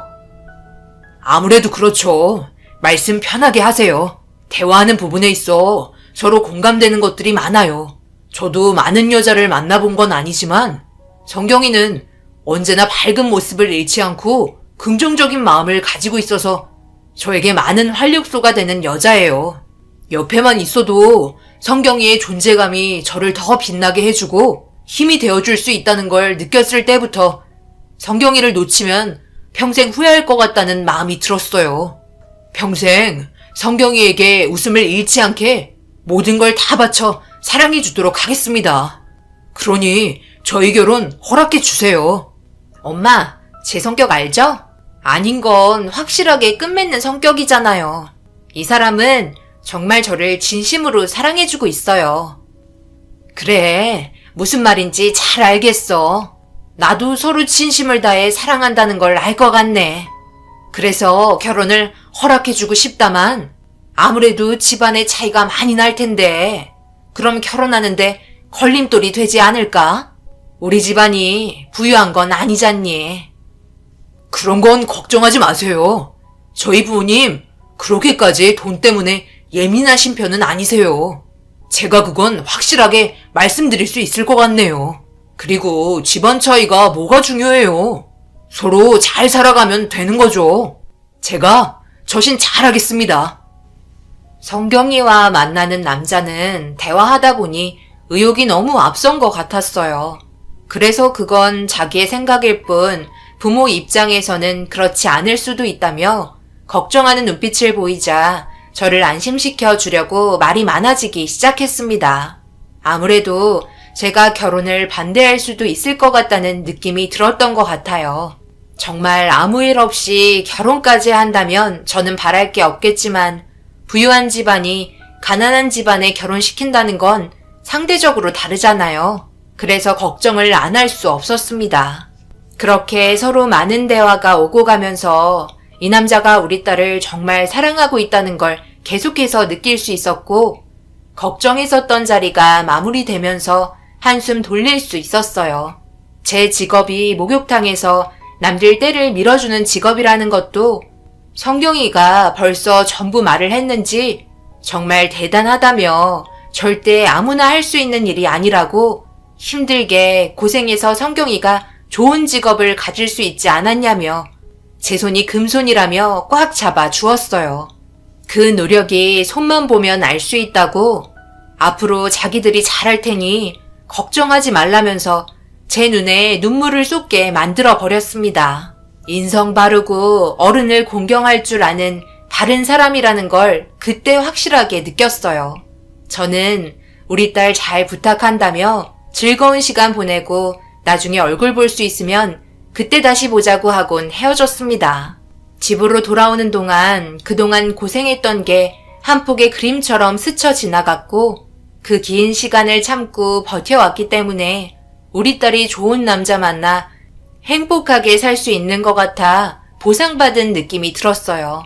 아무래도 그렇죠. 말씀 편하게 하세요. 대화하는 부분에 있어 서로 공감되는 것들이 많아요. 저도 많은 여자를 만나본 건 아니지만 성경이는 언제나 밝은 모습을 잃지 않고 긍정적인 마음을 가지고 있어서 저에게 많은 활력소가 되는 여자예요. 옆에만 있어도 성경이의 존재감이 저를 더 빛나게 해주고 힘이 되어줄 수 있다는 걸 느꼈을 때부터 성경이를 놓치면 평생 후회할 것 같다는 마음이 들었어요. 평생 성경이에게 웃음을 잃지 않게 모든 걸 다 바쳐 사랑해 주도록 하겠습니다. 그러니 저희 결혼 허락해 주세요. 엄마, 제 성격 알죠? 아닌 건 확실하게 끝맺는 성격이잖아요. 이 사람은 정말 저를 진심으로 사랑해주고 있어요. 그래, 무슨 말인지 잘 알겠어. 나도 서로 진심을 다해 사랑한다는 걸 알 것 같네. 그래서 결혼을 허락해주고 싶다만 아무래도 집안의 차이가 많이 날 텐데 그럼 결혼하는데 걸림돌이 되지 않을까? 우리 집안이 부유한 건 아니잖니. 그런 건 걱정하지 마세요. 저희 부모님 그렇게까지 돈 때문에 예민하신 편은 아니세요. 제가 그건 확실하게 말씀드릴 수 있을 것 같네요. 그리고 집안 차이가 뭐가 중요해요. 서로 잘 살아가면 되는 거죠. 제가 저신 잘하겠습니다. 성경이와 만나는 남자는 대화하다 보니 의욕이 너무 앞선 것 같았어요. 그래서 그건 자기의 생각일 뿐 부모 입장에서는 그렇지 않을 수도 있다며 걱정하는 눈빛을 보이자 저를 안심시켜 주려고 말이 많아지기 시작했습니다. 아무래도 제가 결혼을 반대할 수도 있을 것 같다는 느낌이 들었던 것 같아요. 정말 아무 일 없이 결혼까지 한다면 저는 바랄 게 없겠지만 부유한 집안이 가난한 집안에 결혼시킨다는 건 상대적으로 다르잖아요. 그래서 걱정을 안 할 수 없었습니다. 그렇게 서로 많은 대화가 오고 가면서 이 남자가 우리 딸을 정말 사랑하고 있다는 걸 계속해서 느낄 수 있었고 걱정했었던 자리가 마무리되면서 한숨 돌릴 수 있었어요. 제 직업이 목욕탕에서 남들 때를 밀어주는 직업이라는 것도 성경이가 벌써 전부 말을 했는지 정말 대단하다며 절대 아무나 할 수 있는 일이 아니라고 힘들게 고생해서 성경이가 좋은 직업을 가질 수 있지 않았냐며 제 손이 금손이라며 꽉 잡아 주었어요. 그 노력이 손만 보면 알 수 있다고 앞으로 자기들이 잘할 테니 걱정하지 말라면서 제 눈에 눈물을 쏟게 만들어 버렸습니다. 인성 바르고 어른을 공경할 줄 아는 바른 사람이라는 걸 그때 확실하게 느꼈어요. 저는 우리 딸 잘 부탁한다며 즐거운 시간 보내고 나중에 얼굴 볼 수 있으면 그때 다시 보자고 하곤 헤어졌습니다. 집으로 돌아오는 동안 그동안 고생했던 게 한 폭의 그림처럼 스쳐 지나갔고 그 긴 시간을 참고 버텨왔기 때문에 우리 딸이 좋은 남자 만나 행복하게 살 수 있는 것 같아 보상받은 느낌이 들었어요.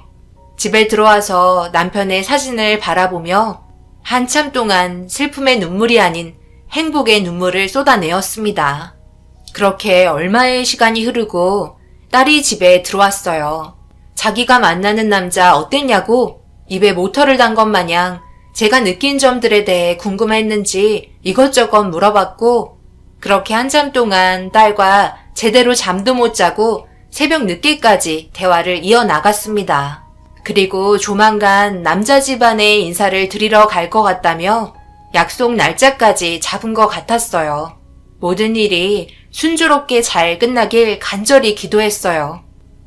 집에 들어와서 남편의 사진을 바라보며 한참 동안 슬픔의 눈물이 아닌 행복의 눈물을 쏟아내었습니다. 그렇게 얼마의 시간이 흐르고 딸이 집에 들어왔어요. 자기가 만나는 남자 어땠냐고 입에 모터를 단 것 마냥 제가 느낀 점들에 대해 궁금했는지 이것저것 물어봤고 그렇게 한참 동안 딸과 제대로 잠도 못 자고 새벽 늦게까지 대화를 이어나갔습니다. 그리고 조만간 남자 집안에 인사를 드리러 갈 것 같다며 약속 날짜까지 잡은 것 같았어요. 모든 일이 순조롭게 잘 끝나길 간절히 기도했어요.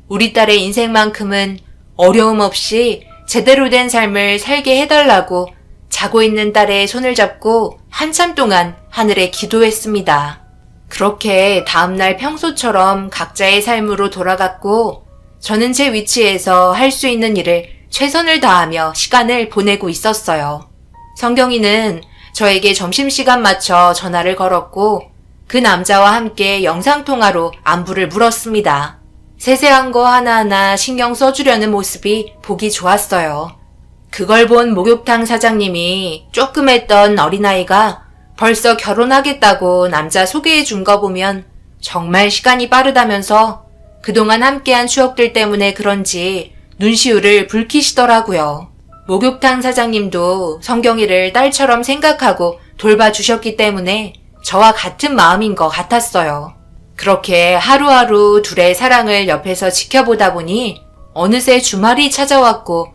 우리 딸의 인생만큼은 어려움 없이 제대로 된 삶을 살게 해달라고 자고 있는 딸의 손을 잡고 한참 동안 하늘에 기도했습니다. 그렇게 다음날 평소처럼 각자의 삶으로 돌아갔고 저는 제 위치에서 할 수 있는 일을 최선을 다하며 시간을 보내고 있었어요. 성경이는 저에게 점심시간 맞춰 전화를 걸었고 그 남자와 함께 영상통화로 안부를 물었습니다. 세세한 거 하나하나 신경 써주려는 모습이 보기 좋았어요. 그걸 본 목욕탕 사장님이 조그맸던 어린아이가 벌써 결혼하겠다고 남자 소개해 준 거 보면 정말 시간이 빠르다면서 그동안 함께한 추억들 때문에 그런지 눈시울을 붉히시더라고요. 목욕탕 사장님도 성경이를 딸처럼 생각하고 돌봐주셨기 때문에 저와 같은 마음인 것 같았어요. 그렇게 하루하루 둘의 사랑을 옆에서 지켜보다 보니 어느새 주말이 찾아왔고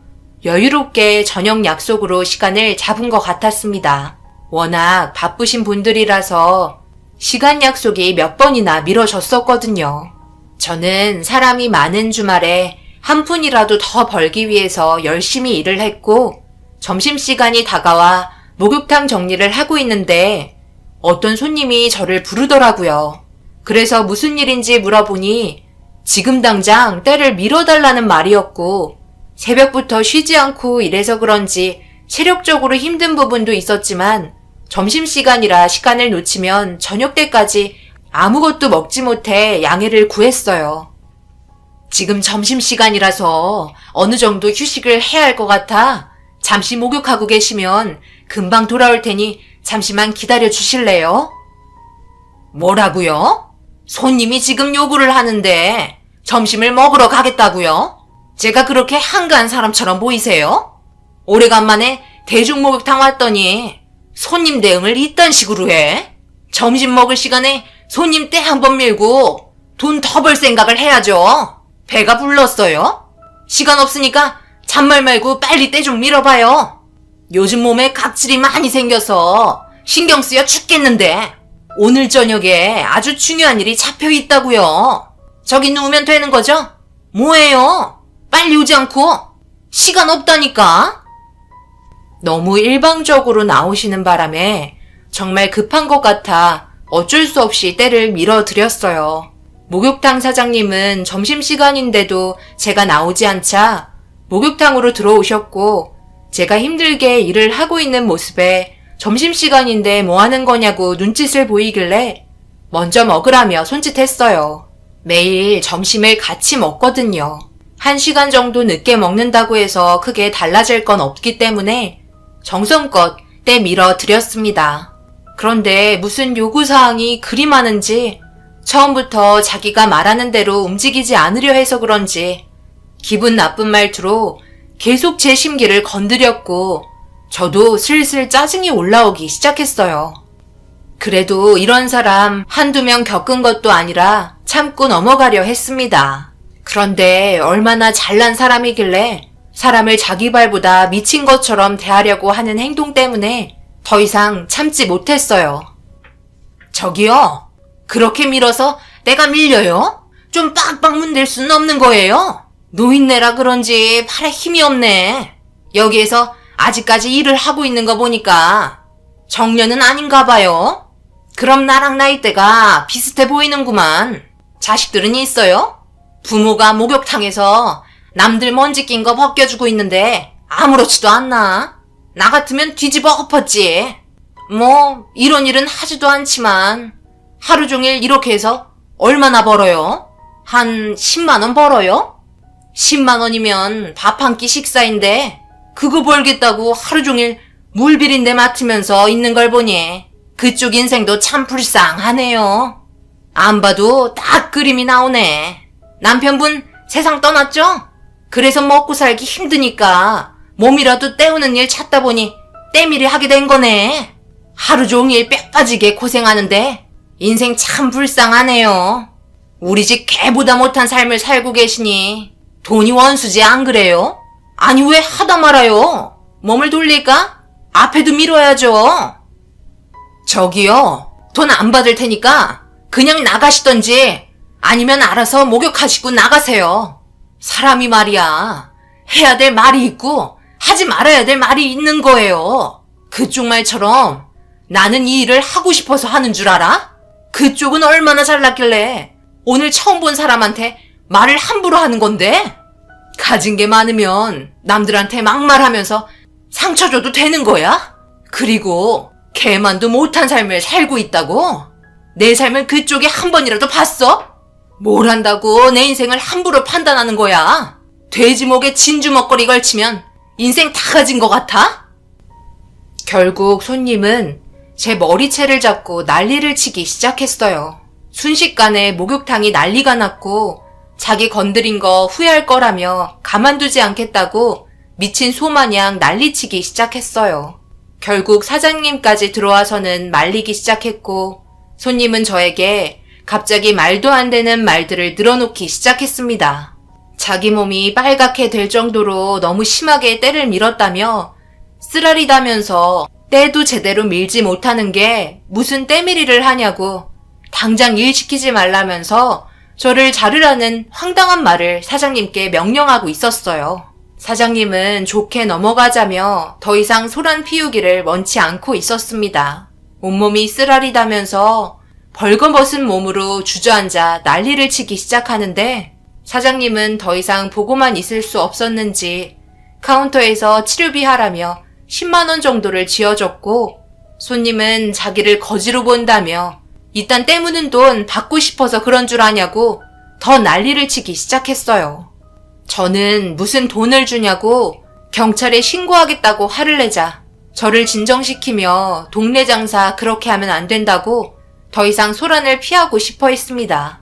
여유롭게 저녁 약속으로 시간을 잡은 것 같았습니다. 워낙 바쁘신 분들이라서 시간 약속이 몇 번이나 미뤄졌었거든요. 저는 사람이 많은 주말에 한 푼이라도 더 벌기 위해서 열심히 일을 했고 점심시간이 다가와 목욕탕 정리를 하고 있는데 어떤 손님이 저를 부르더라고요. 그래서 무슨 일인지 물어보니 지금 당장 때를 밀어달라는 말이었고 새벽부터 쉬지 않고 일해서 그런지 체력적으로 힘든 부분도 있었지만 점심시간이라 시간을 놓치면 저녁 때까지 아무것도 먹지 못해 양해를 구했어요. 지금 점심시간이라서 어느 정도 휴식을 해야 할 것 같아 잠시 목욕하고 계시면 금방 돌아올 테니 잠시만 기다려 주실래요? 뭐라고요? 손님이 지금 요구를 하는데 점심을 먹으러 가겠다고요? 제가 그렇게 한가한 사람처럼 보이세요? 오래간만에 대중목욕탕 왔더니 손님 대응을 이딴 식으로 해? 점심 먹을 시간에 손님 때 한 번 밀고 돈 더 벌 생각을 해야죠. 배가 불렀어요? 시간 없으니까 잔말 말고 빨리 때 좀 밀어봐요. 요즘 몸에 각질이 많이 생겨서 신경 쓰여 죽겠는데 오늘 저녁에 아주 중요한 일이 잡혀 있다고요. 저기 누우면 되는 거죠? 뭐예요? 빨리 오지 않고 시간 없다니까. 너무 일방적으로 나오시는 바람에 정말 급한 것 같아 어쩔 수 없이 때를 밀어드렸어요. 목욕탕 사장님은 점심시간인데도 제가 나오지 않자 목욕탕으로 들어오셨고 제가 힘들게 일을 하고 있는 모습에 점심시간인데 뭐 하는 거냐고 눈짓을 보이길래 먼저 먹으라며 손짓했어요. 매일 점심을 같이 먹거든요. 1시간 정도 늦게 먹는다고 해서 크게 달라질 건 없기 때문에 정성껏 때 밀어드렸습니다. 그런데 무슨 요구사항이 그리 많은지 처음부터 자기가 말하는 대로 움직이지 않으려 해서 그런지 기분 나쁜 말투로 계속 제 심기를 건드렸고 저도 슬슬 짜증이 올라오기 시작했어요. 그래도 이런 사람 한두 명 겪은 것도 아니라 참고 넘어가려 했습니다. 그런데 얼마나 잘난 사람이길래 사람을 자기 발보다 미친 것처럼 대하려고 하는 행동 때문에 더 이상 참지 못했어요. 저기요, 그렇게 밀어서 내가 밀려요? 좀 빡빡 문댈 수는 없는 거예요? 노인네라 그런지 팔에 힘이 없네. 여기에서 아직까지 일을 하고 있는 거 보니까 정년은 아닌가 봐요. 그럼 나랑 나이대가 비슷해 보이는구만. 자식들은 있어요? 부모가 목욕탕에서 남들 먼지 낀 거 벗겨주고 있는데 아무렇지도 않나? 나 같으면 뒤집어 엎었지. 뭐 이런 일은 하지도 않지만 하루 종일 이렇게 해서 얼마나 벌어요? 한 10만 원 벌어요? 10만 원이면 밥 한 끼 식사인데 그거 벌겠다고 하루 종일 물 비린내 맡으면서 있는 걸 보니 그쪽 인생도 참 불쌍하네요. 안 봐도 딱 그림이 나오네. 남편분 세상 떠났죠? 그래서 먹고 살기 힘드니까 몸이라도 때우는 일 찾다 보니 때밀이 하게 된 거네. 하루 종일 뼈 빠지게 고생하는데 인생 참 불쌍하네요. 우리 집 개보다 못한 삶을 살고 계시니 돈이 원수지 안 그래요? 아니 왜 하다 말아요? 몸을 돌릴까? 앞에도 밀어야죠. 저기요, 돈 안 받을 테니까 그냥 나가시던지 아니면 알아서 목욕하시고 나가세요. 사람이 말이야, 해야 될 말이 있고 하지 말아야 될 말이 있는 거예요. 그쪽 말처럼 나는 이 일을 하고 싶어서 하는 줄 알아? 그쪽은 얼마나 잘났길래 오늘 처음 본 사람한테 말을 함부로 하는 건데? 가진 게 많으면 남들한테 막말하면서 상처 줘도 되는 거야? 그리고 개만도 못한 삶을 살고 있다고? 내 삶을 그쪽이 한 번이라도 봤어? 뭘 한다고 내 인생을 함부로 판단하는 거야? 돼지 목에 진주 먹거리 걸치면 인생 다 가진 것 같아? 결국 손님은 제 머리채를 잡고 난리를 치기 시작했어요. 순식간에 목욕탕이 난리가 났고 자기 건드린 거 후회할 거라며 가만두지 않겠다고 미친 소마냥 난리치기 시작했어요. 결국 사장님까지 들어와서는 말리기 시작했고 손님은 저에게 갑자기 말도 안 되는 말들을 늘어놓기 시작했습니다. 자기 몸이 빨갛게 될 정도로 너무 심하게 때를 밀었다며 쓰라리다면서 때도 제대로 밀지 못하는 게 무슨 때밀이를 하냐고 당장 일 시키지 말라면서 저를 자르라는 황당한 말을 사장님께 명령하고 있었어요. 사장님은 좋게 넘어가자며 더 이상 소란 피우기를 원치 않고 있었습니다. 온몸이 쓰라리다면서 벌거벗은 몸으로 주저앉아 난리를 치기 시작하는데 사장님은 더 이상 보고만 있을 수 없었는지 카운터에서 치료비 하라며 10만 원 정도를 쥐어줬고 손님은 자기를 거지로 본다며 이딴 때무는 돈 받고 싶어서 그런 줄 아냐고 더 난리를 치기 시작했어요. 저는 무슨 돈을 주냐고 경찰에 신고하겠다고 화를 내자 저를 진정시키며 동네 장사 그렇게 하면 안 된다고 더 이상 소란을 피하고 싶어 했습니다.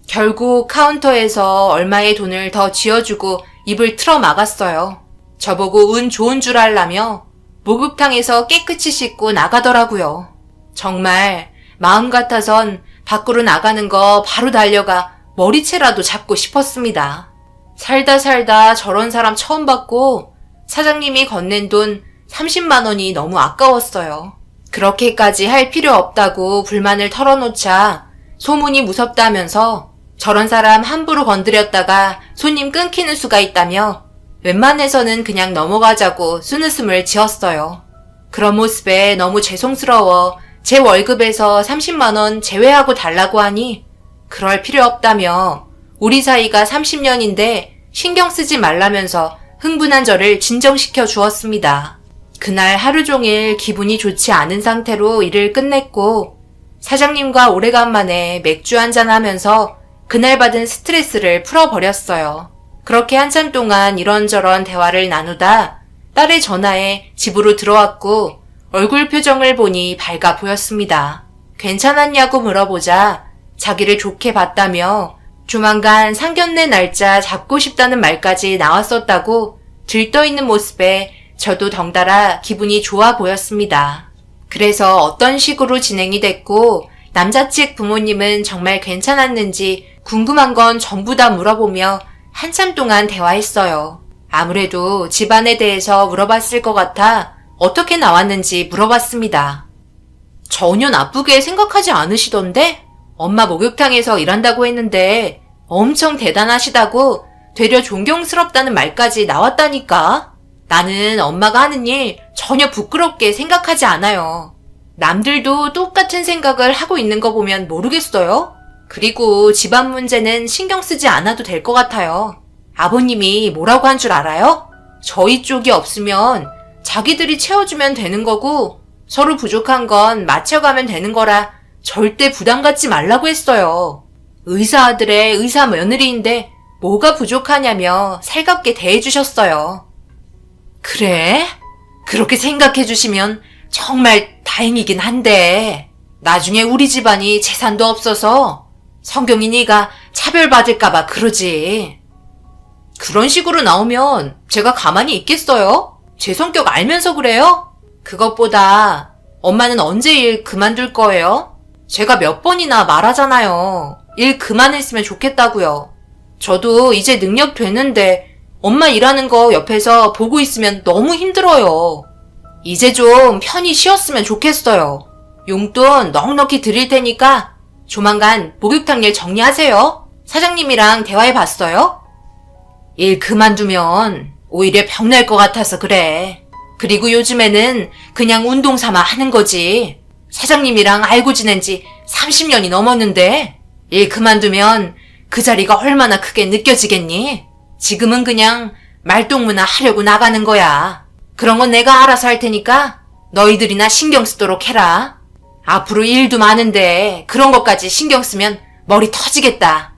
결국 카운터에서 얼마의 돈을 더 쥐어주고 입을 틀어 막았어요. 저보고 운 좋은 줄 알라며 목욕탕에서 깨끗이 씻고 나가더라고요. 정말 마음 같아선 밖으로 나가는 거 바로 달려가 머리채라도 잡고 싶었습니다. 살다 저런 사람 처음 봤고 사장님이 건넨 돈 30만 원이 너무 아까웠어요. 그렇게까지 할 필요 없다고 불만을 털어놓자 소문이 무섭다면서 저런 사람 함부로 건드렸다가 손님 끊기는 수가 있다며 웬만해서는 그냥 넘어가자고 쓴웃음을 지었어요. 그런 모습에 너무 죄송스러워 제 월급에서 30만 원 제외하고 달라고 하니 그럴 필요 없다며 우리 사이가 30년인데 신경 쓰지 말라면서 흥분한 저를 진정시켜 주었습니다. 그날 하루 종일 기분이 좋지 않은 상태로 일을 끝냈고 사장님과 오래간만에 맥주 한잔 하면서 그날 받은 스트레스를 풀어버렸어요. 그렇게 한참 동안 이런저런 대화를 나누다 딸의 전화에 집으로 들어왔고 얼굴 표정을 보니 밝아 보였습니다. 괜찮았냐고 물어보자 자기를 좋게 봤다며 조만간 상견례 날짜 잡고 싶다는 말까지 나왔었다고 들떠있는 모습에 저도 덩달아 기분이 좋아 보였습니다. 그래서 어떤 식으로 진행이 됐고 남자 측 부모님은 정말 괜찮았는지 궁금한 건 전부 다 물어보며 한참 동안 대화했어요. 아무래도 집안에 대해서 물어봤을 것 같아 어떻게 나왔는지 물어봤습니다. 전혀 나쁘게 생각하지 않으시던데? 엄마 목욕탕에서 일한다고 했는데 엄청 대단하시다고 되려 존경스럽다는 말까지 나왔다니까? 나는 엄마가 하는 일 전혀 부끄럽게 생각하지 않아요. 남들도 똑같은 생각을 하고 있는 거 보면 모르겠어요? 그리고 집안 문제는 신경 쓰지 않아도 될 것 같아요. 아버님이 뭐라고 한 줄 알아요? 저희 쪽이 없으면 자기들이 채워주면 되는 거고 서로 부족한 건 맞춰가면 되는 거라 절대 부담 갖지 말라고 했어요. 의사 아들의 의사 며느리인데 뭐가 부족하냐며 살갑게 대해주셨어요. 그래? 그렇게 생각해 주시면 정말 다행이긴 한데 나중에 우리 집안이 재산도 없어서 성경이 네가 차별받을까봐 그러지. 그런 식으로 나오면 제가 가만히 있겠어요? 제 성격 알면서 그래요? 그것보다 엄마는 언제 일 그만둘 거예요? 제가 몇 번이나 말하잖아요. 일 그만했으면 좋겠다고요. 저도 이제 능력 되는데 엄마 일하는 거 옆에서 보고 있으면 너무 힘들어요. 이제 좀 편히 쉬었으면 좋겠어요. 용돈 넉넉히 드릴 테니까 조만간 목욕탕 일 정리하세요. 사장님이랑 대화해봤어요? 일 그만두면 오히려 병날 것 같아서 그래. 그리고 요즘에는 그냥 운동 삼아 하는 거지. 사장님이랑 알고 지낸 지 30년이 넘었는데 일 그만두면 그 자리가 얼마나 크게 느껴지겠니? 지금은 그냥 말동무나 하려고 나가는 거야. 그런 건 내가 알아서 할 테니까 너희들이나 신경 쓰도록 해라. 앞으로 일도 많은데 그런 것까지 신경 쓰면 머리 터지겠다.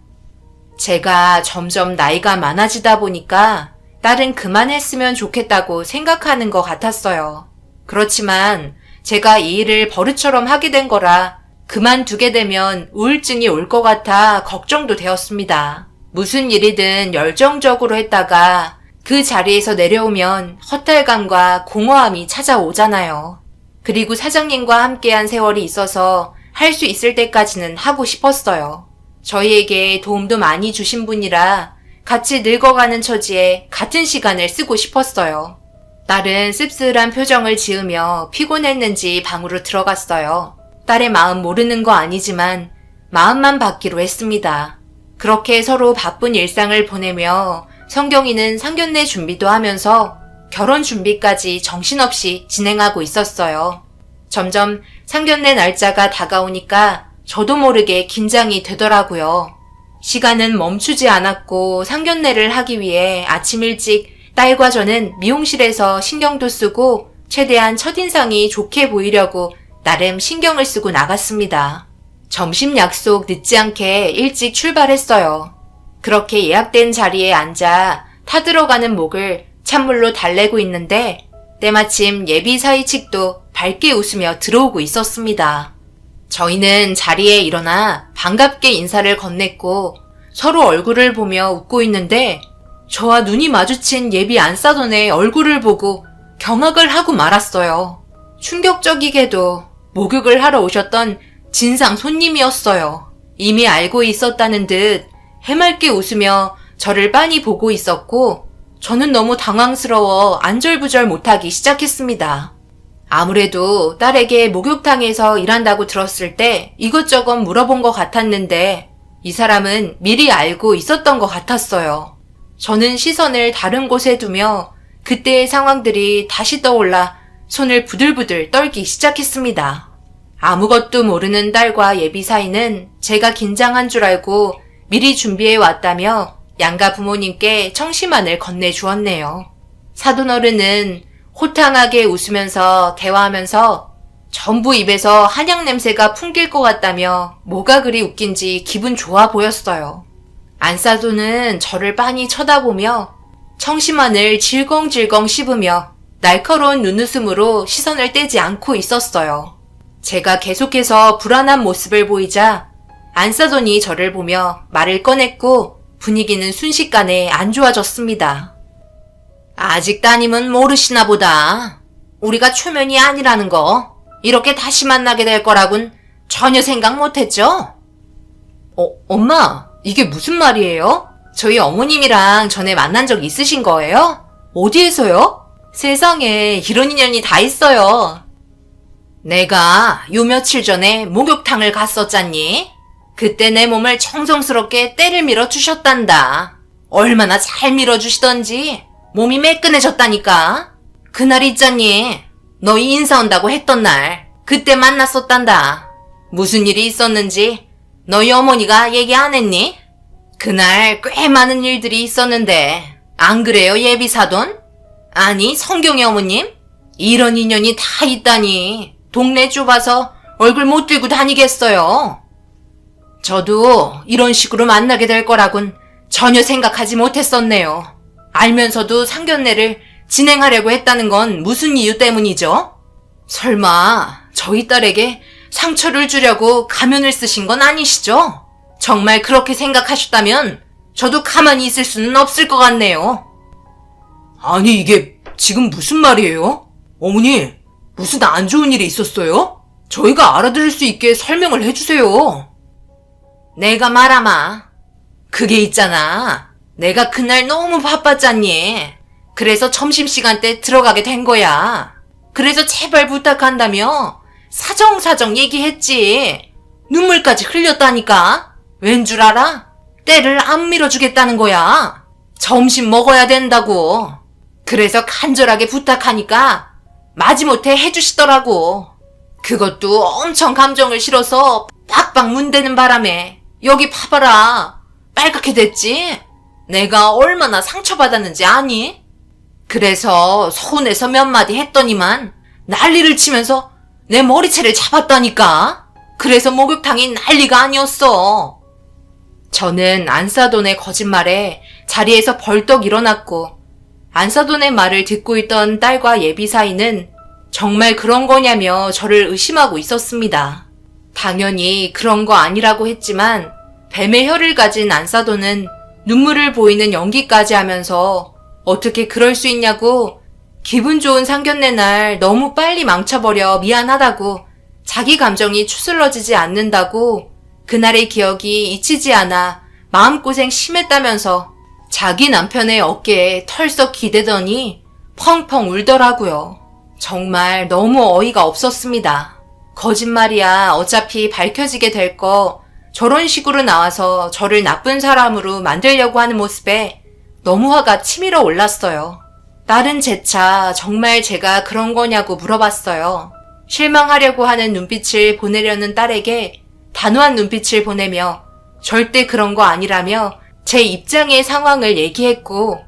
제가 점점 나이가 많아지다 보니까 딸은 그만했으면 좋겠다고 생각하는 것 같았어요. 그렇지만 제가 이 일을 버릇처럼 하게 된 거라 그만두게 되면 우울증이 올 것 같아 걱정도 되었습니다. 무슨 일이든 열정적으로 했다가 그 자리에서 내려오면 허탈감과 공허함이 찾아오잖아요. 그리고 사장님과 함께한 세월이 있어서 할 수 있을 때까지는 하고 싶었어요. 저희에게 도움도 많이 주신 분이라 같이 늙어가는 처지에 같은 시간을 쓰고 싶었어요. 딸은 씁쓸한 표정을 지으며 피곤했는지 방으로 들어갔어요. 딸의 마음 모르는 거 아니지만 마음만 받기로 했습니다. 그렇게 서로 바쁜 일상을 보내며 성경이는 상견례 준비도 하면서 결혼 준비까지 정신없이 진행하고 있었어요. 점점 상견례 날짜가 다가오니까 저도 모르게 긴장이 되더라고요. 시간은 멈추지 않았고 상견례를 하기 위해 아침 일찍 딸과 저는 미용실에서 신경도 쓰고 최대한 첫인상이 좋게 보이려고 나름 신경을 쓰고 나갔습니다. 점심 약속 늦지 않게 일찍 출발했어요. 그렇게 예약된 자리에 앉아 타들어가는 목을 찬물로 달래고 있는데 때마침 예비 사위 측도 밝게 웃으며 들어오고 있었습니다. 저희는 자리에 일어나 반갑게 인사를 건넸고 서로 얼굴을 보며 웃고 있는데 저와 눈이 마주친 예비 안사돈의 얼굴을 보고 경악을 하고 말았어요. 충격적이게도 목욕을 하러 오셨던 진상 손님이었어요. 이미 알고 있었다는 듯 해맑게 웃으며 저를 빤히 보고 있었고 저는 너무 당황스러워 안절부절 못하기 시작했습니다. 아무래도 딸에게 목욕탕에서 일한다고 들었을 때 이것저것 물어본 것 같았는데 이 사람은 미리 알고 있었던 것 같았어요. 저는 시선을 다른 곳에 두며 그때의 상황들이 다시 떠올라 손을 부들부들 떨기 시작했습니다. 아무것도 모르는 딸과 예비 사이는 제가 긴장한 줄 알고 미리 준비해 왔다며 양가 부모님께 청심환을 건네주었네요. 사돈어른은 호탕하게 웃으면서 대화하면서 전부 입에서 한약 냄새가 풍길 것 같다며 뭐가 그리 웃긴지 기분 좋아 보였어요. 안사돈은 저를 빤히 쳐다보며 청심환을 질겅질겅 씹으며 날카로운 눈웃음으로 시선을 떼지 않고 있었어요. 제가 계속해서 불안한 모습을 보이자 안사돈이 저를 보며 말을 꺼냈고 분위기는 순식간에 안 좋아졌습니다. 아직 따님은 모르시나 보다. 우리가 초면이 아니라는 거, 이렇게 다시 만나게 될 거라곤 전혀 생각 못했죠? 엄마, 이게 무슨 말이에요? 저희 어머님이랑 전에 만난 적 있으신 거예요? 어디에서요? 세상에 이런 인연이 다 있어요. 내가 요 며칠 전에 목욕탕을 갔었잖니? 그때 내 몸을 정성스럽게 때를 밀어주셨단다. 얼마나 잘 밀어주시던지 몸이 매끈해졌다니까. 그날 있잖니. 너희 인사 온다고 했던 날 그때 만났었단다. 무슨 일이 있었는지 너희 어머니가 얘기 안 했니? 그날 꽤 많은 일들이 있었는데 안 그래요 예비사돈? 아니 성경의 어머님? 이런 인연이 다 있다니 동네 좁아서 얼굴 못 들고 다니겠어요. 저도 이런 식으로 만나게 될 거라곤 전혀 생각하지 못했었네요. 알면서도 상견례를 진행하려고 했다는 건 무슨 이유 때문이죠? 설마 저희 딸에게 상처를 주려고 가면을 쓰신 건 아니시죠? 정말 그렇게 생각하셨다면 저도 가만히 있을 수는 없을 것 같네요. 아니, 이게 지금 무슨 말이에요? 어머니, 무슨 안 좋은 일이 있었어요? 저희가 알아들을 수 있게 설명을 해주세요. 내가 말하마. 그게 있잖아. 내가 그날 너무 바빴잖니. 그래서 점심시간 때 들어가게 된 거야. 그래서 제발 부탁한다며 사정사정 얘기했지. 눈물까지 흘렸다니까. 왠 줄 알아? 때를 안 밀어주겠다는 거야. 점심 먹어야 된다고. 그래서 간절하게 부탁하니까 마지못해 해주시더라고. 그것도 엄청 감정을 실어서 빡빡 문대는 바람에 여기 봐봐라. 빨갛게 됐지? 내가 얼마나 상처받았는지 아니? 그래서 서운해서 몇 마디 했더니만 난리를 치면서 내 머리채를 잡았다니까. 그래서 목욕탕이 난리가 아니었어. 저는 안사돈의 거짓말에 자리에서 벌떡 일어났고 안사돈의 말을 듣고 있던 딸과 예비 사이는 정말 그런 거냐며 저를 의심하고 있었습니다. 당연히 그런 거 아니라고 했지만 뱀의 혀를 가진 안사돈은 눈물을 보이는 연기까지 하면서 어떻게 그럴 수 있냐고 기분 좋은 상견례 날 너무 빨리 망쳐버려 미안하다고 자기 감정이 추스러지지 않는다고 그날의 기억이 잊히지 않아 마음고생 심했다면서 자기 남편의 어깨에 털썩 기대더니 펑펑 울더라고요. 정말 너무 어이가 없었습니다. 거짓말이야 어차피 밝혀지게 될 거 저런 식으로 나와서 저를 나쁜 사람으로 만들려고 하는 모습에 너무 화가 치밀어 올랐어요. 딸은 재차 정말 제가 그런 거냐고 물어봤어요. 실망하려고 하는 눈빛을 보내려는 딸에게 단호한 눈빛을 보내며 절대 그런 거 아니라며 제 입장의 상황을 얘기했고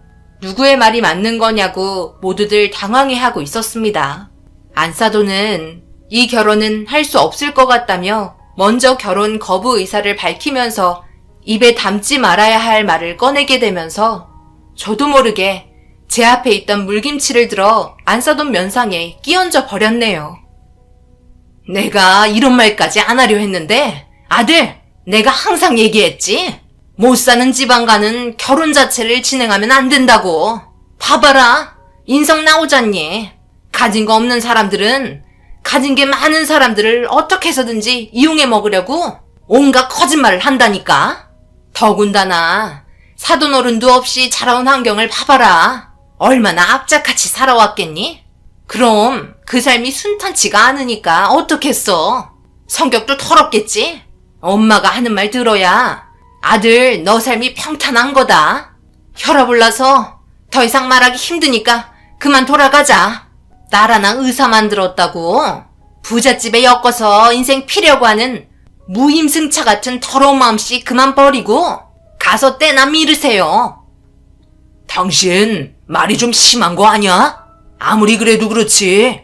누구의 말이 맞는 거냐고 모두들 당황해하고 있었습니다. 안사돈은 이 결혼은 할 수 없을 것 같다며 먼저 결혼 거부 의사를 밝히면서 입에 담지 말아야 할 말을 꺼내게 되면서 저도 모르게 제 앞에 있던 물김치를 들어 안사돈 면상에 끼얹어 버렸네요. 내가 이런 말까지 안 하려 했는데 아들, 내가 항상 얘기했지? 못 사는 지방과는 결혼 자체를 진행하면 안 된다고. 봐봐라. 인성 나오잖니. 가진 거 없는 사람들은 가진 게 많은 사람들을 어떻게 해서든지 이용해 먹으려고 온갖 거짓말을 한다니까. 더군다나 사돈어른도 없이 자라온 환경을 봐봐라. 얼마나 악착같이 살아왔겠니? 그럼 그 삶이 순탄치가 않으니까 어떻겠어. 성격도 더럽겠지? 엄마가 하는 말 들어야 아들 너 삶이 평탄한 거다. 혈압 올라서 더 이상 말하기 힘드니까 그만 돌아가자. 나라나 의사 만들었다고 부잣집에 엮어서 인생 피려고 하는 무임승차 같은 더러운 마음씨 그만 버리고 가서 때나 미르세요. 당신 말이 좀 심한 거 아니야? 아무리 그래도 그렇지.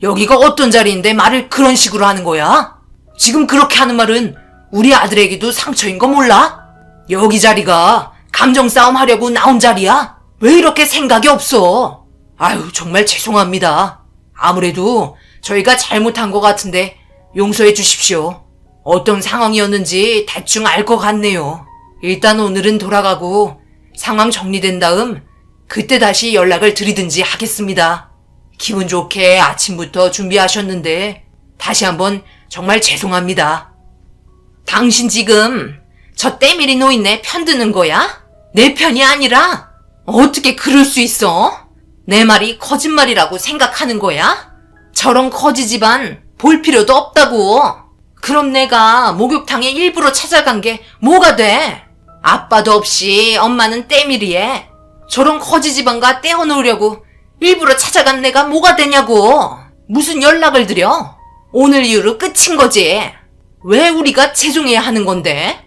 여기가 어떤 자리인데 말을 그런 식으로 하는 거야? 지금 그렇게 하는 말은 우리 아들에게도 상처인 거 몰라? 여기 자리가 감정 싸움 하려고 나온 자리야? 왜 이렇게 생각이 없어? 아유, 정말 죄송합니다. 아무래도 저희가 잘못한 것 같은데 용서해 주십시오. 어떤 상황이었는지 대충 알 것 같네요. 일단 오늘은 돌아가고 상황 정리된 다음 그때 다시 연락을 드리든지 하겠습니다. 기분 좋게 아침부터 준비하셨는데 다시 한번 정말 죄송합니다. 당신 지금 저 때밀이 노인네 편드는 거야? 내 편이 아니라 어떻게 그럴 수 있어? 내 말이 거짓말이라고 생각하는 거야? 저런 거지 집안 볼 필요도 없다고. 그럼 내가 목욕탕에 일부러 찾아간 게 뭐가 돼? 아빠도 없이 엄마는 때밀이에 저런 거지 집안과 떼어놓으려고 일부러 찾아간 내가 뭐가 되냐고. 무슨 연락을 드려? 오늘 이후로 끝인 거지. 왜 우리가 죄송해야 하는 건데?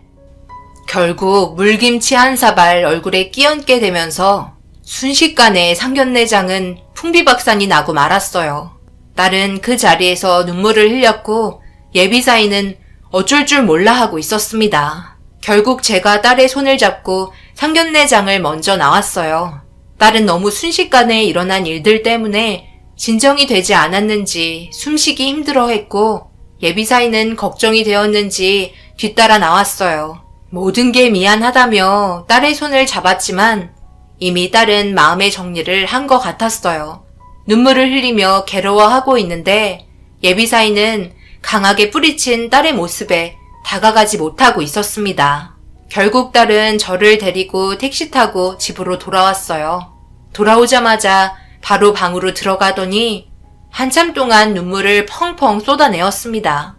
결국 물김치 한 사발 얼굴에 끼얹게 되면서 순식간에 상견례장은 풍비박산이 나고 말았어요. 딸은 그 자리에서 눈물을 흘렸고 예비사위는 어쩔 줄 몰라 하고 있었습니다. 결국 제가 딸의 손을 잡고 상견례장을 먼저 나왔어요. 딸은 너무 순식간에 일어난 일들 때문에 진정이 되지 않았는지 숨쉬기 힘들어했고 예비사위는 걱정이 되었는지 뒤따라 나왔어요. 모든 게 미안하다며 딸의 손을 잡았지만 이미 딸은 마음의 정리를 한 것 같았어요. 눈물을 흘리며 괴로워하고 있는데 예비사위는 강하게 뿌리친 딸의 모습에 다가가지 못하고 있었습니다. 결국 딸은 저를 데리고 택시 타고 집으로 돌아왔어요. 돌아오자마자 바로 방으로 들어가더니 한참 동안 눈물을 펑펑 쏟아내었습니다.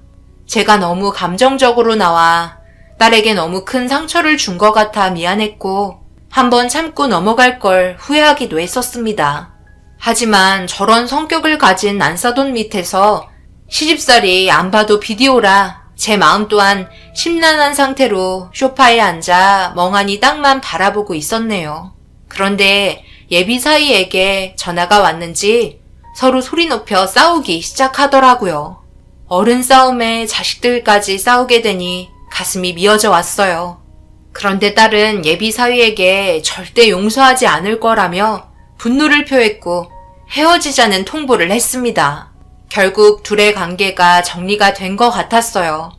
제가 너무 감정적으로 나와 딸에게 너무 큰 상처를 준 것 같아 미안했고 한번 참고 넘어갈 걸 후회하기도 했었습니다. 하지만 저런 성격을 가진 안사돈 밑에서 시집살이 안 봐도 비디오라 제 마음 또한 심란한 상태로 소파에 앉아 멍하니 땅만 바라보고 있었네요. 그런데 예비사위에게 전화가 왔는지 서로 소리 높여 싸우기 시작하더라고요. 어른 싸움에 자식들까지 싸우게 되니 가슴이 미어져 왔어요. 그런데 딸은 예비사위에게 절대 용서하지 않을 거라며 분노를 표했고 헤어지자는 통보를 했습니다. 결국 둘의 관계가 정리가 된 것 같았어요.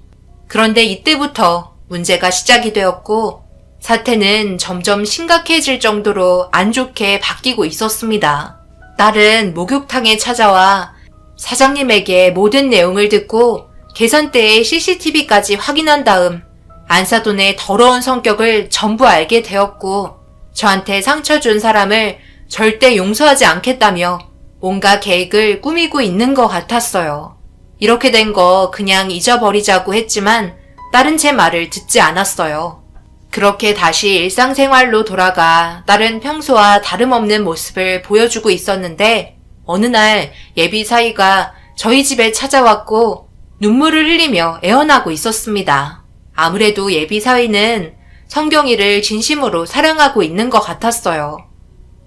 그런데 이때부터 문제가 시작이 되었고 사태는 점점 심각해질 정도로 안 좋게 바뀌고 있었습니다. 딸은 목욕탕에 찾아와 사장님에게 모든 내용을 듣고 계산대의 CCTV까지 확인한 다음 안사돈의 더러운 성격을 전부 알게 되었고 저한테 상처 준 사람을 절대 용서하지 않겠다며 온갖 계획을 꾸미고 있는 것 같았어요. 이렇게 된 거 그냥 잊어버리자고 했지만 딸은 제 말을 듣지 않았어요. 그렇게 다시 일상생활로 돌아가 딸은 평소와 다름없는 모습을 보여주고 있었는데 어느 날 예비사위가 저희 집에 찾아왔고 눈물을 흘리며 애원하고 있었습니다. 아무래도 예비사위는 성경이를 진심으로 사랑하고 있는 것 같았어요.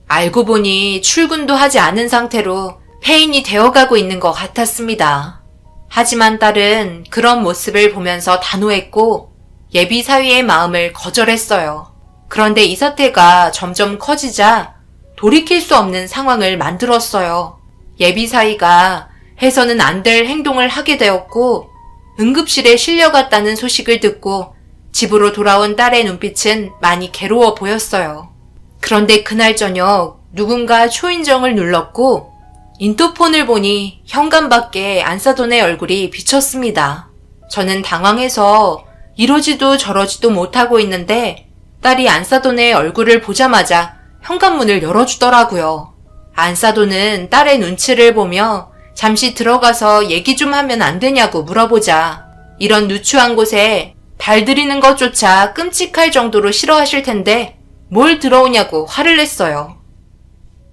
알고 보니 출근도 하지 않은 상태로 폐인이 되어가고 있는 것 같았습니다. 하지만 딸은 그런 모습을 보면서 단호했고 예비사위의 마음을 거절했어요. 그런데 이 사태가 점점 커지자 돌이킬 수 없는 상황을 만들었어요. 예비사위가 해서는 안 될 행동을 하게 되었고 응급실에 실려갔다는 소식을 듣고 집으로 돌아온 딸의 눈빛은 많이 괴로워 보였어요. 그런데 그날 저녁 누군가 초인종을 눌렀고 인터폰을 보니 현관밖에 안사돈의 얼굴이 비쳤습니다. 저는 당황해서 이러지도 저러지도 못하고 있는데 딸이 안사돈의 얼굴을 보자마자 현관문을 열어주더라고요. 안사돈은 딸의 눈치를 보며 잠시 들어가서 얘기 좀 하면 안 되냐고 물어보자 이런 누추한 곳에 발 들이는 것조차 끔찍할 정도로 싫어하실 텐데 뭘 들어오냐고 화를 냈어요.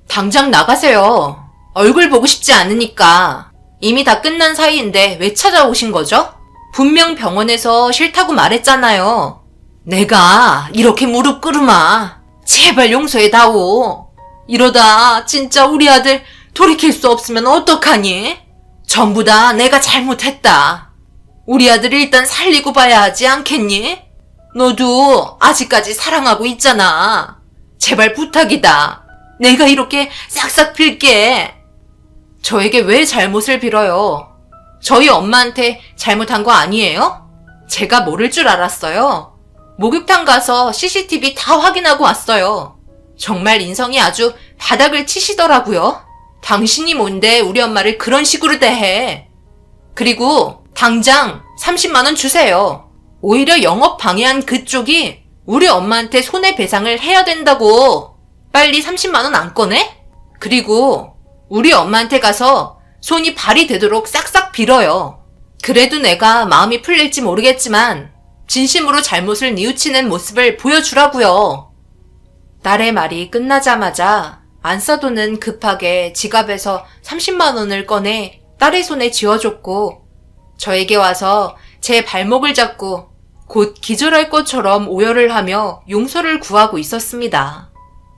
당장 나가세요. 얼굴 보고 싶지 않으니까. 이미 다 끝난 사이인데 왜 찾아오신 거죠? 분명 병원에서 싫다고 말했잖아요. 내가 이렇게 무릎 꿇으마. 제발 용서해다오. 이러다 진짜 우리 아들 돌이킬 수 없으면 어떡하니? 전부 다 내가 잘못했다. 우리 아들 일단 살리고 봐야 하지 않겠니? 너도 아직까지 사랑하고 있잖아. 제발 부탁이다. 내가 이렇게 싹싹 빌게. 저에게 왜 잘못을 빌어요? 저희 엄마한테 잘못한 거 아니에요? 제가 모를 줄 알았어요. 목욕탕 가서 CCTV 다 확인하고 왔어요. 정말 인성이 아주 바닥을 치시더라고요. 당신이 뭔데 우리 엄마를 그런 식으로 대해. 그리고 당장 30만 원 주세요. 오히려 영업 방해한 그쪽이 우리 엄마한테 손해배상을 해야 된다고. 빨리 30만 원 안 꺼내? 그리고 우리 엄마한테 가서 손이 발이 되도록 싹싹 빌어요. 그래도 내가 마음이 풀릴지 모르겠지만 진심으로 잘못을 뉘우치는 모습을 보여주라고요. 딸의 말이 끝나자마자 안사돈은 급하게 지갑에서 30만 원을 꺼내 딸의 손에 쥐어줬고 저에게 와서 제 발목을 잡고 곧 기절할 것처럼 오열을 하며 용서를 구하고 있었습니다.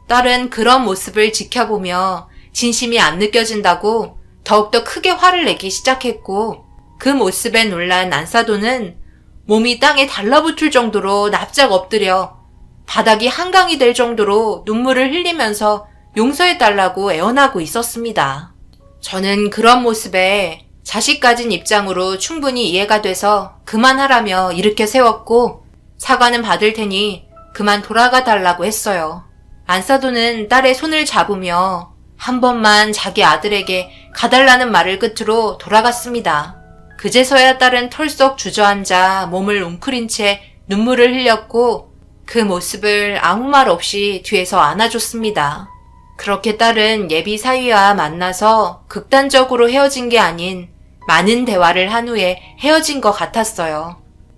딸은 그런 모습을 지켜보며 진심이 안 느껴진다고 더욱더 크게 화를 내기 시작했고 그 모습에 놀란 안사돈은 몸이 땅에 달라붙을 정도로 납작 엎드려 바닥이 한강이 될 정도로 눈물을 흘리면서 용서해달라고 애원하고 있었습니다. 저는 그런 모습에 자식 가진 입장으로 충분히 이해가 돼서 그만하라며 일으켜 세웠고 사과는 받을 테니 그만 돌아가 달라고 했어요. 안사돈은 딸의 손을 잡으며 한 번만 자기 아들에게 가달라는 말을 끝으로 돌아갔습니다. 그제서야 딸은 털썩 주저앉아 몸을 웅크린 채 눈물을 흘렸고 그 모습을 아무 말 없이 뒤에서 안아줬습니다. 그렇게 딸은 예비 사위와 만나서 극단적으로 헤어진 게 아닌 많은 대화를 한 후에 헤어진 것 같았어요.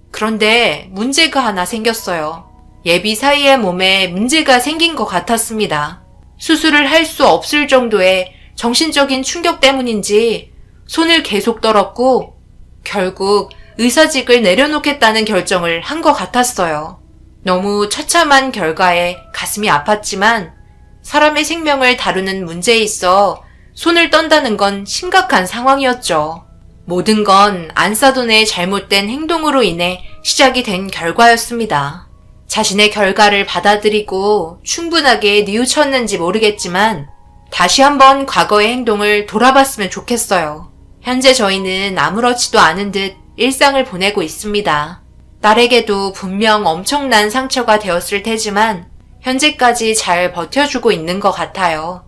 그런데 문제가 하나 생겼어요. 예비 사위의 몸에 문제가 생긴 것 같았습니다. 수술을 할 수 없을 정도의 정신적인 충격 때문인지 손을 계속 떨었고 결국 의사직을 내려놓겠다는 결정을 한 것 같았어요. 너무 처참한 결과에 가슴이 아팠지만 사람의 생명을 다루는 문제에 있어 손을 떤다는 건 심각한 상황이었죠. 모든 건 안사돈의 잘못된 행동으로 인해 시작이 된 결과였습니다. 자신의 결과를 받아들이고 충분하게 뉘우쳤는지 모르겠지만 다시 한번 과거의 행동을 돌아봤으면 좋겠어요. 현재 저희는 아무렇지도 않은 듯 일상을 보내고 있습니다. 딸에게도 분명 엄청난 상처가 되었을 테지만 현재까지 잘 버텨주고 있는 것 같아요.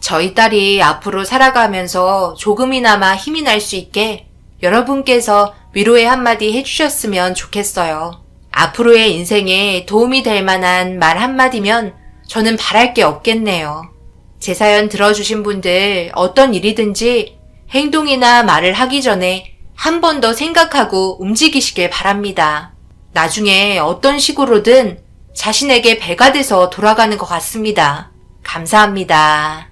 저희 딸이 앞으로 살아가면서 조금이나마 힘이 날 수 있게 여러분께서 위로의 한마디 해주셨으면 좋겠어요. 앞으로의 인생에 도움이 될 만한 말 한마디면 저는 바랄 게 없겠네요. 제 사연 들어주신 분들 어떤 일이든지 행동이나 말을 하기 전에 한 번 더 생각하고 움직이시길 바랍니다. 나중에 어떤 식으로든 자신에게 배가 돼서 돌아가는 것 같습니다. 감사합니다.